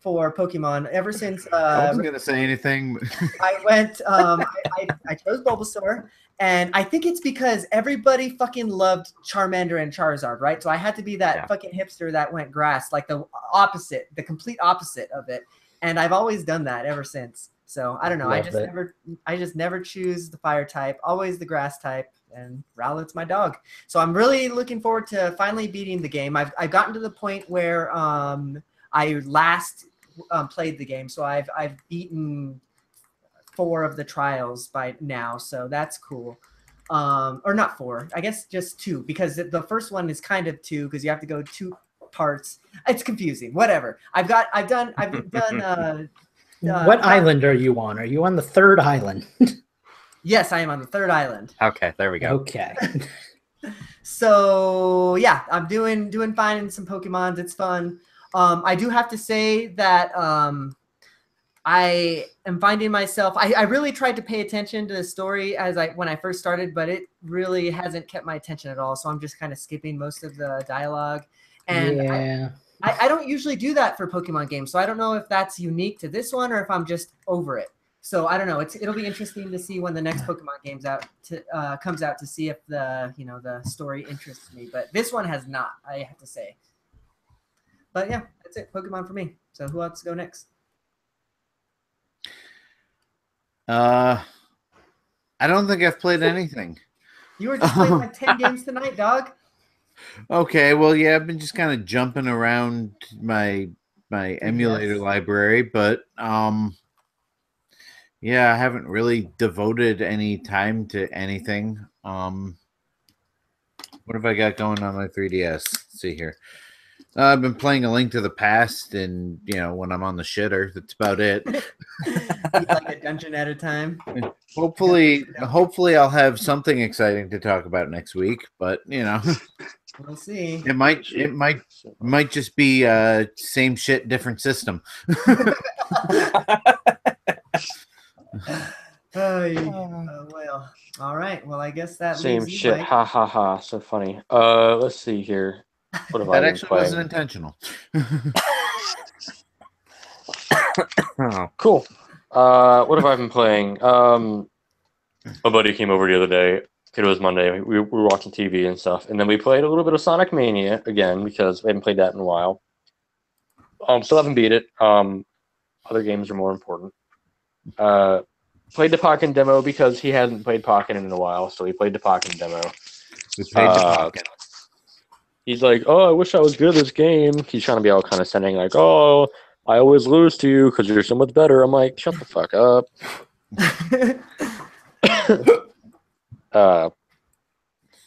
for Pokemon ever since I wasn't gonna say anything. I went I chose Bulbasaur, and I think it's because everybody fucking loved Charmander and Charizard, right? So I had to be that fucking hipster that went grass, like the complete opposite of it. And I've always done that ever since. So I don't know. I just never choose the fire type. Always the grass type. And Rowlet's my dog. So I'm really looking forward to finally beating the game. I've gotten to the point where I last played the game. So I've beaten 4 of the trials by now. So that's cool. Or not 4. I guess just 2, because the first one is kind of 2 because you have to go 2 parts. It's confusing. Whatever. I've done. What island are you on? Are you on the 3rd island? Yes, I am on the 3rd island. Okay, there we go. Okay. So yeah, I'm doing fine in some Pokemons. It's fun. I do have to say that I am finding myself. I really tried to pay attention to the story when I first started, but it really hasn't kept my attention at all. So I'm just kind of skipping most of the dialogue. And yeah. I don't usually do that for Pokemon games, so I don't know if that's unique to this one or if I'm just over it. So I don't know. It'll be interesting to see when the next Pokemon comes out to see if the story interests me. But this one has not, I have to say. But yeah, that's it. Pokemon for me. So who wants to go next? I don't think I've played anything. You were just playing like 10 games tonight, dog. Okay, well, yeah, I've been just kind of jumping around my emulator library, but yeah, I haven't really devoted any time to anything. What have I got going on my 3DS? Let's see here. I've been playing A Link to the Past, and when I'm on the shitter, that's about it. Like a dungeon at a time. Hopefully, I'll have something exciting to talk about next week. But we'll see. It might just be same shit, different system. Well, all right. Well, I guess that same leaves you, shit. Mike. Ha ha ha. So funny. Let's see here. What have I That been actually playing? wasn't intentional. Cool. What have I been playing? My buddy came over the other day. It was Monday. We were watching TV and stuff, and then we played a little bit of Sonic Mania again because we haven't played that in a while. Still haven't beat it. Other games are more important. Played the Pokken demo because he hadn't played Pokken in a while, so we played the Pokken demo. We played the Pokken. He's like, "Oh, I wish I was good at this game." He's trying to be all condescending, like, "Oh, I always lose to you because you're so much better." I'm like, "Shut the fuck up."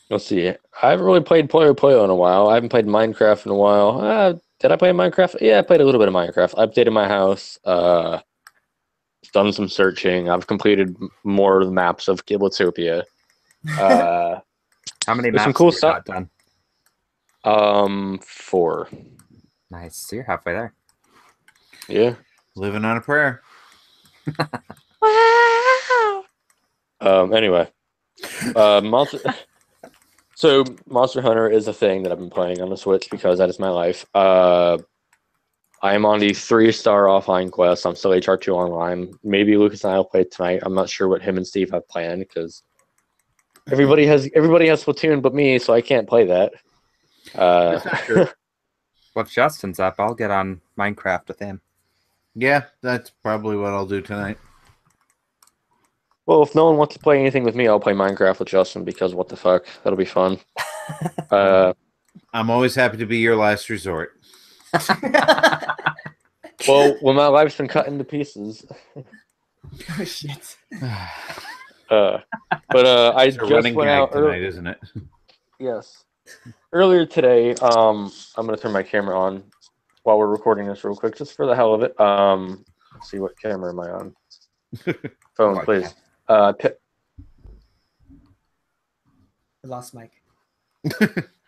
Let's see. I haven't really played Puyo in a while. I haven't played Minecraft in a while. Did I play Minecraft? Yeah, I played a little bit of Minecraft. I updated my house. Done some searching. I've completed more of the maps of Giblitopia. How many maps some cool have you stuff got done? 4. Nice. So you're halfway there. Yeah. Living on a prayer. Anyway, Monster Hunter is a thing that I've been playing on the Switch because that is my life. I am on the 3-star offline quest. I'm still HR2 online. Maybe Lucas and I will play tonight. I'm not sure what him and Steve have planned because everybody has Splatoon but me, so I can't play that. That's not true. Well, if Justin's up, I'll get on Minecraft with him. Yeah, that's probably what I'll do tonight. Well, if no one wants to play anything with me, I'll play Minecraft with Justin because what the fuck? That'll be fun. I'm always happy to be your last resort. Well, when my life's been cut into pieces. Oh, shit. I It's a just running went gag out tonight, isn't it? Yes. Earlier today, I'm going to turn my camera on while we're recording this real quick, just for the hell of it. Let's see, what camera am I on? Phone, please. We lost Mike.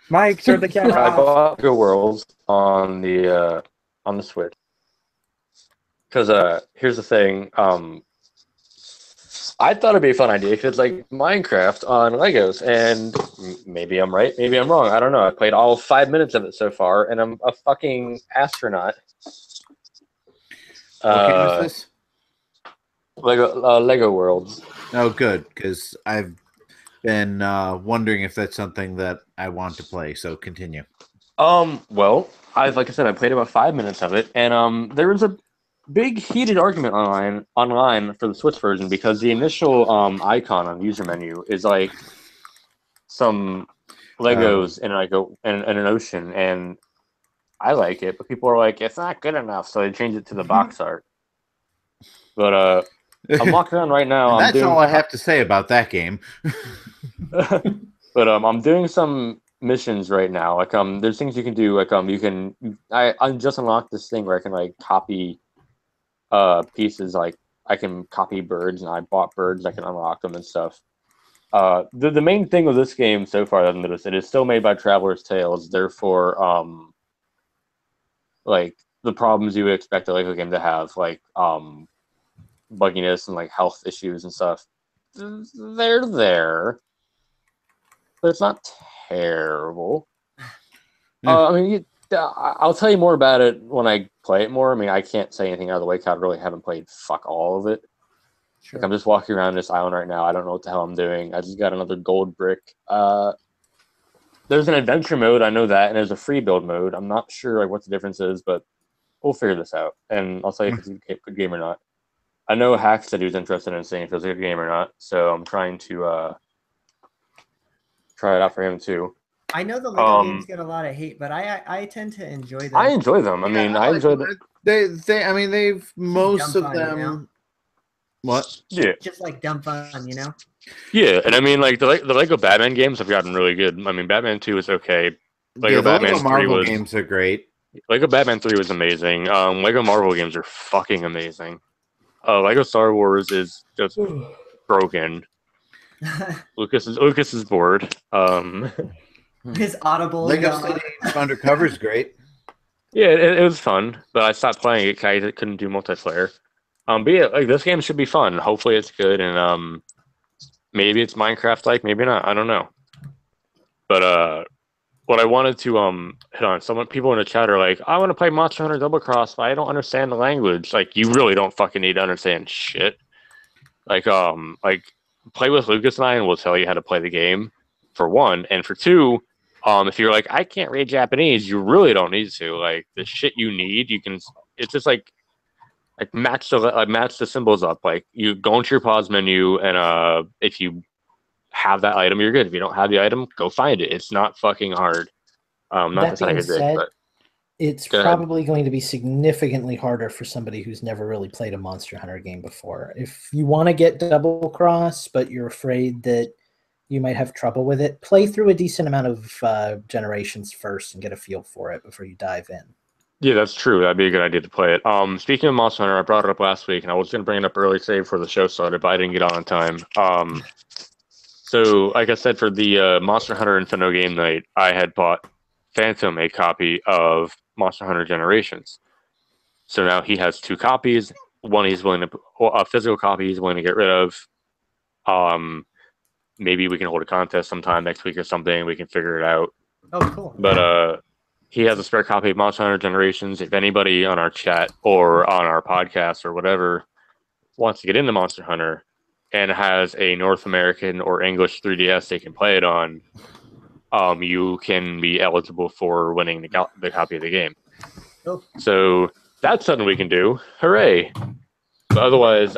Mike, turn the camera I off. bought Go Worlds on the Switch. Because here's the thing. I thought it'd be a fun idea because it's like Minecraft on Legos, and maybe I'm right, maybe I'm wrong. I don't know. I played all 5 minutes of it so far, and I'm a fucking astronaut. What game is this? Lego Worlds. Oh, good, because I've been wondering if that's something that I want to play. So continue. Well, like I said, I played about 5 minutes of it, and there was a big heated argument online for the Switch version because the initial icon on the user menu is like some Legos in an ocean, and I like it, but people are like, it's not good enough, so they changed it to the box art. But I'm walking around right now. That's all I have to say about that game. But I'm doing some missions right now. Like there's things you can do. Like I just unlocked this thing where I can like copy pieces. Like I can copy birds, and I bought birds. I can unlock them and stuff. The main thing with this game so far that I've noticed, it is still made by Traveler's Tales. Therefore, like the problems you would expect a Lego game to have, like bugginess and like health issues and stuff, they're there, but it's not terrible. I mean, I'll tell you more about it when I play it more. I mean, I can't say anything out of the way because I really haven't played fuck all of it. Sure. Like, I'm just walking around this island right now. I don't know what the hell I'm doing. I just got another gold brick. There's an adventure mode, I know that, and there's a free build mode. I'm not sure like what the difference is, but we'll figure this out, and I'll tell you if it's a good game or not. I know Hack said he was interested in seeing if it was a good game or not, so I'm trying to try it out for him too. I know the Lego games get a lot of hate, but I tend to enjoy them. I enjoy them. I mean, I enjoyed them. They've most dumb of fun, them. you know? What? Yeah, Just like dumb fun, you know? yeah, and I mean, like the Lego Batman games have gotten really good. I mean, Batman 2 is okay. Lego Batman Lego 3 Marvel was games are great. Lego Batman 3 was amazing. Lego Marvel games are fucking amazing. Lego Star Wars is just broken. Lucas is bored. His Audible. Lego City Undercover is great. Yeah, it was fun, but I stopped playing it because I couldn't do multiplayer. But yeah, like this game should be fun. Hopefully it's good, and maybe it's Minecraft-like, maybe not. I don't know. But what I wanted to hit on, people in the chat are like, I want to play Monster Hunter Double Cross, but I don't understand the language. Like, you really don't fucking need to understand shit. Like play with Lucas and I, and we'll tell you how to play the game, for one, and for two. If you're like, I can't read Japanese, you really don't need to. Like, the shit you need, you can. It's just like match the symbols up. Like, you go into your pause menu, and if you have that item, you're good. If you don't have the item, go find it. It's not fucking hard. Not That to being say said, but it's go ahead. probably going to be significantly harder for somebody who's never really played a Monster Hunter game before. If you want to get Double Cross, but you're afraid that you might have trouble with it, play through a decent amount of generations first and get a feel for it before you dive in. Yeah, that's true. That'd be a good idea to play it. Speaking of Monster Hunter, I brought it up last week, and I was going to bring it up early today before the show started, but I didn't get on time. So, like I said, for the Monster Hunter Infendo game night, I had bought Phantom a copy of Monster Hunter Generations. So now he has 2 copies. One he's willing to, a physical copy he's willing to get rid of. Maybe we can hold a contest sometime next week or something. We can figure it out. Oh, cool. But he has a spare copy of Monster Hunter Generations. If anybody on our chat or on our podcast or whatever wants to get into Monster Hunter and has a North American or English 3DS they can play it on, you can be eligible for winning the copy of the game. Oh. So that's something we can do. Hooray! But otherwise,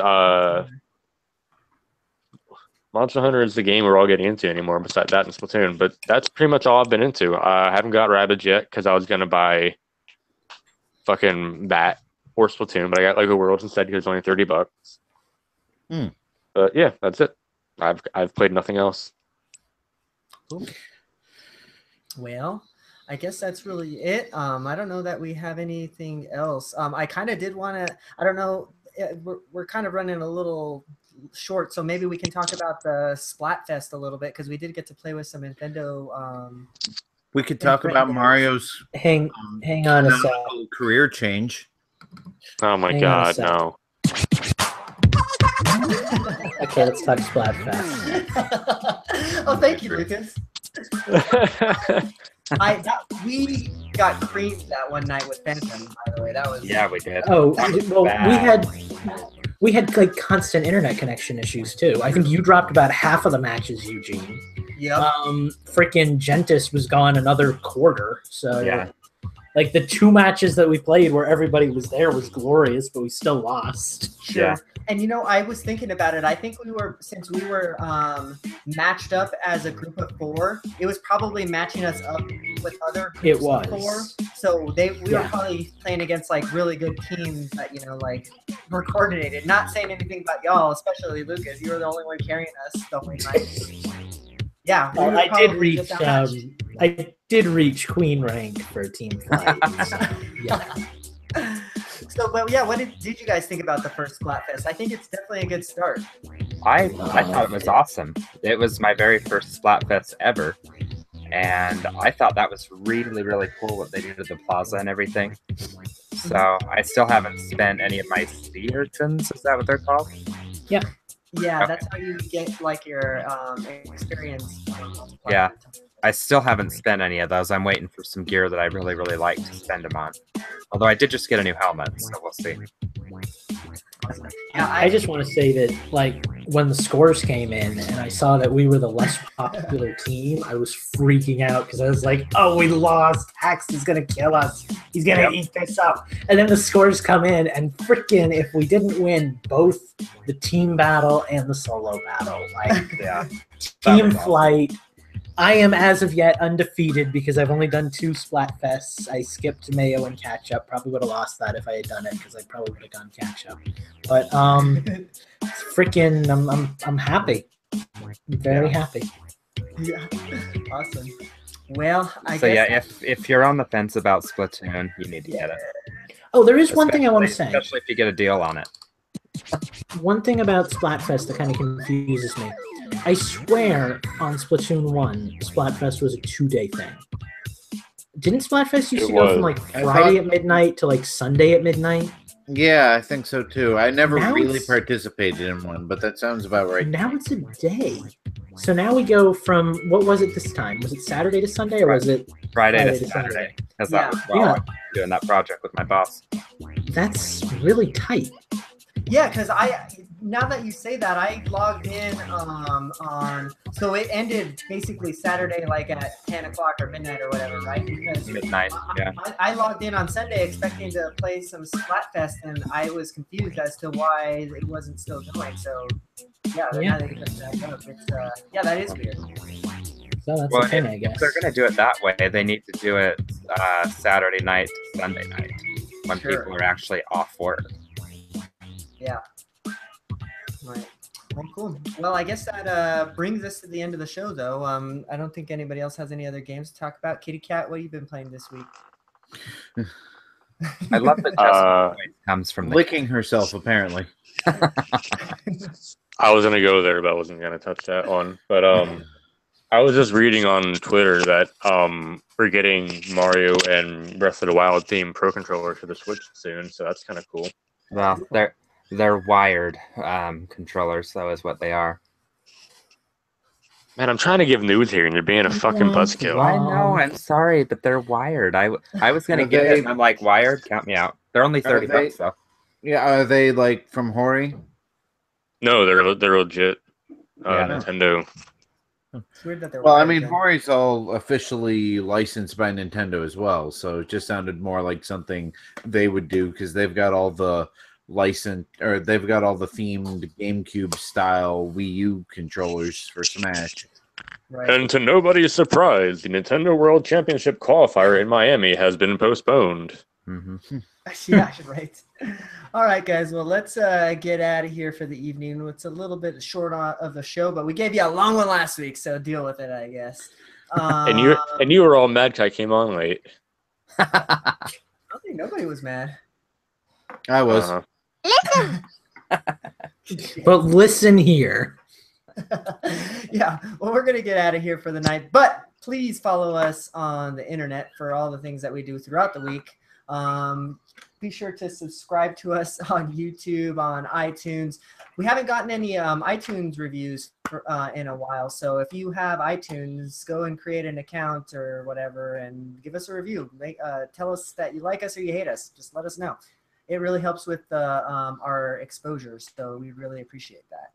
Monster Hunter is the game we're all getting into anymore, besides that and Splatoon. But that's pretty much all I've been into. I haven't got Rabbids yet because I was going to buy fucking that or Splatoon, but I got Lego Worlds instead because it's only $30. But yeah, that's it. I've played nothing else. Cool. Well, I guess that's really it. I don't know that we have anything else. I kind of did want to, I don't know, we're kind of running a little short, so maybe we can talk about the Splatfest a little bit because we did get to play with some Infendo. We could talk about Mario's Hang on a sec. career change. Oh my Hang on a god, sec. no. Okay, let's talk Splatfest. Oh, thank you, Lucas. We got creamed that one night with Phantom, by the way. That was we did. Oh, That was well, bad. we had like constant internet connection issues too. I think you dropped about half of the matches, Eugene. Yep. Freaking Gentis was gone another quarter. So Yeah. like the 2 matches that we played where everybody was there was glorious, but we still lost. Sure. Yeah. And I was thinking about it. I think since we were matched up as a group of 4, it was probably matching us up with other groups It was. of 4. So we were probably playing against like really good teams that like were coordinated. Not saying anything about y'all, especially Lucas. You were the only one carrying us the whole night. Yeah, we were I did probably reach. just outmatched. I did reach queen rank for team fight. So, yeah. So, but yeah, what did you guys think about the first Splatfest? I think it's definitely a good start. I thought it was awesome. It was my very first Splatfest ever, and I thought that was really, really cool what they did to the plaza and everything. So I still haven't spent any of my sea urchins. Is that what they're called? Yeah, Okay. that's how you get like your experience. Yeah. I still haven't spent any of those. I'm waiting for some gear that I really, really like to spend them on. Although I did just get a new helmet, so we'll see. Yeah, I just want to say that, like, when the scores came in and I saw that we were the less popular team, I was freaking out because I was like, oh, we lost. Axe is going to kill us. He's going to eat this up. And then the scores come in, and freaking, if we didn't win both the team battle and the solo battle, like, team flight, I am as of yet undefeated because I've only done 2 Splatfests. I skipped Mayo and catch up. Probably would have lost that if I had done it because I probably would have gone catch up. But freaking, I'm happy. I'm very happy. Yeah, awesome. Well, I So guess if you're on the fence about Splatoon, you need to get it. Oh, there is one thing I want to say. Especially if you get a deal on it. One thing about Splatfest that kind of confuses me. I swear on Splatoon 1, Splatfest was a 2-day thing. Didn't Splatfest used to go from like Friday at midnight to like Sunday at midnight? Yeah, I think so too. I never Now really it's- participated in one, but that sounds about right. Now it's a day. So now we go from, what was it this time? Was it Saturday to Sunday or was it Friday Friday to to Saturday. Because Yeah. that was while I was doing that project with my boss. That's really tight. yeah, because now that you say that, I logged in on so it ended basically Saturday like at 10 o'clock or midnight or whatever, right? Because Midnight, yeah. I logged in on Sunday expecting to play some Splatfest, and I was confused as to why it wasn't still going. So yeah, now that you put that up, it's that is weird. So that's Well, the thing, I if guess. they're going to do it that way, they need to do it Saturday night to Sunday night when Sure. people are actually off work. Yeah. Right. Well, cool. Well, I guess that brings us to the end of the show, though. I don't think anybody else has any other games to talk about. Kitty Cat, what have you been playing this week? I love that Justin's voice comes from the Licking herself, apparently. I was gonna go there, but I wasn't gonna touch that one. But I was just reading on Twitter that we're getting Mario and Breath of the Wild themed Pro controller for the Switch soon, so that's kind of cool. Well, they're wired controllers, though, is what they are. Man, I'm trying to give news here, and you're being a fucking buzzkill. I know. I'm sorry, but they're wired. I was gonna Are get it, they- and I'm like, wired? Count me out. They're only Are $30 though. Yeah, are they like from Hori? No, they're legit. Yeah. Nintendo. It's weird that they're Well, I wired, mean, though. Hori's all officially licensed by Nintendo as well, so it just sounded more like something they would do because they've got all the they've got all the themed GameCube style Wii U controllers for Smash. Right. And to nobody's surprise, the Nintendo World Championship qualifier in Miami has been postponed. Mm-hmm. Yeah, right. All right, guys. Well, let's get out of here for the evening. It's a little bit short of the show, but we gave you a long one last week, so deal with it, I guess. And you were all mad 'cause I came on late. I don't think nobody was mad. I was. Uh-huh. But listen here. Yeah, well, we're gonna get out of here for the night, but please follow us on the internet for all the things that we do throughout the week. Be sure to subscribe to us on YouTube, on iTunes. We haven't gotten any iTunes reviews in a while, so if you have iTunes, go and create an account or whatever and give us a review. Tell us that you like us or you hate us. Just let us know. It really helps with our exposure, so we really appreciate that.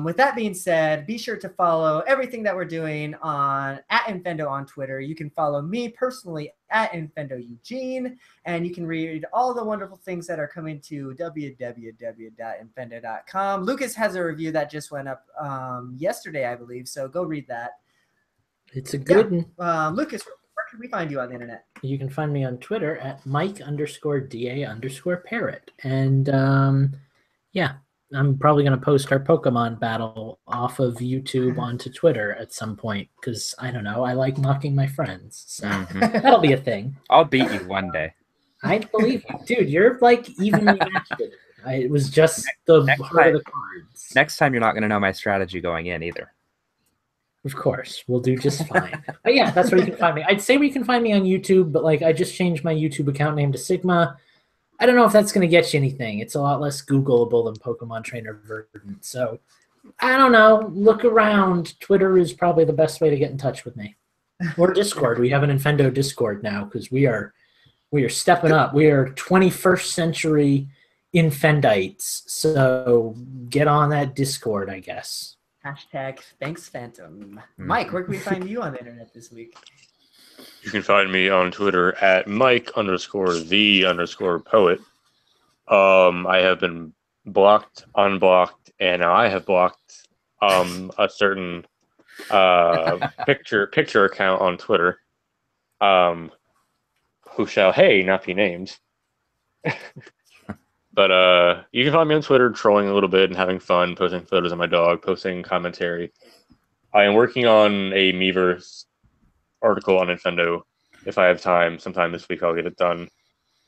With that being said, be sure to follow everything that we're doing at Infendo on Twitter. You can follow me personally at Infendo Eugene, and you can read all the wonderful things that are coming to www.infendo.com. Lucas has a review that just went up yesterday, I believe, so go read that. It's a good one. Lucas, where can we find you on the internet? You can find me on Twitter at Mike_DA_parrot. And yeah, I'm probably going to post our Pokemon battle off of YouTube onto Twitter at some point because, I don't know, I like mocking my friends. So that'll be a thing. I'll beat you one day. I believe you. Dude, you're like evenly matched. It was just the heart of the cards. Next time, you're not going to know my strategy going in either. Of course, we'll do just fine. But yeah, that's where you can find me. I'd say where you can find me on YouTube, but like I just changed my YouTube account name to Sigma. I don't know if that's going to get you anything. It's a lot less Googleable than Pokemon Trainer Verdant. So I don't know. Look around. Twitter is probably the best way to get in touch with me. Or Discord. We have an Infendo Discord now because we are stepping up. We are 21st century Infendites. So get on that Discord, I guess. Hashtag thanks Phantom. Mike, where can we find you on the internet this week? You can find me on Twitter at Mike_the_poet. I have been blocked, unblocked, and I have blocked a certain picture account on Twitter. Who shall not be named. But you can find me on Twitter trolling a little bit and having fun, posting photos of my dog, posting commentary. I am working on a Miiverse article on Infendo. If I have time, sometime this week I'll get it done.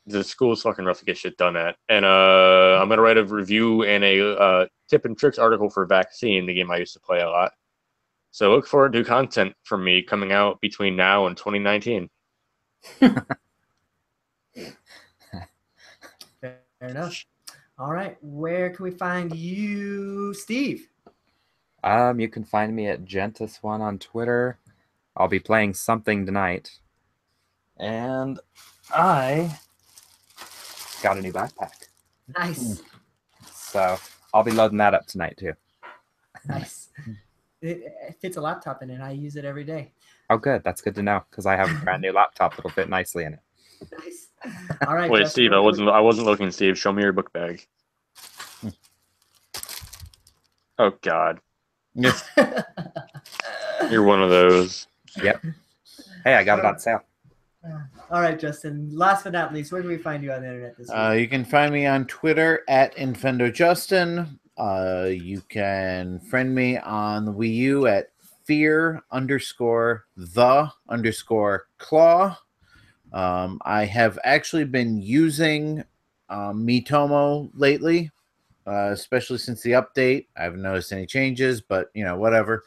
The school's fucking rough to get shit done at. And I'm going to write a review and a tip and tricks article for Vaccine, the game I used to play a lot. So look forward to content from me coming out between now and 2019. Fair enough. All right, where can we find you, Steve? You can find me at Gentis1 on Twitter. I'll be playing something tonight. And I got a new backpack. Nice. So I'll be loading that up tonight too. Nice. It fits a laptop in it. I use it every day. Oh, good. That's good to know because I have a brand new laptop that'll fit nicely in it. Nice. All right. Wait, Justin, Steve, I wasn't looking. Steve, show me your book bag. Oh God, Yes. you're one of those. Yep. Hey, I got it on sale. All right, Justin. Last but not least, where can we find you on the internet this week? You can find me on Twitter at InfendoJustin. You can friend me on the Wii U at fear_the_claw. I have actually been using Miitomo lately, especially since the update. I haven't noticed any changes, but whatever.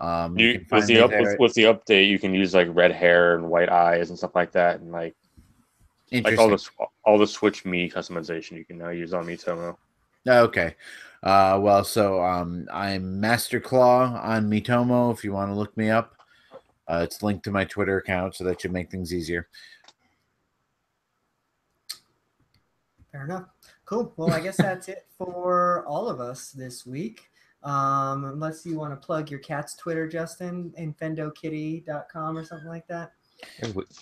You can find me there. With the update, you can use like red hair and white eyes and stuff like that, and like all the Switch Me customization you can now use on Miitomo. Okay. I'm Master Claw on Miitomo if you want to look me up. It's linked to my Twitter account, so that should make things easier. Fair enough. Cool. Well, I guess that's it for all of us this week. Unless you want to plug your cat's Twitter, Justin, infendokitty.com or something like that.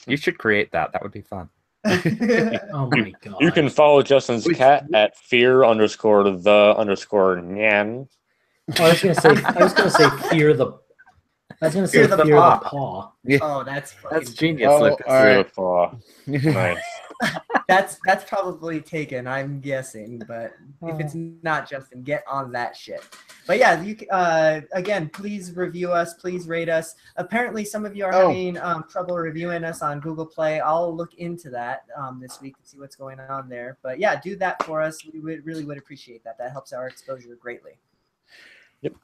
You should create that. That would be fun. Oh my god. You can follow Justin's cat at fear_the_nyan. I was gonna say fear the paw. Yeah. Oh, that's genius. Oh, Lucas. all right. Nice. That's probably taken, I'm guessing, but if it's not, Justin, get on that shit. But yeah, you again, please review us, please rate us. Apparently some of you are having trouble reviewing us on Google Play. I'll look into that this week and see what's going on there. But yeah, do that for us. We really would appreciate that. That helps our exposure greatly. Yep.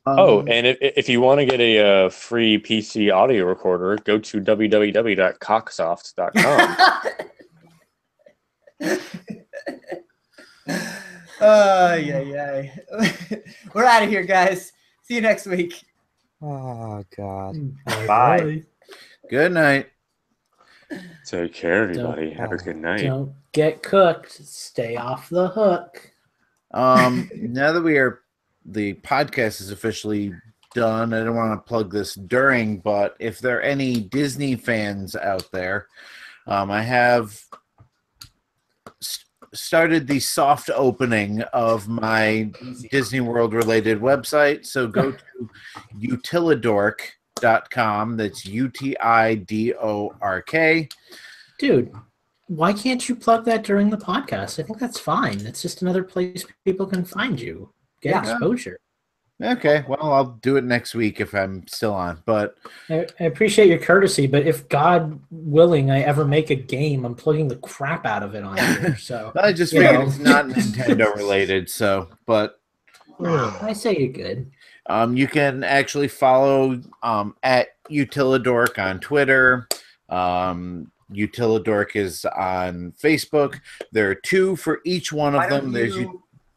And if you want to get a free PC audio recorder, go to www.cocksoft.com. Yeah. We're out of here, guys. See you next week. Oh, God. Bye. Good night. Take care, everybody. Have a good night. Don't get cooked. Stay off the hook. Now that the podcast is officially done, I don't want to plug this during, but if there are any Disney fans out there, I have started the soft opening of my Disney World related website. So go to utilidork.com. That's UTIDORK. Dude, why can't you plug that during the podcast? I think that's fine. It's just another place people can find you. Get exposure. Okay, well, I'll do it next week if I'm still on. But I appreciate your courtesy, but if God willing I ever make a game, I'm plugging the crap out of it on here. So I just figured it's not Nintendo related. So, but I say you're good. You can actually follow at Utilidork on Twitter. Utilidork is on Facebook. There are two for each one of them. There's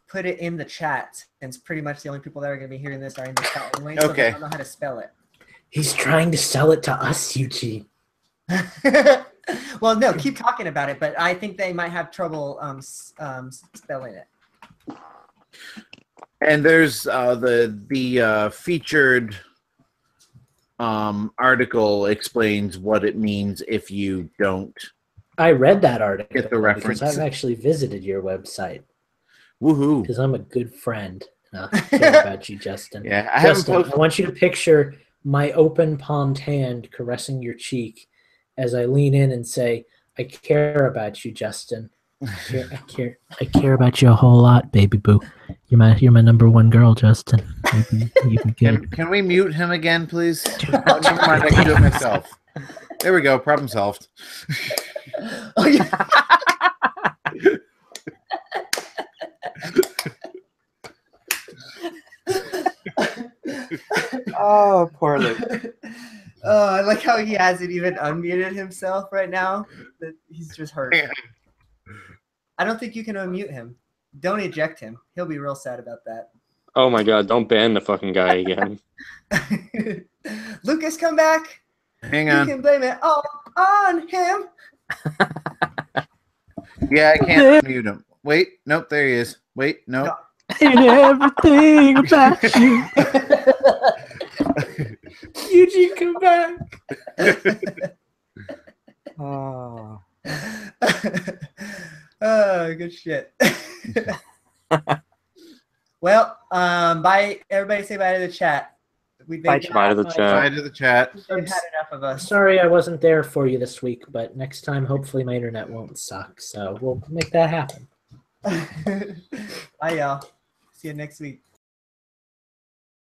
put it in the chat, and it's pretty much the only people that are going to be hearing this are in the chat anyway, so they don't know how to spell it. He's trying to sell it to us, Yuchi. Well, no, keep talking about it, but I think they might have trouble spelling it. And there's the featured article explains what it means if you don't I read that article get the reference. because I've actually visited your website Woohoo! because I'm a good friend. And I care about you, Justin. Yeah, I haven't Justin, posted. I want you to picture my open palmed hand caressing your cheek as I lean in and say, "I care about you, Justin. I care about you a whole lot, baby boo. You're my number one girl, Justin. You be good." Can we mute him again, please? Oh, never mind. I can do it myself. There we go. Problem solved. Oh, yeah. Oh, poor Luke. Oh, I like how he hasn't even unmuted himself right now. That he's just hurt. I don't think you can unmute him. Don't eject him. He'll be real sad about that. Oh my god, don't ban the fucking guy again. Lucas, come back. Hang You on. can blame it all on him. Yeah, I can't mute him. Wait. Nope. There he is. Wait. Nope. No. And everything about you. Eugene, come back. Oh. Oh, good shit. Well, bye. Everybody say bye to the chat. Bye to the Bye chat. to the chat. We've had enough of us. Sorry I wasn't there for you this week, but next time hopefully my internet won't suck. So we'll make that happen. Bye, y'all. See you next week.